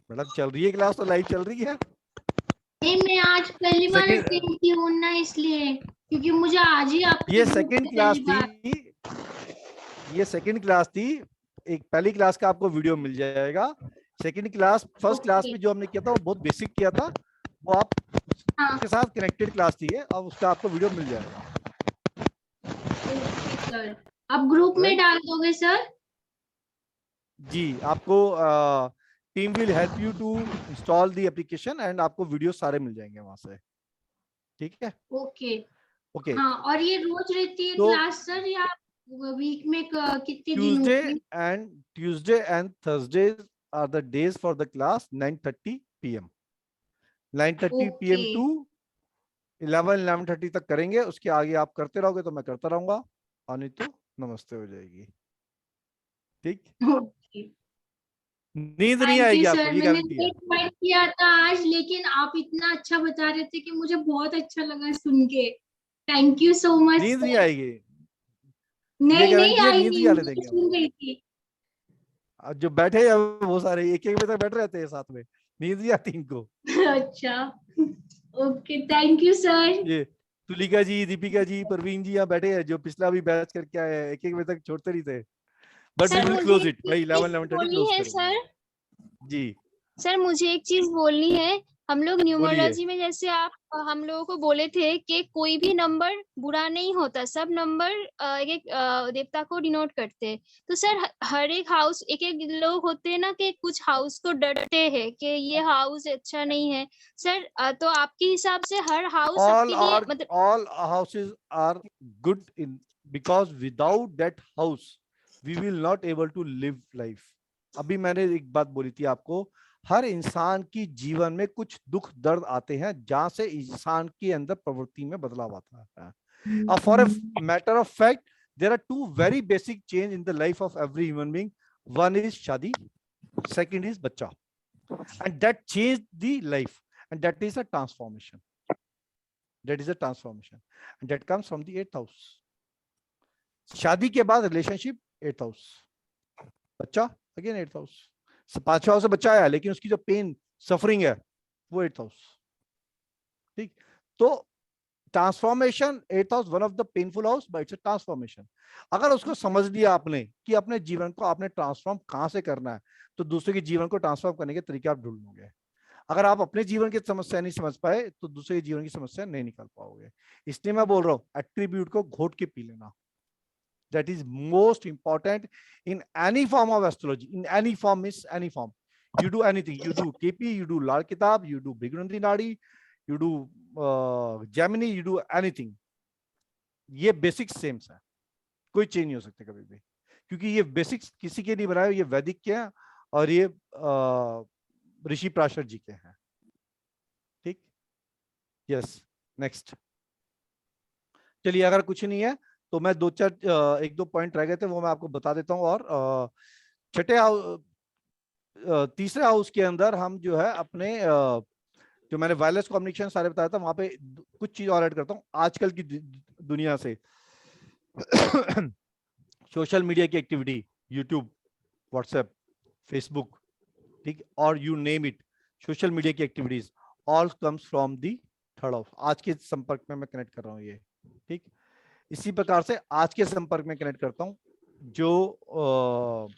[SPEAKER 1] मैडम चल रही है क्लास, तो लाइव चल रही है।
[SPEAKER 8] नहीं, मैं आज पहली बार
[SPEAKER 1] सेकंड,
[SPEAKER 8] अटेंड की हूँ ना, इसलिए क्योंकि मुझे आज ही आपके
[SPEAKER 1] ये
[SPEAKER 8] ग्रुप
[SPEAKER 1] सेकंड
[SPEAKER 8] में
[SPEAKER 1] क्लास
[SPEAKER 8] पहली बार।
[SPEAKER 1] थी, ये सेकंड क्लास थी। एक पहली क्लास का आपको वीडियो मिल जाएगा। सेकंड क्लास, फर्स्ट क्लास में जो हमने किया था वो बहुत बेसिक किया था, वो आप
[SPEAKER 8] हाँ
[SPEAKER 1] के साथ कनेक्टेड क्लास थी, अब उसका आपको वीडियो मिल जाएगा।
[SPEAKER 8] सर, अब ग्रुप में डाल दोगे सर?
[SPEAKER 1] जी, आपको team will help you to install the application, and आपको वीडियो सारे मिल जाएंगे वहां से। ठीक है,
[SPEAKER 8] ओके
[SPEAKER 1] ओके।
[SPEAKER 8] हाँ, और ये रोज रहती है
[SPEAKER 1] तो
[SPEAKER 8] क्लास सर, या वीक में कितने दिन होती है?
[SPEAKER 1] Tuesday and Thursday are the days for the class. 9:30 PM, 9:30 PM
[SPEAKER 8] okay
[SPEAKER 1] to 11:30 तक करेंगे। उसके आगे आप करते रहोगे तो मैं करता रहूंगा, और नहीं तो नमस्ते हो जाएगी। ठीक,
[SPEAKER 8] ओके
[SPEAKER 1] नींद नहीं
[SPEAKER 12] थैंक
[SPEAKER 1] आएगी
[SPEAKER 12] यू
[SPEAKER 1] आपको,
[SPEAKER 12] सर।
[SPEAKER 1] ये
[SPEAKER 12] मैंने
[SPEAKER 1] गारंटी है।
[SPEAKER 12] लेट ज्वाइन किया था आज, लेकिन आप इतना अच्छा बता रहे थे कि मुझे बहुत अच्छा लगा सुन के। थैंक यू सो मच
[SPEAKER 1] नींद नहीं
[SPEAKER 12] सर।
[SPEAKER 1] आएगी, ये
[SPEAKER 12] नहीं नहीं
[SPEAKER 1] गारंटी है,
[SPEAKER 12] आई
[SPEAKER 1] नींद नहीं
[SPEAKER 12] नहीं,
[SPEAKER 1] आने
[SPEAKER 12] मैं
[SPEAKER 1] देंगे हम।
[SPEAKER 12] सुन रही थी।
[SPEAKER 1] अब जो बैठे हैं वो सारे एक एक बजे तक बैठे रहते हैं साथ में, नींद नहीं आती इनको।
[SPEAKER 12] अच्छा, ओके, थैंक यू सर।
[SPEAKER 1] ये तुलिका जी, दीपिका जी, परवीन जी यहाँ बैठे हैं, जो पिछला भी बैच करके आए हैं, एक एक बजे तक छोड़ते नहीं थे। बट वी
[SPEAKER 8] सर
[SPEAKER 1] विल
[SPEAKER 8] मुझे
[SPEAKER 1] क्लोज
[SPEAKER 8] एक
[SPEAKER 1] इट भाई, 11 11:30
[SPEAKER 8] बोलनी
[SPEAKER 1] क्लोज
[SPEAKER 8] है
[SPEAKER 1] करेंगे
[SPEAKER 8] सर।
[SPEAKER 1] जी।
[SPEAKER 8] सर मुझे एक चीज बोलनी है। हम लोग
[SPEAKER 1] बोलिए।
[SPEAKER 8] न्यूमरोलॉजी में जैसे आप हम लोगों को बोले थे कि कोई भी नंबर बुरा नहीं होता, सब नंबर एक एक देवता को डिनोट करते हैं। तो सर हर एक हाउस, एक एक लोग होते हैं ना कि कुछ हाउस को डरते हैं कि ये हाउस अच्छा नहीं है। सर तो आपके हिसाब से हर हाउस
[SPEAKER 1] all
[SPEAKER 8] सबके लिए
[SPEAKER 1] are
[SPEAKER 8] मतलब
[SPEAKER 1] all houses are good in, because without that house we will not able to live life। अभी मैंने एक बात बोली थी आपको, हर इंसान की जीवन में कुछ दुख दर्द आते हैं जहां से इंसान के अंदर प्रवृत्ति में बदलाव आता है। For a matter of fact there are two very basic change in the life of every human being. One is shaadi, second is baccha, and that change the life, and that is a transformation. That is a transformation, and that comes from the 8th house। शादी के बाद relationship 8th house, बच्चा again 8th house. 5वां house से बच्चा आया, लेकिन उसकी जो पेन सफरिंग है वो 8th हाउस। ठीक, तो transformation 8th house, one of the painful house, but it's a transformation. अगर उसको समझ लिया आपने कि अपने जीवन को आपने ट्रांसफॉर्म कहां से करना है, तो दूसरे के जीवन को ट्रांसफॉर्म करने के तरीके आप ढूंढ लोगे। अगर आप अपने जीवन की समस्या नहीं समझ पाए तो दूसरे के जीवन की समस्या नहीं निकाल पाओगे। इसलिए मैं बोल रहा हूं एट्रीब्यूट को घोट के पी लेना। That is most important in any form of astrology. In any form means any form, you do anything, you do KP, you do Lal Kitab, you do Bhrigunandi Nadi, you do Jaimini, you do anything, ये basics same है, कोई change नहीं हो सकते कभी भी, क्योंकि ये बेसिक्स किसी के नहीं बनाए, ये वैदिक के हैं और ये ऋषि प्राशर जी के हैं। ठीक, यस, नेक्स्ट। चलिए, अगर कुछ नहीं है तो मैं एक दो पॉइंट रह गए थे वो मैं आपको बता देता हूं। और छठे तीसरे हाउस के अंदर हम जो है अपने जो मैंने वायरलेस कम्युनिकेशन सारे बताया था, वहां पे कुछ चीज और ऐड करता हूं आजकल की दुनिया से। सोशल मीडिया की एक्टिविटी, यूट्यूब, व्हाट्सएप, फेसबुक, ठीक, और you name it, social media की activities all comes from the 3rd house. आज के संपर्क में मैं कनेक्ट कर रहा हूँ ये। ठीक, इसी प्रकार से आज के संपर्क में कनेक्ट करता हूँ जो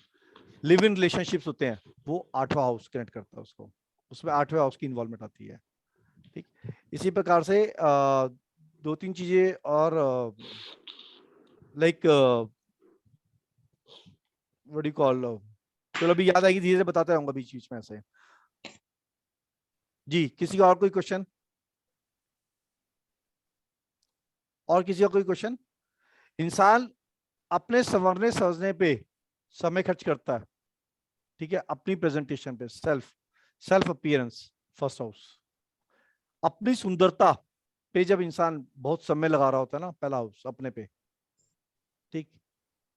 [SPEAKER 1] लिव इन रिलेशनशिप्स होते हैं, वो 8वां हाउस कनेक्ट करता है उसको, उसमें 8वें हाउस की इन्वॉल्वमेंट आती है। ठीक, इसी प्रकार से दो तीन चीजें और like what do you call, चलो अभी याद आएगी, धीरे धीरे बताते रहूंगा बीच बीच में ऐसे। जी, किसी का और कोई क्वेश्चन? और किसी का कोई क्वेश्चन? इंसान अपने संवरने समझने पे समय खर्च करता है, ठीक है, अपनी प्रेजेंटेशन पे, सेल्फ अपीयरेंस, 1st हाउस। अपनी सुंदरता पे जब इंसान बहुत समय लगा रहा होता है ना, पहला हाउस अपने पे, ठीक,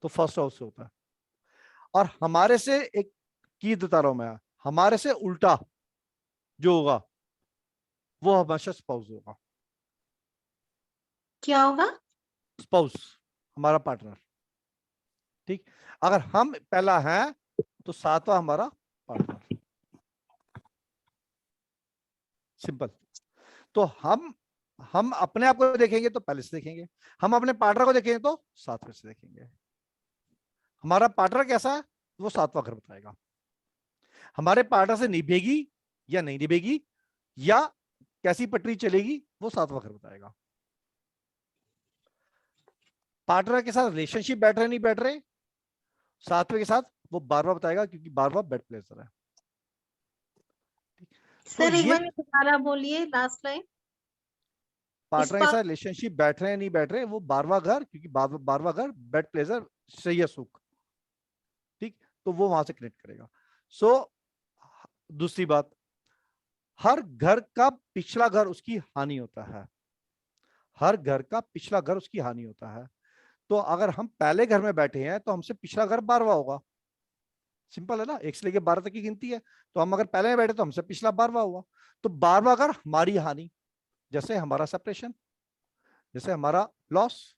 [SPEAKER 1] तो 1st हाउस से होता है। और हमारे से एक की बता रहा हूं मैं, हमारे से उल्टा जो होगा वो हमेशा स्पाउस होगा।
[SPEAKER 9] क्या होगा?
[SPEAKER 1] स्पाउस, हमारा पार्टनर। ठीक, अगर हम पहला है तो 7वां हमारा पार्टनर, सिंपल। तो हम अपने आप को देखेंगे तो पहले से देखेंगे, हम अपने पार्टनर को देखेंगे तो 7वें से देखेंगे। हमारा पार्टनर कैसा है वो 7वां घर बताएगा। हमारे पार्टनर से निभेगी या नहीं निभेगी या कैसी पटरी चलेगी वो 7वां घर बताएगा। पार्टनर के साथ रिलेशनशिप बैठ रहे नहीं बैठ रहे 7वें के साथ वो 12वां बताएगा, क्योंकि 12वां बेड प्लेसर है।
[SPEAKER 2] सर एक बार दोबारा बोलिए लास्ट लाइन।
[SPEAKER 1] पार्टनर के साथ रिलेशनशिप बैठ रहे हैं नहीं बैठ रहे, वो 12वां घर, क्योंकि 12वां घर बेड प्लेजर, सही सुख, ठीक, तो वो वहां से कनेक्ट करेगा। सो दूसरी बात, हर घर का पिछला घर उसकी हानि होता है, हर घर का पिछला घर उसकी हानि होता है। तो अगर हम पहले घर में बैठे हैं तो हमसे पिछला घर 12वां होगा, सिंपल है ना, 1 से लेके 12 तक की गिनती है। तो हम अगर पहले में बैठे तो हमसे पिछला 12वां हुआ। तो 12वां अगर हमारी हानि, जैसे हमारा सेपरेशन, जैसे हमारा loss,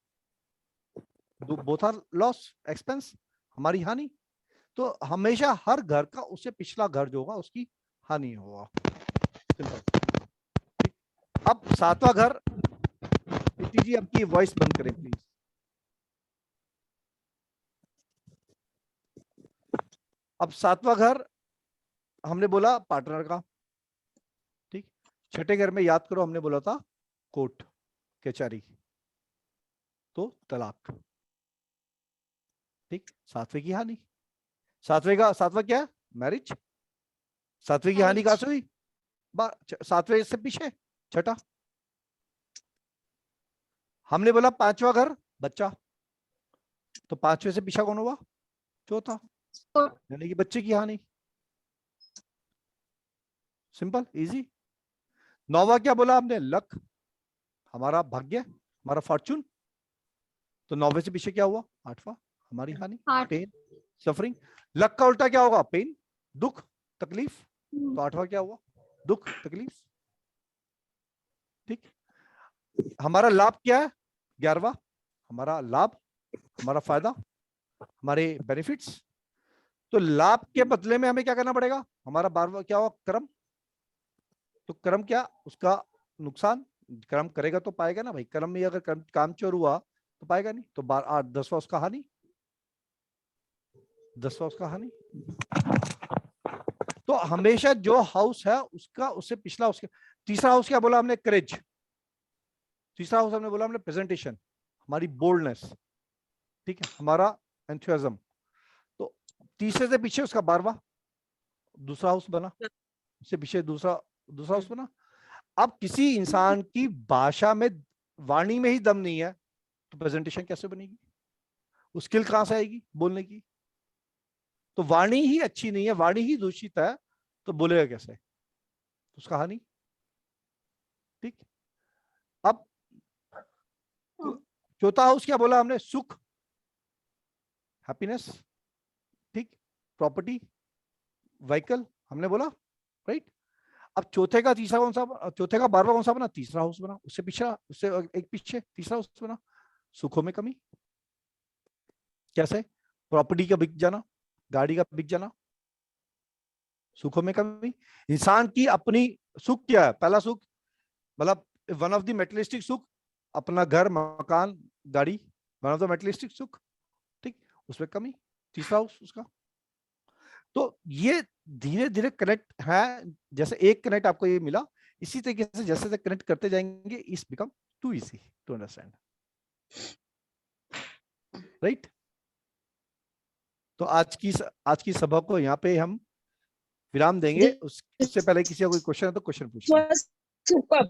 [SPEAKER 1] both are loss, expense, हमारी हानि, तो हमेशा हर घर का उससे पिछला घर जो होगा उसकी हानि होगा। सिंपल। अब 7वां घर, प्रीति जी आपकी वॉइस बंद करें प्लीज। अब 7वां घर हमने बोला पार्टनर का, ठीक। 6ठे घर में याद करो हमने बोला था कोर्ट कचहरी, तो तलाक, ठीक। 7वें की हानि, 7वां क्या है, मैरिज। 7वें की हानि कहां से हुई, 7वें से पीछे 6ठा। हमने बोला 5वां घर बच्चा, तो 5वें से पीछा कौन हुआ, 4था, यानी कि बच्चे की हानि। Simple easy. 9वां क्या बोला हमने, लक, हमारा भाग्य, हमारा फॉर्चून, तो 9वें से पीछे क्या हुआ, 8वां, हमारी हानि, पेन, सफरिंग। लक का उल्टा क्या होगा, पेन, दुख, तकलीफ, तो 8वां क्या हुआ, दुख, तकलीफ, ठीक। हमारा लाभ क्या है, 11वां, हमारा लाभ, हमारा फायदा, हमारे बेनिफिट्स। तो लाभ के बदले में हमें क्या करना पड़ेगा, हमारा 12वां क्या हुआ, कर्म, तो कर्म क्या, उसका नुकसान, कर्म करेगा तो पाएगा ना भाई, कर्म में अगर काम चोर हुआ तो पाएगा नहीं, तो 10वां उसका हानि, 10वां उसका हानि। तो हमेशा जो हाउस है उसका उससे पिछला, उसके तीसरा हाउस क्या बोला हमने, करेज। तीसरा हाउस हमने बोला हमने प्रेजेंटेशन, हमारी बोल्डनेस, ठीक है, हमारा एंथुसियाज्म। तो तीसरे से पीछे उसका 12वां दूसरा हाउस बना, उससे पीछे दूसरा हाउस बना। अब किसी इंसान की भाषा में, वाणी में ही दम नहीं है तो प्रेजेंटेशन कैसे बनेगी, वो स्किल कहां से आएगी बोलने की। तो वाणी ही अच्छी नहीं है, वाणी ही दूषित है, तो बोलेगा कैसे, उसका हानि, ठीक। अब चौथा हाउस क्या बोला हमने, सुख, हैप्पीनेस, ठीक, प्रॉपर्टी, व्हीकल, हमने बोला, राइट। अब चौथे का 12वां कौन सा बना, तीसरा हाउस बना, उससे पीछे, उससे एक पीछे तीसरा हाउस बना, सुखों में कमी, कैसे, प्रॉपर्टी का बिक जाना, गाड़ी का बिक जाना, सुखों में कमी। इंसान की अपनी सुख क्या है, पहला सुख मतलब वन ऑफ द मेटेरियलिस्टिक सुख, अपना घर, मकान, गाड़ी, वन ऑफ द मेटेरियलिस्टिक सुख, ठीक, उसमें कमी, तीसरा हाउस उसका। तो ये धीरे धीरे कनेक्ट है, जैसे एक कनेक्ट आपको ये मिला, इसी तरीके से जैसे जैसे कनेक्ट करते जाएंगे, is become too easy to understand, right. तो आज की सभा को यहाँ पे हम विराम देंगे। उससे पहले किसी का कोई क्वेश्चन है तो क्वेश्चन पूछिए।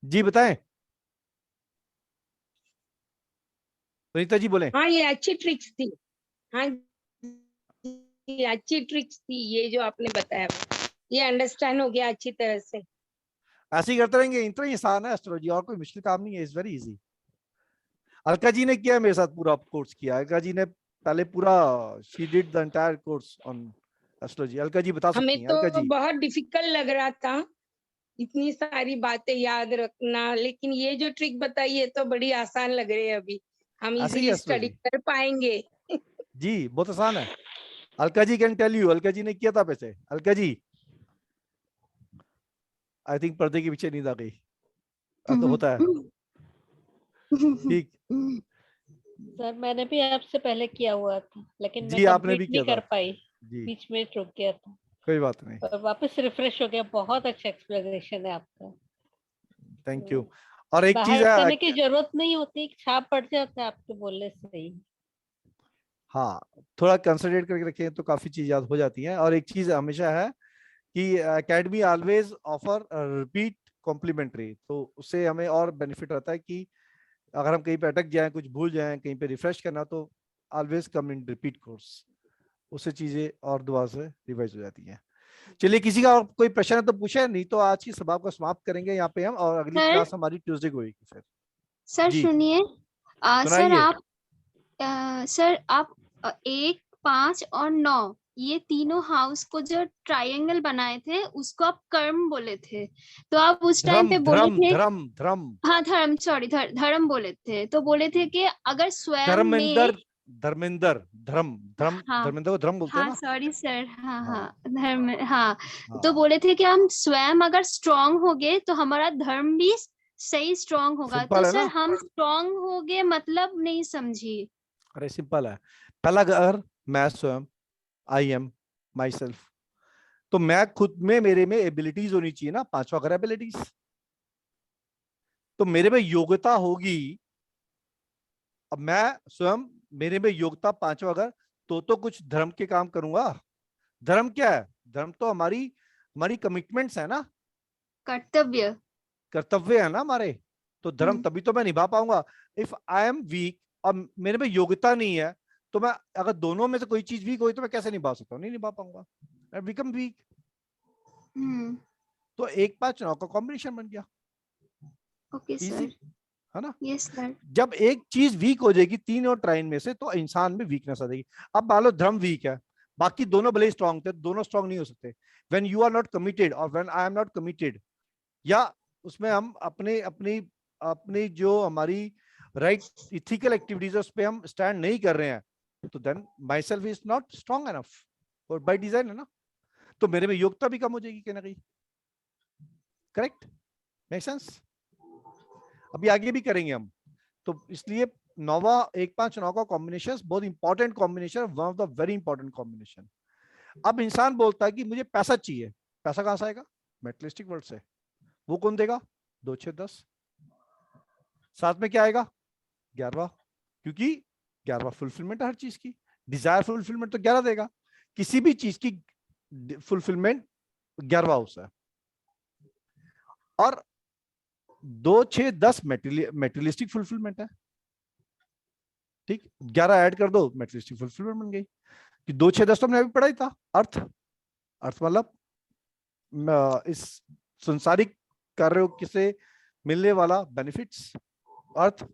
[SPEAKER 1] जी बताएं, सुनीता जी बोले।
[SPEAKER 11] हाँ ये अच्छी ट्रिक्स थी, हाँ ये अच्छी ट्रिक्स थी, ये जो आपने बताया ये अंडरस्टैंड हो गया अच्छी तरह से।
[SPEAKER 1] ऐसे ही करते रहेंगे, इतना ही आसान है एस्ट्रोलॉजी, और कोई मुश्किल काम नहीं है, it's very easy. Alka ji ने किया मेरे साथ, पूरा कोर्स किया, अलका जी ने पहले पूरा, she did the entire course on astrology. Alka ji बता सकती
[SPEAKER 11] हमें
[SPEAKER 1] हैं,
[SPEAKER 11] तो
[SPEAKER 1] अलका जी।
[SPEAKER 11] बहुत डिफिकल्ट लग रहा था इतनी सारी बातें याद रखना, लेकिन ये जो ट्रिक बताई है तो बड़ी आसान लग रही है, अभी हम
[SPEAKER 1] ऐसे ही
[SPEAKER 11] इजीली स्टडी
[SPEAKER 1] एस्ट्रोलॉजी
[SPEAKER 11] कर पाएंगे।
[SPEAKER 1] जी, बहुत आसान है। Alka ji can tell you, Alka ji ने किया था वैसे। अलका जी, आई थिंक पर्दे के पीछे नींद आ गई, अब तो होता है, ठीक।
[SPEAKER 10] सर मैंने भी आपसे पहले किया हुआ था, लेकिन मैं
[SPEAKER 1] जी आपने भी
[SPEAKER 10] कंप्लीट नहीं
[SPEAKER 1] किया
[SPEAKER 10] कर
[SPEAKER 1] था
[SPEAKER 10] पाई,
[SPEAKER 1] जी,
[SPEAKER 10] बीच में रुक गया था,
[SPEAKER 1] कोई बात नहीं,
[SPEAKER 10] और वापस रिफ्रेश हो गया। बहुत अच्छा एक्सप्लेनेशन है आपका,
[SPEAKER 1] थैंक यू। और एक चीज
[SPEAKER 10] बाहर
[SPEAKER 1] है,
[SPEAKER 10] करने की जरूरत नहीं होती, छाप पड़ जाता है आपके बोलने से ही।
[SPEAKER 1] हाँ थोड़ा कंसंट्रेट करके रखें तो काफी चीज याद हो जाती है। और एक चीज हमेशा है कि academy always offer repeat complimentary, तो उससे हमें और बेनिफिट रहता है कि अगर हम कहीं पे अटक जाएं, कुछ भूल जाएं, कहीं पे रिफ्रेश करना, तो ऑलवेज कम इन रिपीट कोर्स, उससे चीजें और दोबारा से रिवाइज हो जाती हैं। चलिए, किसी का और कोई प्रश्न है तो पूछे, नहीं तो आज की सभा को समाप्त करेंगे यहाँ पे हम, और अगली
[SPEAKER 8] सर
[SPEAKER 1] क्लास हमारी ट्यूसडे को होगी फिर।
[SPEAKER 8] सर
[SPEAKER 1] जी
[SPEAKER 8] सुनिए, सर
[SPEAKER 1] सुनाइए।
[SPEAKER 8] आप सर आप एक 5 और 9 ये तीनों हाउस को जो ट्रायंगल बनाए थे उसको आप कर्म बोले थे। तो आप उस टाइम
[SPEAKER 1] धर्म
[SPEAKER 8] पे बोले
[SPEAKER 1] धर्म
[SPEAKER 8] थे,
[SPEAKER 1] धर्म धर्म
[SPEAKER 8] हाँ धर्म, सॉरी धर्म बोले थे। तो बोले थे कि अगर स्वयं
[SPEAKER 1] धर्मेंद्र
[SPEAKER 8] में,
[SPEAKER 1] धर्मेंद्र धर्म धर्म
[SPEAKER 8] हाँ
[SPEAKER 1] धर्मेंद्र को धर्म बोलते हैं
[SPEAKER 8] हाँ
[SPEAKER 1] ना।
[SPEAKER 8] सॉरी सर, हाँ
[SPEAKER 1] हाँ
[SPEAKER 8] हाँ धर्म, हाँ। तो
[SPEAKER 1] हाँ,
[SPEAKER 8] बोले थे कि हम स्वयं अगर स्ट्रांग हो गए तो हमारा धर्म भी सही स्ट्रांग होगा। तो
[SPEAKER 1] सिंपल है
[SPEAKER 8] सर
[SPEAKER 1] ना।
[SPEAKER 8] हम स्ट्रांग हो गए मतलब नहीं समझी।
[SPEAKER 1] अरे सिंपल है। पहला अगर मैं स्वयं, आई एम माई सेल्फ, तो मैं खुद में, मेरे में एबिलिटीज होनी चाहिए ना, 5वां घर एबिलिटीज। तो मेरे में योग्यता होगी। अब मैं स्वयं, मेरे में योग्यता 5वां घर, तो कुछ धर्म के काम करूंगा। धर्म क्या है? धर्म तो हमारी हमारी कमिटमेंट्स है ना,
[SPEAKER 8] कर्तव्य।
[SPEAKER 1] कर्तव्य है ना हमारे। तो धर्म तभी तो मैं निभा पाऊंगा। इफ आई एम वीक और मेरे में योग्यता नहीं है, तो मैं, अगर दोनों में से कोई चीज वीक हुई तो मैं कैसे निभा सकता हूँ? नहीं निभा पाऊंगा, आई बिकम वीक। तो 1-5-9 का कॉम्बिनेशन बन गया।
[SPEAKER 8] Okay
[SPEAKER 1] easy
[SPEAKER 8] sir.
[SPEAKER 1] है ना।
[SPEAKER 8] Yes sir.
[SPEAKER 1] जब एक चीज वीक हो जाएगी 3 और ट्राइन में से, तो इंसान में वीकनेस आ जाएगी। अब मान लो धर्म वीक है, बाकी दोनों भले स्ट्रांग थे, दोनों स्ट्रांग नहीं हो सकते। When you are not committed और when I am not committed, या उसमें हम अपने अपनी अपनी जो हमारी राइट इथिकल एक्टिविटीज है उस पर हम स्टैंड नहीं कर रहे हैं, तो then my self is not strong enough. और बाय डिजाइन है ना। तो मेरे में योग्यता भी कम हो जाएगी कहीं ना कहीं। Correct, make sense. अभी आगे भी करेंगे हम। तो इसलिए 9वां 1-5-9 का कॉम्बिनेशन बहुत important combination, one of the very important combination. अब इंसान बोलता है कि मुझे पैसा चाहिए। पैसा कहां से आएगा? मेटलिस्टिक वर्ल्ड से। वो कौन देगा? 2 6 10। साथ में क्या आएगा? 11वां, क्योंकि 11वां फुलफिलमेंट है हर चीज की। डिजायर फुलफिलमेंट तो 11 देगा। किसी भी चीज की फुलफिलमेंट 11वां हाउस है। और 2 6 10 मेटेरियलिस्टिक फुलफिलमेंट है। ठीक, 11 ऐड कर दो, मेटेरियलिस्टिक फुलफिलमेंट बन गई। कि 2 6 10 तो हमने अभी पढ़ा ही था। अर्थ, अर्थ मतलब इस संसारिक कार्यों से मिलने वाला बेनिफिट्स, अर्थ,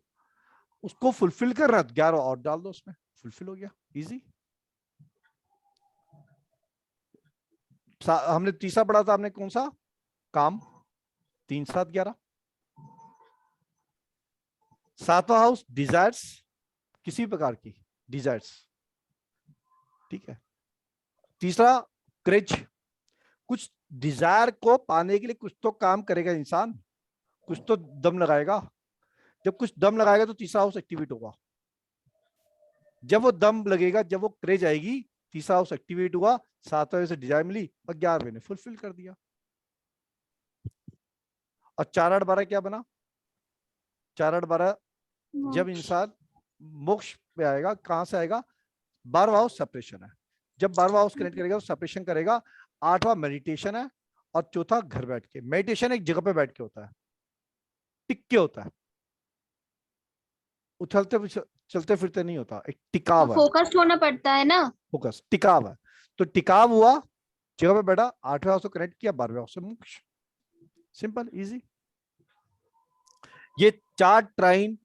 [SPEAKER 1] उसको फुलफिल कर रहा है। 11 और डाल दो उसमें, फुलफिल हो गया। इजी। हमने तीसरा पढ़ा था, हमने कौन सा? काम। 3 7 11। 7वां हाउस डिजायर्स, किसी प्रकार की डिजायर्स। ठीक है। तीसरा क्रेज, कुछ डिजायर को पाने के लिए कुछ तो काम करेगा इंसान, कुछ तो दम लगाएगा। जब कुछ दम लगाएगा तो तीसरा हाउस एक्टिवेट होगा। जब वो दम लगेगा, जब वो क्रेज आएगी, तीसरा हाउस एक्टिवेट हुआ, 7वें से डिजायर मिली और 11वें ने फुलफिल कर दिया। और 4 8 12 क्या बना? 4 8 12 जब इंसान मोक्ष पे आएगा, कहां से आएगा? 12वां हाउस सेपरेशन है। जब 12वां हाउस कनेक्ट करेगा तो सेपरेशन करेगा। 8वां मेडिटेशन है और चौथा घर बैठ के। मेडिटेशन एक जगह पे बैठ के होता है, टिक के होता है, उछलते चलते फिरते नहीं होता, एक टिकाव है।
[SPEAKER 8] फोकस होना पड़ता है ना।
[SPEAKER 1] फोकस, टिकाव है। तो टिकाव हुआ, जगह पे बैठा, 8वें हाउस को कनेक्ट किया, 12वें हाउस से मोक्ष। Simple, easy. ये 4 ट्राइन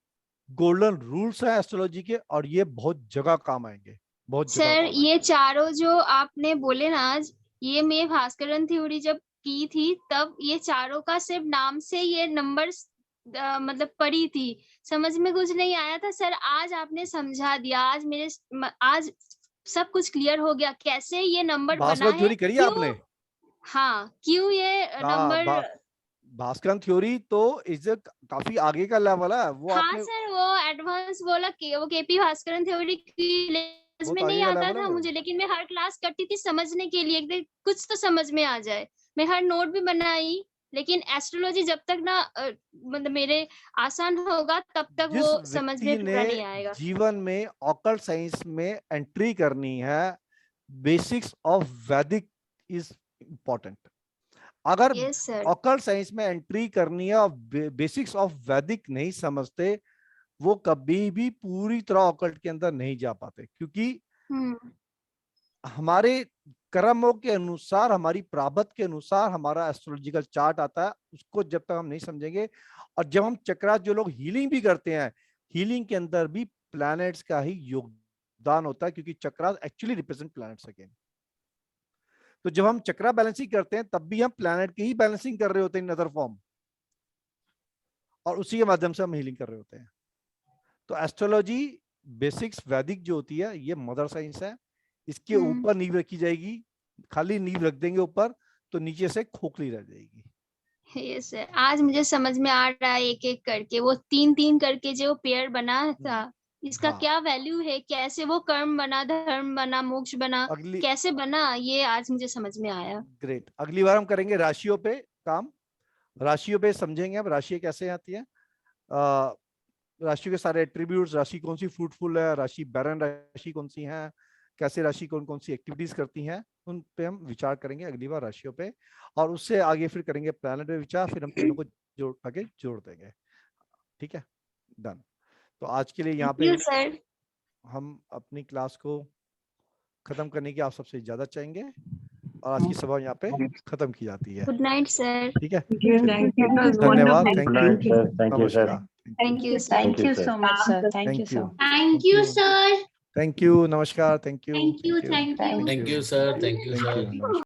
[SPEAKER 1] गोल्डन रूल्स है एस्ट्रोलॉजी के, और ये बहुत जगह काम आएंगे, बहुत जगह
[SPEAKER 8] सर
[SPEAKER 1] काम
[SPEAKER 8] ये चारों जो आपने बोले ना आज, ये मैं भास्करन थ्योरी जब की थी तब ये चारों का सिर्फ नाम से ये नंबर्स मतलब पढ़ी थी, समझ में कुछ नहीं आया था सर। आज आपने समझा दिया, आज आज सब कुछ क्लियर हो गया कैसे ये नंबर बना
[SPEAKER 1] भास्कर
[SPEAKER 8] है,
[SPEAKER 1] थ्योरी करी है आपने?
[SPEAKER 8] हाँ क्यों ये नंबर।
[SPEAKER 1] भास्कर थ्योरी तो इज काफी आगे का लेवल है वो।
[SPEAKER 8] हाँ
[SPEAKER 1] आपने
[SPEAKER 8] सर वो एडवांस बोला कि वो केपी भास्करन थ्योरी की समझ में नहीं आता था मुझे, लेकिन मैं हर क्लास करती थी समझने के लिए, कुछ तो समझ में आ जाए। मैं हर नोट भी बनाई, लेकिन एस्ट्रोलॉजी जब तक ना मतलब मेरे आसान होगा तब तक
[SPEAKER 1] जिस
[SPEAKER 8] वो समझ में
[SPEAKER 1] व्यक्ति
[SPEAKER 8] पूरा नहीं
[SPEAKER 1] ने
[SPEAKER 8] आएगा।
[SPEAKER 1] जीवन में ऑकल्ट साइंस में एंट्री करनी है, बेसिक्स ऑफ वैदिक इज इंपॉर्टेंट। अगर ऑकल्ट साइंस में एंट्री करनी है और बेसिक्स ऑफ वैदिक नहीं समझते, वो कभी भी पूरी तरह ऑकल्ट के अंदर नहीं जा पाते। क्योंकि हमारे कर्मों के अनुसार, हमारी प्रारब्ध के अनुसार हमारा एस्ट्रोलॉजिकल चार्ट आता है, उसको जब तक हम नहीं समझेंगे। और जब हम चक्रा, जो लोग हीलिंग भी करते हैं, हीलिंग के अंदर भी प्लैनेट्स का ही योगदान योगदान होता है, क्योंकि चक्रा एक्चुअली रिप्रेजेंट प्लैनेट्स अगेन। तो जब हम चक्रा बैलेंसिंग करते हैं तब भी हम प्लैनेट की ही बैलेंसिंग कर रहे होते हैं इन अदर फॉर्म, और उसी के माध्यम से हम हीलिंग कर रहे होते हैं। तो एस्ट्रोलॉजी बेसिक्स वैदिक जो होती है ये मदर साइंस है, इसके ऊपर नींव रखी जाएगी। खाली नींव रख देंगे ऊपर तो नीचे से खोखली रह जाएगी।
[SPEAKER 8] यस सर, आज मुझे समझ में आ रहा है एक एक करके, वो 3-3 करके जो पेयर बना था इसका
[SPEAKER 1] हाँ।
[SPEAKER 8] क्या वैल्यू है, कैसे वो कर्म बना, धर्म बना, मोक्ष बना,
[SPEAKER 1] अगली
[SPEAKER 8] कैसे बना, ये आज मुझे समझ में आया।
[SPEAKER 1] ग्रेट, अगली बार हम करेंगे राशियों पे काम, राशियों पे समझेंगे अब राशि कैसे आती है, राशि के सारे एट्रीब्यूट्स, राशि कौन सी फ्रूटफुल है, राशि बैरन राशि कौन सी है, कैसे राशि कौन कौन सी एक्टिविटीज करती हैं, उन पे हम विचार करेंगे अगली बार राशियों पे, और उससे आगे फिर करेंगे प्लैनेट पे विचार, फिर हम तीनों को जोड़ देंगे। ठीक है, डन। तो आज के लिए यहाँ पे
[SPEAKER 8] सर
[SPEAKER 1] हम अपनी क्लास को खत्म करने की आप सबसे इजाजत चाहेंगे, और आज की सभा यहाँ पे खत्म की जाती है।
[SPEAKER 8] Good night sir.
[SPEAKER 1] ठीक है,
[SPEAKER 3] Good
[SPEAKER 1] धन्यवाद, thank
[SPEAKER 3] night,
[SPEAKER 1] you,
[SPEAKER 3] sir. Thank you, sir.
[SPEAKER 1] नमस्कार,
[SPEAKER 8] thank you sir.
[SPEAKER 7] Thank you so much, sir. Thank you, sir.
[SPEAKER 12] Thank you, sir.
[SPEAKER 1] Thank you, नमस्कार, thank you,
[SPEAKER 12] Thank you,
[SPEAKER 1] thank you,
[SPEAKER 12] thank you.
[SPEAKER 13] Thank you, sir. Thank you,
[SPEAKER 1] thank
[SPEAKER 13] sir.
[SPEAKER 1] You, नमस्कार।